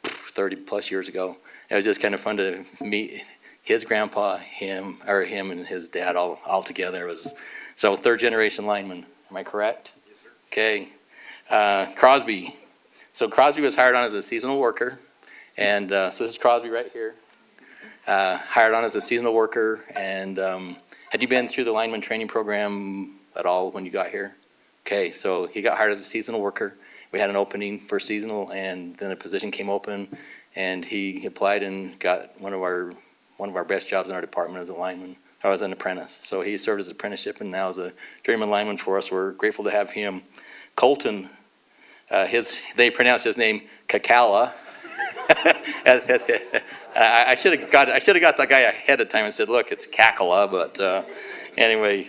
30 plus years ago. It was just kind of fun to meet his grandpa, him and his dad all together. It was so 3rd generation lineman. Am I correct? Yes, sir. Okay. Crosby. So Crosby was hired on as a seasonal worker. And so this is Crosby right here, hired on as a seasonal worker. And had you been through the lineman training program at all when you got here? Okay, so he got hired as a seasonal worker. We had an opening for seasonal, and then a position came open, and he applied and got one of our best jobs in our department as a lineman. I was an apprentice. So he served as an apprenticeship and now is a journeyman lineman for us. We're grateful to have him. Colton, they pronounce his name Kakala. I should have got that guy ahead of time and said, look, it's Kakala, but anyway,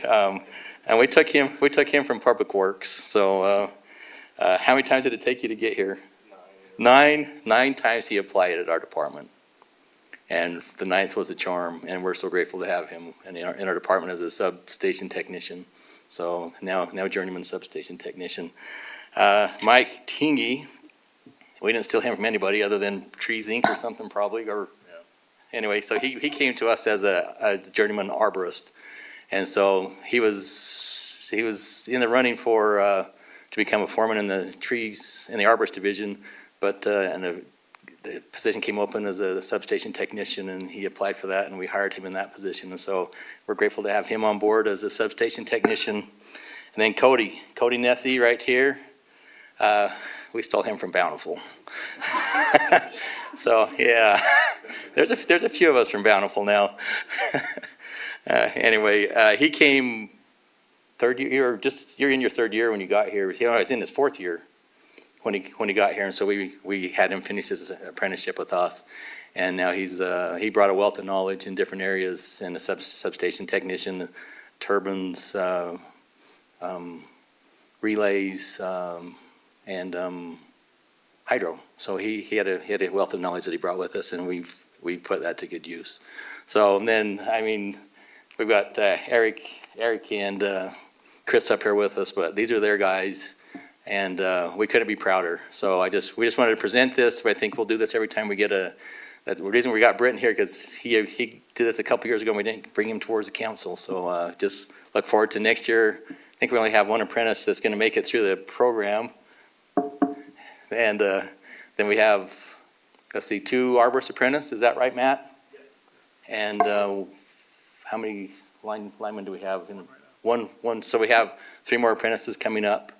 and we took him from Public Works. So how many times did it take you to get here? 9 times he applied at our department, and the 9th was a charm, and we're so grateful to have him in our department as a substation technician. So now journeyman substation technician. Mike Tingy. We didn't steal him from anybody other than Trees Inc. or something probably, anyway, so he came to us as a journeyman arborist. And so he was in the running to become a foreman in the arborist division, but the position came open as a substation technician, and he applied for that, and we hired him in that position. And so we're grateful to have him on board as a substation technician. And then Cody Nessie right here. We stole him from Bountiful. So yeah, there's a few of us from Bountiful now. Anyway, he came 3rd year, you're in your 3rd year when you got here. He was in his 4th year when he got here, and so we had him finish his apprenticeship with us, and now he brought a wealth of knowledge in different areas, and a substation technician, turbines, relays. And hydro. So he had a wealth of knowledge that he brought with us, and we put that to good use. So and then we've got Eric and Chris up here with us, but these are their guys, and we couldn't be prouder. So we just wanted to present this. I think we'll do this every time we get the reason we got Britton here, because he did this a couple years ago and we didn't bring him towards the council. So just look forward to next year. I think we only have 1 apprentice that's going to make it through the program. And then we have let's see, 2 arborist apprentice, is that right, Matt? Yes. And how many linemen do we have? One, so we have 3 more apprentices coming up.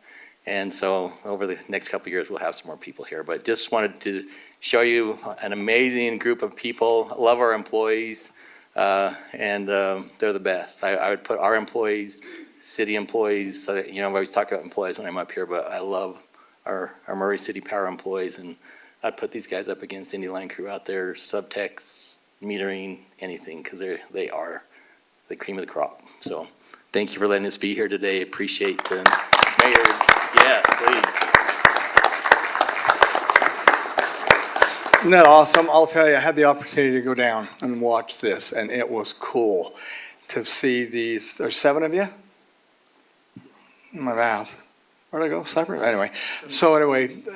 And so over the next couple of years, we'll have some more people here. But just wanted to show you an amazing group of people. I love our employees, and they're the best. I would put our employees, city employees, so that, you know, I always talk about employees when I'm up here, but I love our Murray City Power employees, and I'd put these guys up against any line crew out there, subtechs, metering, anything, because they are the cream of the crop. So thank you for letting us be here today. Appreciate the mayor. Yes, please. Isn't that awesome? I'll tell you, I had the opportunity to go down and watch this, and it was cool to see these. There's 7 of you? My mouth. Where'd I go? Cypress? Anyway,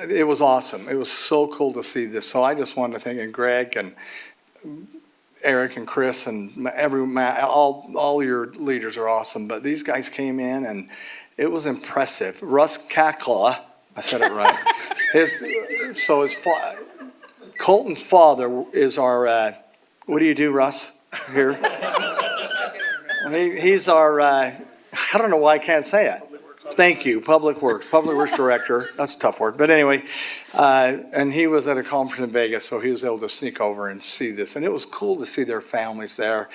it was awesome. It was so cool to see this. So I just wanted to thank Greg and Eric and Chris and all your leaders are awesome. But these guys came in and it was impressive. Russ Kakla, I said it right. Colton's father is our, what do you do, Russ, here? He's our, I don't know why I can't say it. Thank you, Public Works Director. That's a tough word. But anyway, and he was at a conference in Vegas, so he was able to sneak over and see this. And it was cool to see their families there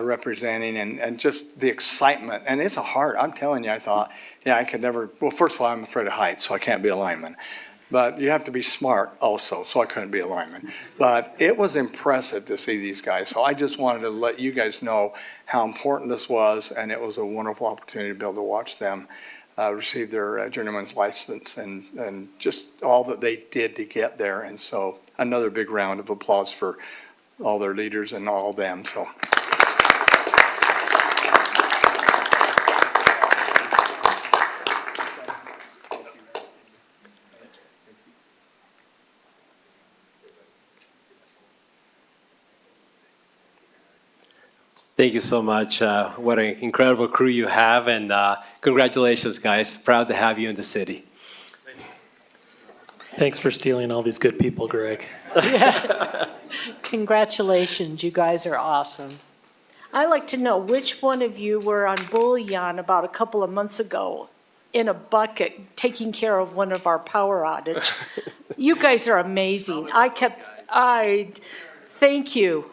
representing and just the excitement. And it's I'm telling you, I thought, yeah, I could never, well, first of all, I'm afraid of heights, so I can't be a lineman. But you have to be smart also, so I couldn't be a lineman. But it was impressive to see these guys. So I just wanted to let you guys know how important this was, and it was a wonderful opportunity to be able to watch them receive their journeyman's license and just all that they did to get there. And so another big round of applause for all their leaders and all of them. So. Thank you so much. What an incredible crew you have, and congratulations, guys. Proud to have you in the city. Thanks for stealing all these good people, Greg. Congratulations, you guys are awesome. I'd like to know which one of you were on Bullion about a couple of months ago in a bucket taking care of one of our power outage. You guys are amazing. Thank you.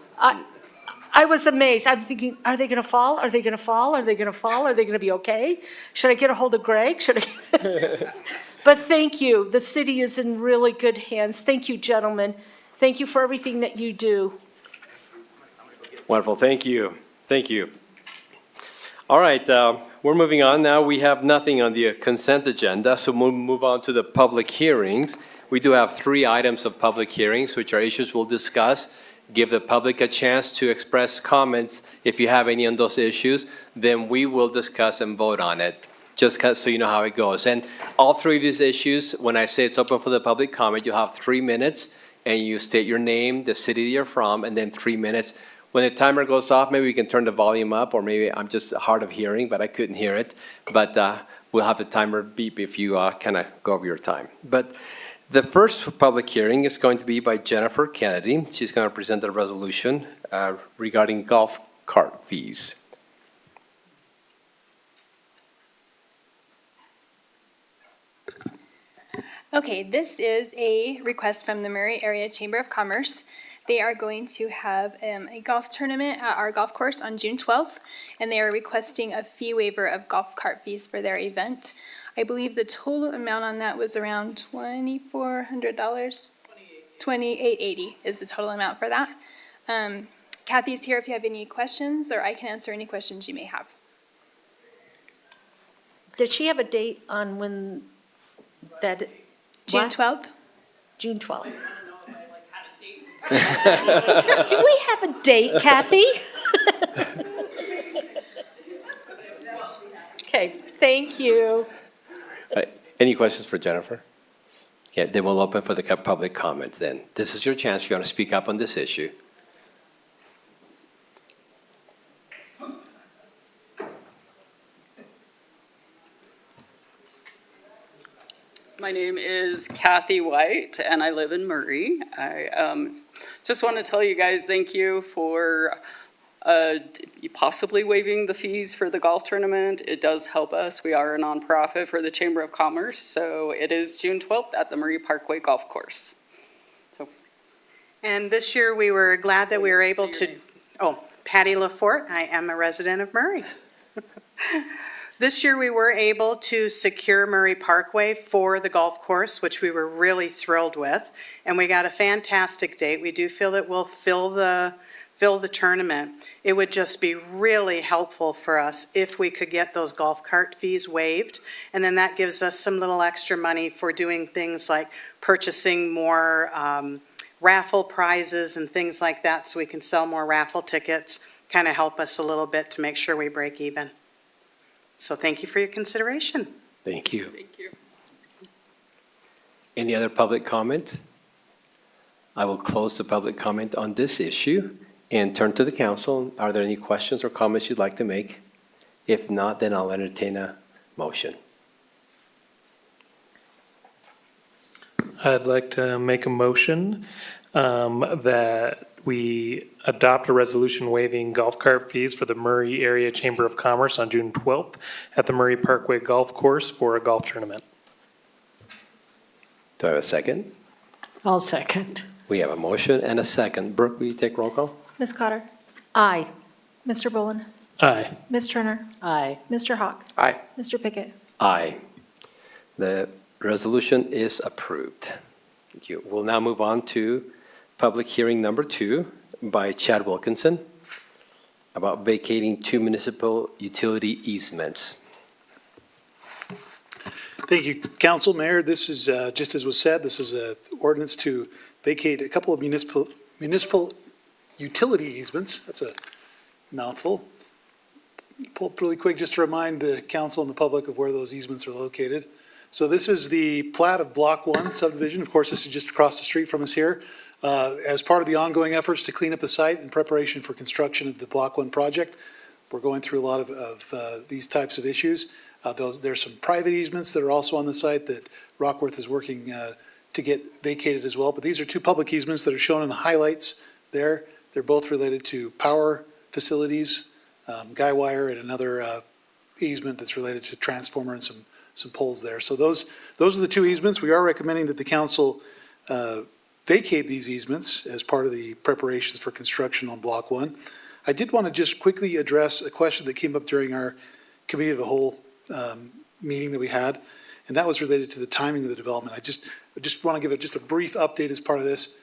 I was amazed. I'm thinking, are they going to fall? Are they going to fall? Are they going to fall? Are they going to be okay? Should I get a hold of Greg? But thank you. The city is in really good hands. Thank you, gentlemen. Thank you for everything that you do. Wonderful. Thank you. Thank you. All right. We're moving on now. We have nothing on the consent agenda, so we'll move on to the public hearings. We do have 3 items of public hearings, which are issues we'll discuss. Give the public a chance to express comments. If you have any on those issues, then we will discuss and vote on it, just so you know how it goes. And all 3 of these issues, when I say it's open for the public comment, you have 3 minutes, and you state your name, the city you're from, and then 3 minutes. When the timer goes off, maybe we can turn the volume up, or maybe I'm just hard of hearing, but I couldn't hear it. But we'll have the timer beep if you kind of go over your time. But the first public hearing is going to be by Jennifer Kennedy. She's going to present a resolution regarding golf cart fees. Okay, this is a request from the Murray Area Chamber of Commerce. They are going to have a golf tournament at our golf course on June 12th, and they are requesting a fee waiver of golf cart fees for their event. I believe the total amount on that was around $2,400. $2,880 is the total amount for that. Kathy's here if you have any questions, or I can answer any questions you may have. Does she have a date on when that? June 12th? June 12th. Do we have a date, Kathy? Okay, thank you. Any questions for Jennifer? Okay, then we'll open for the public comments then. This is your chance if you want to speak up on this issue. My name is Kathy White, and I live in Murray. I just want to tell you guys thank you for possibly waiving the fees for the golf tournament. It does help us. We are a nonprofit for the Chamber of Commerce, so it is June 12th at the Murray Parkway Golf Course. And this year, we were glad that we were able to, Patty LaForte, I am a resident of Murray. This year, we were able to secure Murray Parkway for the golf course, which we were really thrilled with. And we got a fantastic date. We do feel that we'll fill the tournament. It would just be really helpful for us if we could get those golf cart fees waived. And then that gives us some little extra money for doing things like purchasing more raffle prizes and things like that, so we can sell more raffle tickets, kind of help us a little bit to make sure we break even. So thank you for your consideration. Thank you. Thank you. Any other public comment? I will close the public comment on this issue and turn to the council. Are there any questions or comments you'd like to make? If not, then I'll entertain a motion. I'd like to make a motion that we adopt a resolution waiving golf cart fees for the Murray Area Chamber of Commerce on June 12th at the Murray Parkway Golf Course for a golf tournament. Do I have a second? I'll second. We have a motion and a second. Brooke, will you take roll call? Ms. Cotter? Aye. Mr. Boland? Aye. Ms. Turner? Aye. Mr. Hawk? Aye. Mr. Pickett? Aye. The resolution is approved. Thank you. We'll now move on to public hearing number 2 by Chad Wilkinson about vacating 2 municipal utility easements. Thank you, Council, Mayor. This is, just as was said, this is an ordinance to vacate a couple of municipal utility easements. That's a mouthful. Pull up really quick just to remind the council and the public of where those easements are located. So this is the plat of Block 1 subdivision. Of course, this is just across the street from us here. As part of the ongoing efforts to clean up the site in preparation for construction of the Block 1 project, we're going through a lot of these types of issues. There's some private easements that are also on the site that Rockworth is working to get vacated as well. But these are 2 public easements that are shown in the highlights there. They're both related to power facilities, guy wire, and another easement that's related to transformer and some poles there. So those are the 2 easements. We are recommending that the council vacate these easements as part of the preparations for construction on Block 1. I did want to just quickly address a question that came up during our Committee of the Whole meeting that we had, and that was related to the timing of the development. I just want to give just a brief update as part of this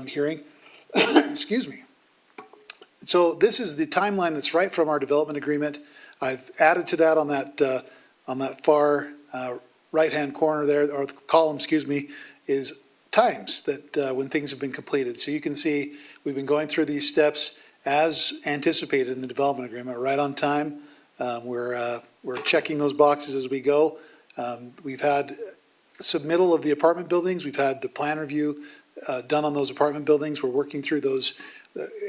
hearing. Excuse me. So this is the timeline that's right from our development agreement. I've added to that on that far right-hand corner there, or the column, excuse me, is times that when things have been completed. So you can see we've been going through these steps as anticipated in the development agreement, right on time. We're checking those boxes as we go. We've had submittal of the apartment buildings. We've had the plan review done on those apartment buildings. We're working through those.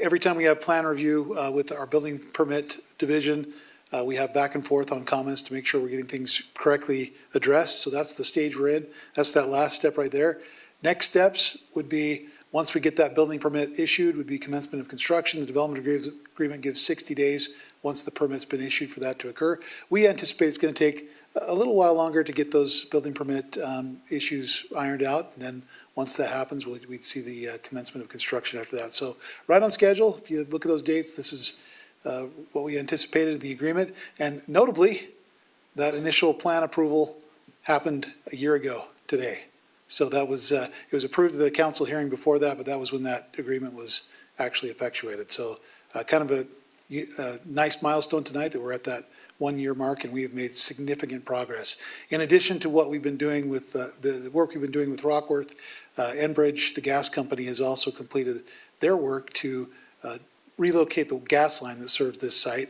Every time we have plan review with our building permit division, we have back and forth on comments to make sure we're getting things correctly addressed. So that's the stage we're in. That's that last step right there. Next steps would be, once we get that building permit issued, would be commencement of construction. The development agreement gives 60 days once the permit's been issued for that to occur. We anticipate it's going to take a little while longer to get those building permit issues ironed out. And then once that happens, we'd see the commencement of construction after that. So right on schedule. If you look at those dates, this is what we anticipated in the agreement. And notably, that initial plan approval happened a year ago today. So that was, it was approved at the council hearing before that, but that was when that agreement was actually effectuated. So kind of a nice milestone tonight that we're at that 1-year mark, and we have made significant progress. In addition to what we've been doing with the work we've been doing with Rockworth, Enbridge, the gas company, has also completed their work to relocate the gas line that serves this site.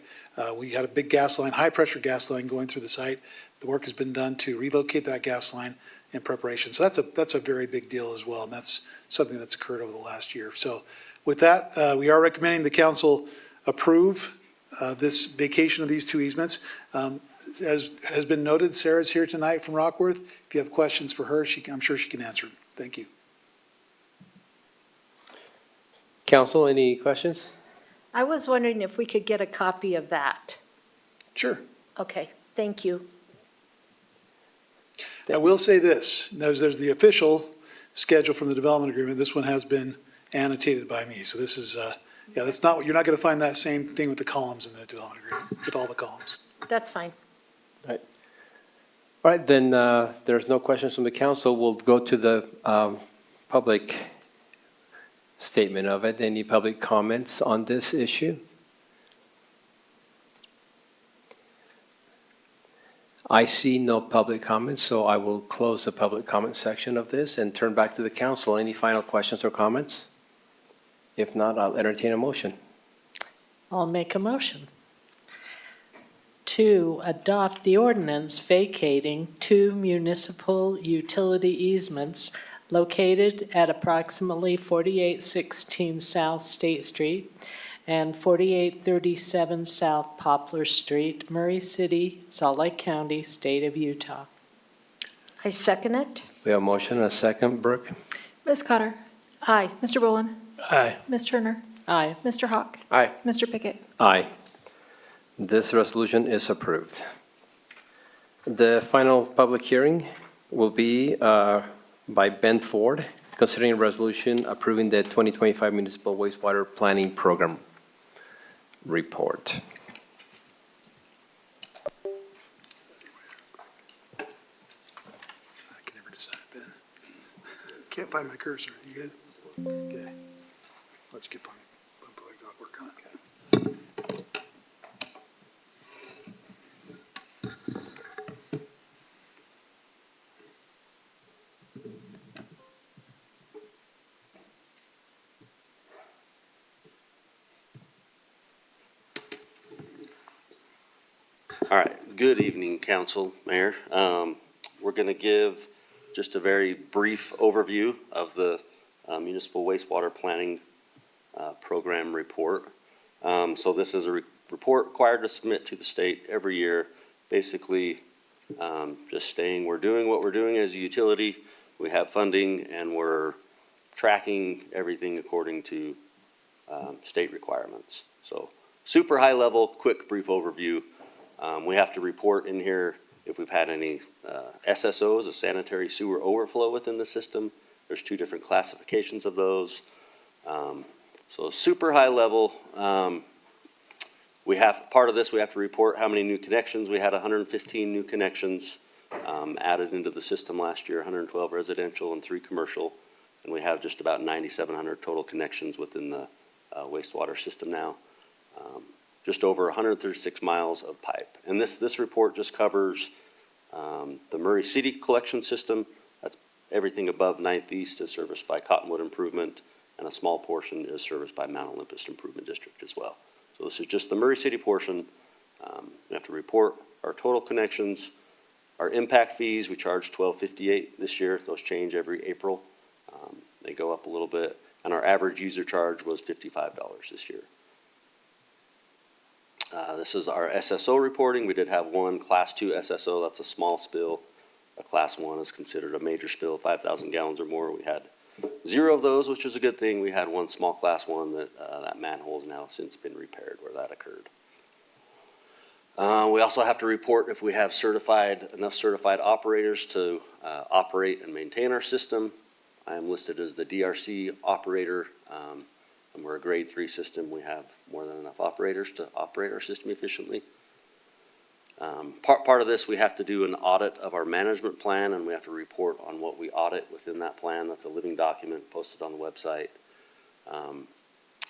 We had a big gas line, high pressure gas line going through the site. The work has been done to relocate that gas line in preparation. So that's a very big deal as well, and that's something that's occurred over the last year. So with that, we are recommending the council approve this vacation of these two easements. As has been noted, Sarah's here tonight from Rockworth. If you have questions for her, I'm sure she can answer them. Thank you. Council, any questions? I was wondering if we could get a copy of that. Sure. Okay, thank you. I will say this, there's the official schedule from the development agreement. This one has been annotated by me. So this is, that's not, you're not going to find that same thing with the columns in the development agreement, with all the columns. That's fine. All right, then there's no questions from the council. We'll go to the public statement of it. Any public comments on this issue? I see no public comments, so I will close the public comment section of this and turn back to the council. Any final questions or comments? If not, I'll entertain a motion. I'll make a motion to adopt the ordinance vacating 2 municipal utility easements located at approximately 4816 South State Street and 4837 South Poplar Street, Murray City, Salt Lake County, State of Utah. I second it. We have a motion and a second. Brooke? Ms. Cotter? Aye. Mr. Boland? Aye. Ms. Turner? Aye. Mr. Hawk? Aye. Mr. Pickett? Aye. This resolution is approved. The final public hearing will be by Ben Ford, considering a resolution approving the 2025 Municipal Wastewater Planning Program report. I can never decide, Ben. Can't find my cursor. You good? Okay. Let's get work on it. All right, good evening, council, mayor. We're going to give just a very brief overview of the municipal wastewater planning program report. So this is a report required to submit to the state every year, basically just stating we're doing what we're doing as a utility, we have funding, and we're tracking everything according to state requirements. So super high level, quick, brief overview. We have to report in here if we've had any SSOs, a sanitary sewer overflow within the system. There's 2 different classifications of those. So super high level. Part of this, we have to report how many new connections. We had 115 new connections added into the system last year, 112 residential and 3 commercial. And we have just about 9,700 total connections within the wastewater system now. Just over 136 miles of pipe. And this report just covers the Murray City collection system. That's everything above 9th East is serviced by Cottonwood Improvement, and a small portion is serviced by Mount Olympus Improvement District as well. So this is just the Murray City portion. We have to report our total connections, our impact fees. We charge $12.58 this year. Those change every April. They go up a little bit, and our average user charge was $55 this year. This is our SSO reporting. We did have 1 Class 2 SSO. That's a small spill. A Class 1 is considered a major spill, 5,000 gallons or more. We had 0 of those, which is a good thing. We had 1 small Class 1 that manhole has now since been repaired where that occurred. We also have to report if we have enough certified operators to operate and maintain our system. I am listed as the DRC operator. And we're a grade 3 system. We have more than enough operators to operate our system efficiently. Part of this, we have to do an audit of our management plan, and we have to report on what we audit within that plan. That's a living document posted on the website.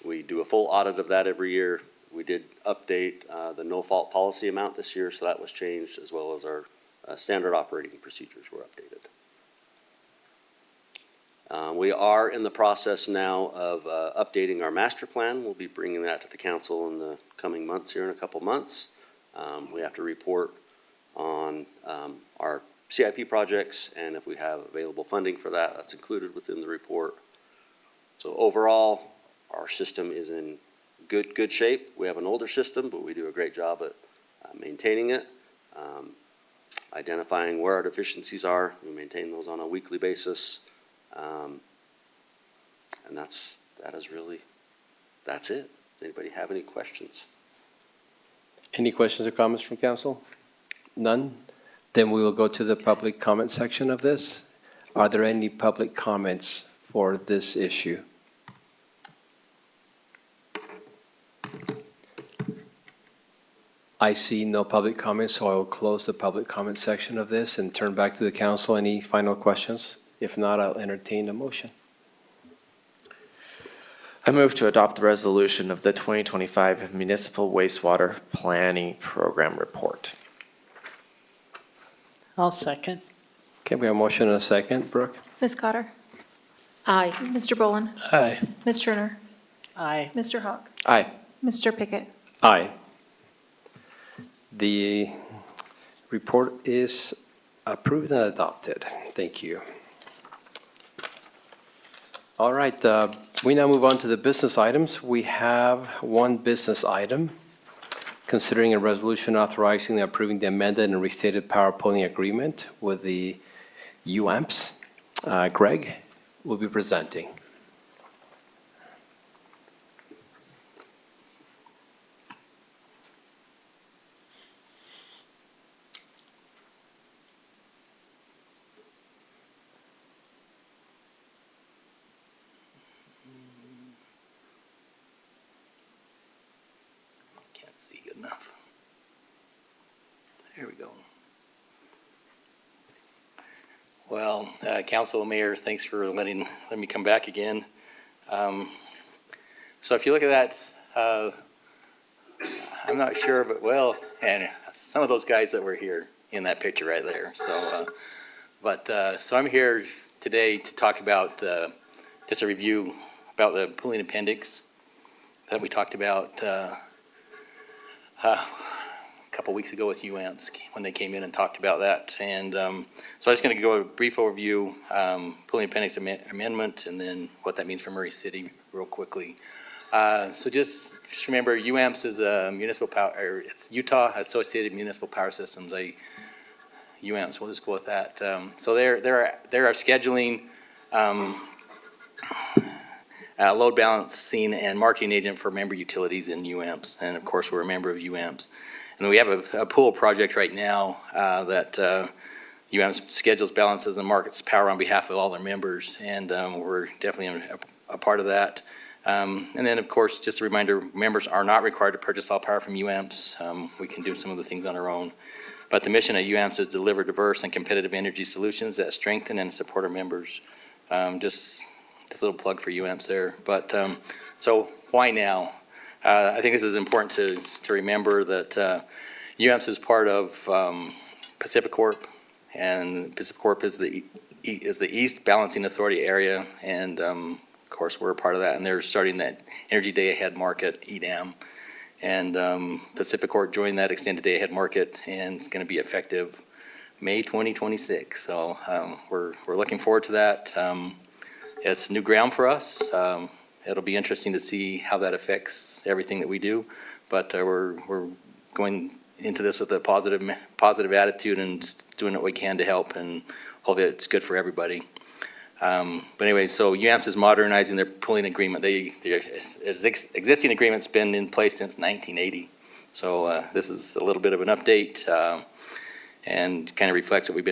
We do a full audit of that every year. We did update the no-fault policy amount this year, so that was changed, as well as our standard operating procedures were updated. We are in the process now of updating our master plan. We'll be bringing that to the council in the coming months here in a couple months. We have to report on our CIP projects, and if we have available funding for that, that's included within the report. So overall, our system is in good shape. We have an older system, but we do a great job at maintaining it, identifying where our deficiencies are. We maintain those on a weekly basis. And that's it. Does anybody have any questions? Any questions or comments from council? None? Then we will go to the public comment section of this. Are there any public comments for this issue? I see no public comments, so I will close the public comment section of this and turn back to the council. Any final questions? If not, I'll entertain a motion. I move to adopt the resolution of the 2025 Municipal Wastewater Planning Program Report. I'll second. Okay, we have a motion and a second. Brooke? Ms. Cotter? Aye. Mr. Boland? Aye. Ms. Turner? Aye. Mr. Hawk? Aye. Mr. Pickett? Aye. The report is approved and adopted. Thank you. All right, we now move on to the business items. We have one business item, considering a resolution authorizing and approving the amended and restated power pooling agreement with the UAMPS. Greg will be presenting. Can't see good enough. There we go. Well, Council, Mayor, thanks for letting me come back again. So if you look at that, I'm not sure, but well, and some of those guys that were here in that picture right there. So, so I'm here today to talk about just a review about the pooling appendix that we talked about a couple weeks ago with UAMPS when they came in and talked about that. And so I'm just going to go a brief overview, pooling appendix amendment, and then what that means for Murray City real quickly. So just remember, UAMPS is a municipal power, or it's Utah Associated Municipal Power Systems. UAMPS, we'll just go with that. So they're our scheduling, load balancing and marketing agent for member utilities in UAMPS. And of course, we're a member of UAMPS. And we have a pool project right now that UAMPS schedules, balances, and markets power on behalf of all their members. And we're definitely a part of that. And then, of course, just a reminder, members are not required to purchase all power from UAMPS. We can do some of the things on our own. But the mission at UAMPS is to deliver diverse and competitive energy solutions that strengthen and support our members. Just a little plug for UAMPS there. But so why now? I think this is important to remember that UAMPS is part of PacifiCorp, and PacifiCorp is the East Balancing Authority area, and of course we're a part of that. And they're starting that Energy Day Ahead Market, EDAM, and PacifiCorp joined that extended day ahead market, and it's going to be effective May 2026. So we're looking forward to that. It's new ground for us. It'll be interesting to see how that affects everything that we do, but we're going into this with a positive attitude and just doing what we can to help, and hopefully it's good for everybody. But anyway, so UAMPS is modernizing their pooling agreement. Their existing agreement's been in place since 1980. So this is a little bit of an update and kind of reflects what they've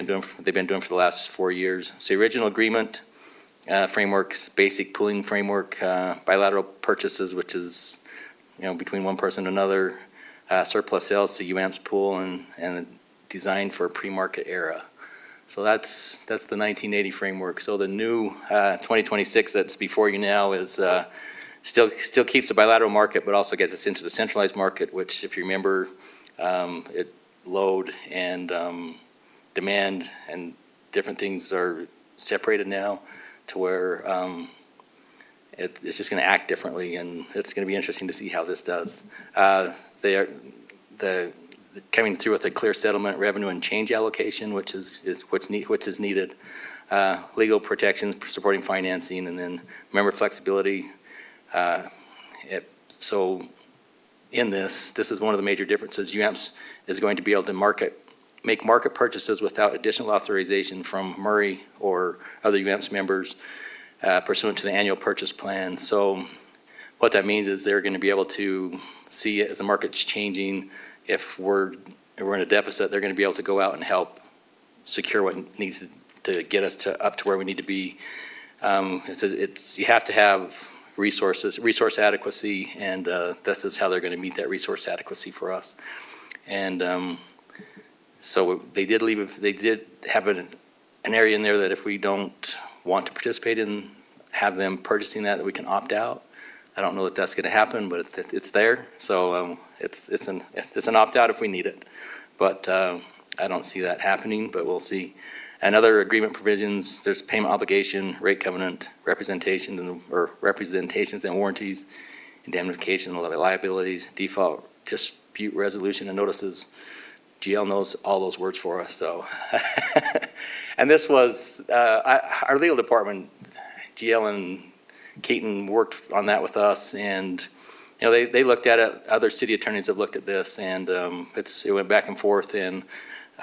been doing for the last 4 years. So the original agreement frameworks, basic pooling framework, bilateral purchases, which is between one person and another, surplus sales to UAMPS pool, and designed for a pre-market era. So that's the 1980 framework. So the new 2026 that's before you now is still keeps the bilateral market, but also gets us into the centralized market, which, if you remember, load and demand and different things are separated now to where it's just going to act differently, and it's going to be interesting to see how this does. Coming through with a clear settlement, revenue, and change allocation, which is needed. Legal protections supporting financing, and then member flexibility. So in this is one of the major differences. UAMPS is going to be able to make market purchases without additional authorization from Murray or other UAMPS members pursuant to the annual purchase plan. So what that means is they're going to be able to see as the market's changing, if we're in a deficit, they're going to be able to go out and help secure what needs to get us up to where we need to be. You have to have resource adequacy, and this is how they're going to meet that resource adequacy for us. And so they did have an area in there that if we don't want to participate in, have them purchasing that we can opt out. I don't know that that's going to happen, but it's there. So it's an opt-out if we need it. But I don't see that happening, but we'll see. And other agreement provisions, there's payment obligation, rate covenant, representations and warranties, indemnification, liabilities, default, dispute resolution, and notices. GL knows all those words for us, so. And this was, our legal department, GL and Keaton worked on that with us, and they looked at it. Other city attorneys have looked at this, and it went back and forth, and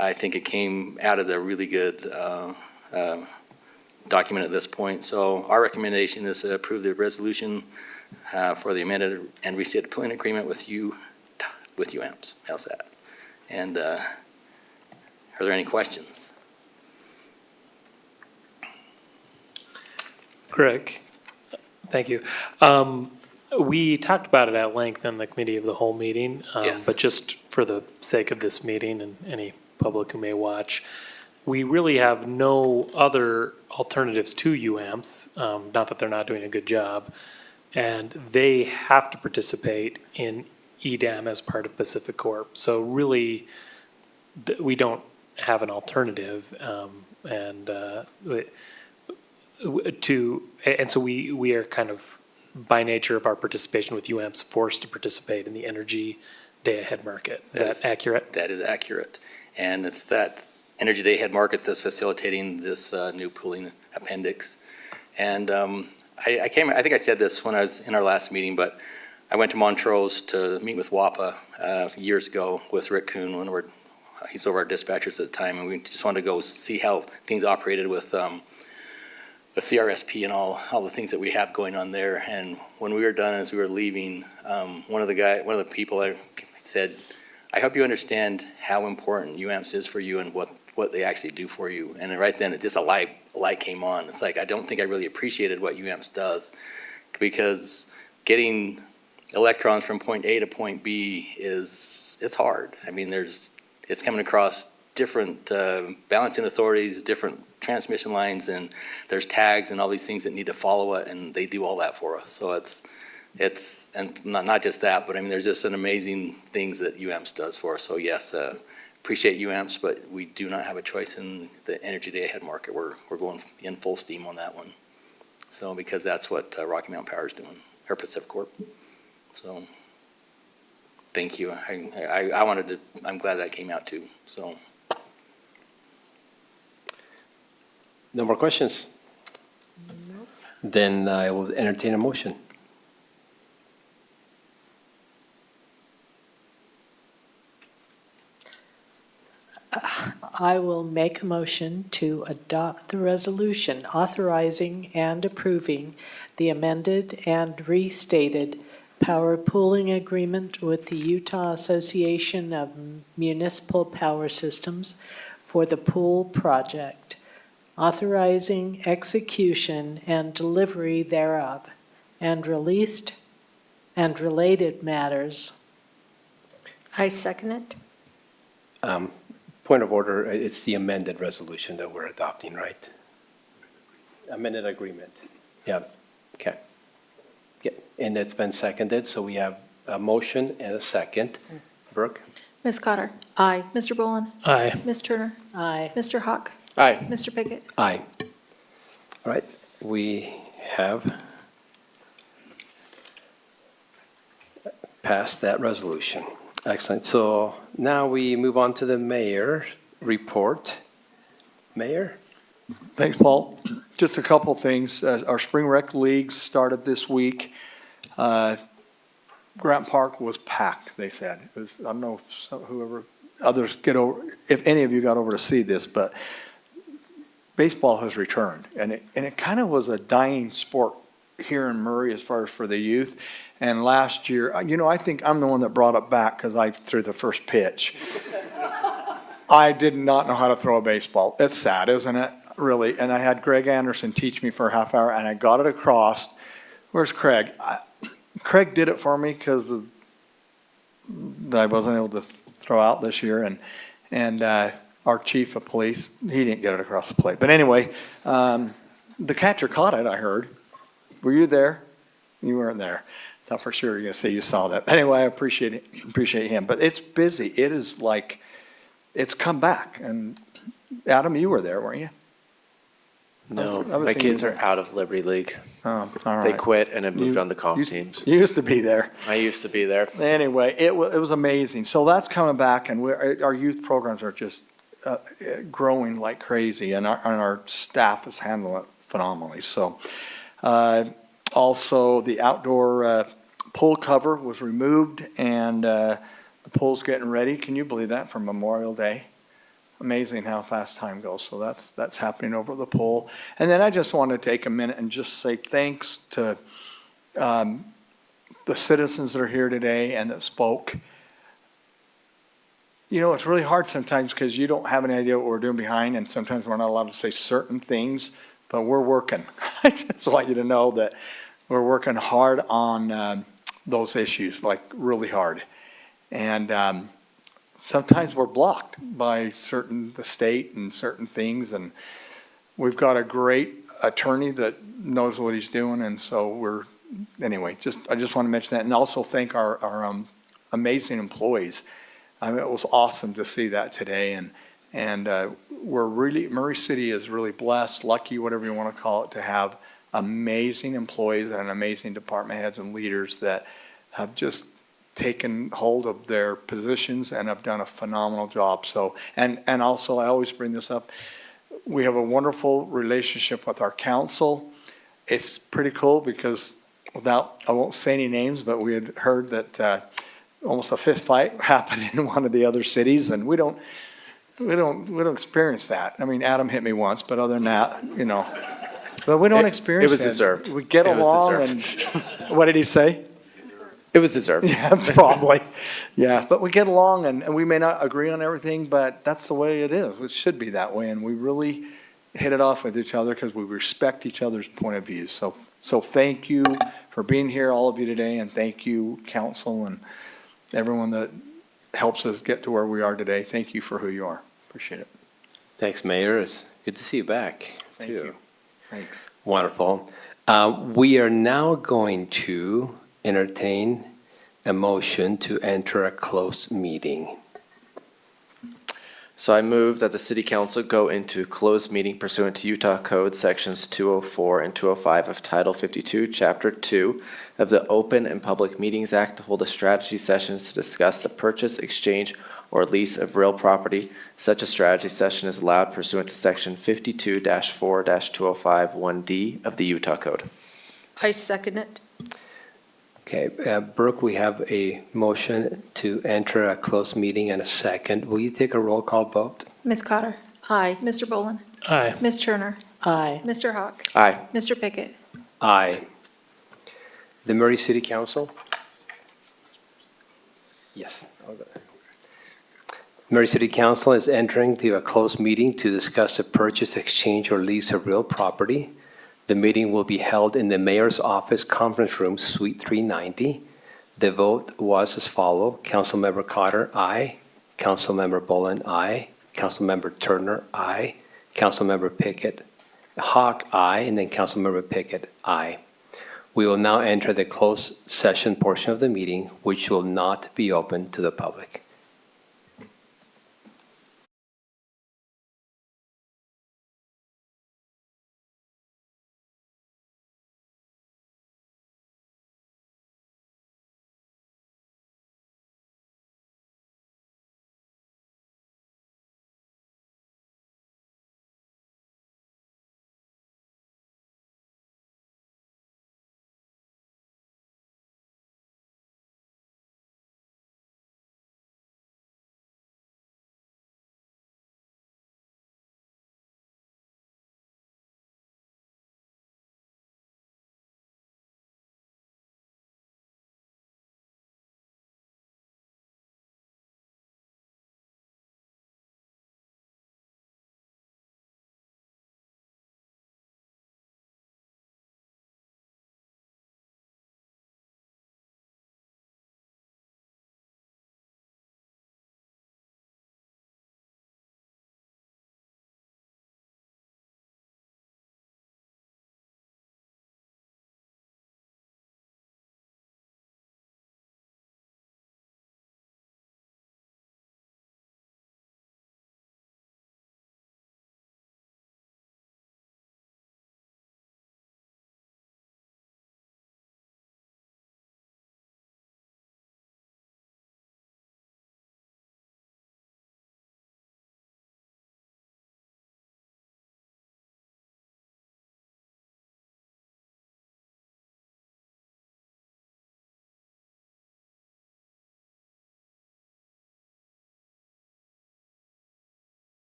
I think it came out as a really good document at this point. So our recommendation is to approve the resolution for the amended and restated pooling agreement with UAMPS. How's that? And are there any questions? Greg, thank you. We talked about it at length in the committee of the whole meeting. Yes. But just for the sake of this meeting and any public who may watch, we really have no other alternatives to UAMPS, not that they're not doing a good job. And they have to participate in EDAM as part of Pacific Corp. So really, we don't have an alternative. And so we are kind of, by nature of our participation with UAMPS, forced to participate in the energy day-ahead market. Is that accurate? That is accurate. And it's that energy day-ahead market that's facilitating this new pooling appendix. And I think I said this when I was in our last meeting, but I went to Montrose to meet with WAPA years ago with Rick Kuhn, he's over our dispatchers at the time, and we just wanted to go see how things operated with the CRSP and all the things that we have going on there. And when we were done, as we were leaving, one of the people I said, I hope you understand how important UAMPS is for you and what they actually do for you. And right then, it just a light came on. It's like, I don't think I really appreciated what UAMPS does, because getting electrons from point A to point B it's hard. I mean, it's coming across different balancing authorities, different transmission lines, and there's tags and all these things that need to follow it, and they do all that for us. So it's and not just that, but I mean, there's just an amazing things that UAMPS does for us. So yes, appreciate UAMPS, but we do not have a choice in the energy day-ahead market. We're going in full steam on that one. So because that's what Rocky Mountain Power is doing, or Pacific Corp. So thank you. I'm glad that came out too. So. No more questions? Then I will entertain a motion. I will make a motion to adopt the resolution authorizing and approving the amended and restated power pooling agreement with the Utah Association of Municipal Power Systems for the pool project, authorizing execution and delivery thereof, and released and related matters. I second it. Point of order, it's the amended resolution that we're adopting, right? Amended agreement. Yeah, okay. Yeah. And it's been seconded, so we have a motion and a second. Brooke? Ms. Cotter? Aye. Mr. Boland? Aye. Ms. Turner? Aye. Mr. Hawk? Aye. Mr. Pickett? Aye. All right, we have passed that resolution. Excellent. So now we move on to the mayor report. Mayor? Thanks, Paul. Just a couple things. Our spring rec leagues started this week. Grant Park was packed, they said. It was, I don't know if whoever, others get over, if any of you got over to see this, but baseball has returned. And it kind of was a dying sport here in Murray as far as for the youth. And last year, I think I'm the one that brought it back because I threw the first pitch. I did not know how to throw a baseball. It's sad, isn't it? Really. And I had Greg Anderson teach me for a half hour, and I got it across. Where's Craig? Craig did it for me because I wasn't able to throw out this year, and our chief of police, he didn't get it across the plate. But anyway, the catcher caught it, I heard. Were you there? You weren't there. Thought for sure you're gonna say you saw that. Anyway, I appreciate him. But it's busy. It is like it's come back. And Adam, you were there, weren't you? No, I was my thinking kids you are out of Liberty League. Oh, all They right. quit and have moved on to comp teams. You used to be there. I used to be there. Anyway, it was amazing. So that's coming back, and our youth programs are just growing like crazy, and our staff is handling it phenomenally. So also the outdoor pool cover was removed, and the pool's getting ready. Can you believe that, for Memorial Day? Amazing how fast time goes. So that's happening over the pool. And then I just want to take a minute and just say thanks to the citizens that are here today and that spoke. It's really hard sometimes because you don't have any idea what we're doing behind, and sometimes we're not allowed to say certain things, but we're working. I just want you to know that we're working hard on those issues, like really hard. And sometimes we're blocked by the state and certain things, and we've got a great attorney that knows what he's doing, and so I just want to mention that, and also thank our amazing employees. I mean, it was awesome to see that today, and Murray City is really blessed, lucky, whatever you want to call it, to have amazing employees and amazing department heads and leaders that have just taken hold of their positions and have done a phenomenal job. So, and also, I always bring this up, we have a wonderful relationship with our council. It's pretty cool because I won't say any names, but we had heard that almost a fist fight happened in one of the other cities, and we don't experience that. I mean, Adam hit me once, but other than that, but we don't experience It was that. deserved. We get It was along, and deserved. what did he say? It was deserved. Yeah, probably. Yeah, but we get along, and we may not agree on everything, but that's the way it is. It should be that way, and we really hit it off with each other because we respect each other's point of view. So thank you for being here, all of you today, and thank you, council, and everyone that helps us get to where we are today. Thank you for who you are. Appreciate it. Thanks, Mayor. It's good to see you back, Thank too. you. Thanks. Wonderful. We are now going to entertain a motion to enter a closed meeting. So I move that the city council go into closed meeting pursuant to Utah Code Sections 204 and 205 of Title 52, Chapter 2 of the Open and Public Meetings Act to hold a strategy session to discuss the purchase, exchange, or lease of real property. Such a strategy session is allowed pursuant to Section 52-4-205 1D of the Utah Code. I second it. Okay, Brooke, we have a motion to enter a closed meeting and a second. Will you take a roll call vote? Ms. Cotter? Aye. Mr. Bolin? Aye. Ms. Turner? Aye. Mr. Hawk? Aye. Mr. Pickett? Aye. The Murray City Council? Yes. Murray City Council is entering to a closed meeting to discuss the purchase, exchange, or lease of real property. The meeting will be held in the Mayor's Office Conference Room, Suite 390. The vote was as follows. Councilmember Cotter, aye. Councilmember Bolin, aye. Councilmember Turner, aye. Councilmember Pickett, Hawk, aye. And then Councilmember Pickett, aye. We will now enter the closed session portion of the meeting, which will not be open to the public.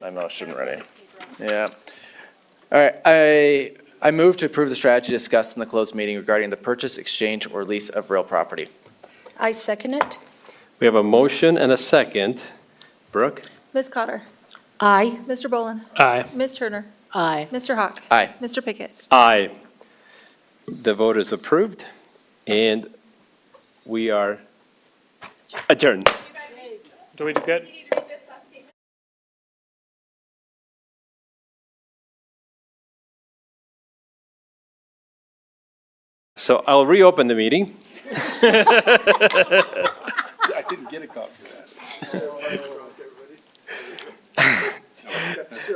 My motion ready. Yeah. All right, I move to approve the strategy discussed in the closed meeting regarding the purchase, exchange, or lease of real property. I second it. We have a motion and a second. Brooke? Ms. Cotter. Aye. Mr. Boland. Aye. Ms. Turner. Aye. Mr. Hawk. Aye. Mr. Pickett. Aye. The vote is approved, and we are adjourned. Do we do good? So I'll reopen the meeting. I didn't get a copy of that.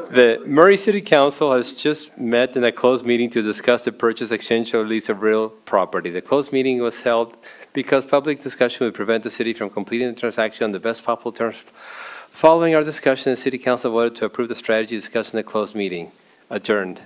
The Murray City Council has just met in a closed meeting to discuss the purchase, exchange, or lease of real property. The closed meeting was held because public discussion would prevent the city from completing the transaction on the best possible terms. Following our discussion, the City Council voted to approve the strategy discussed in the closed meeting. Adjourned.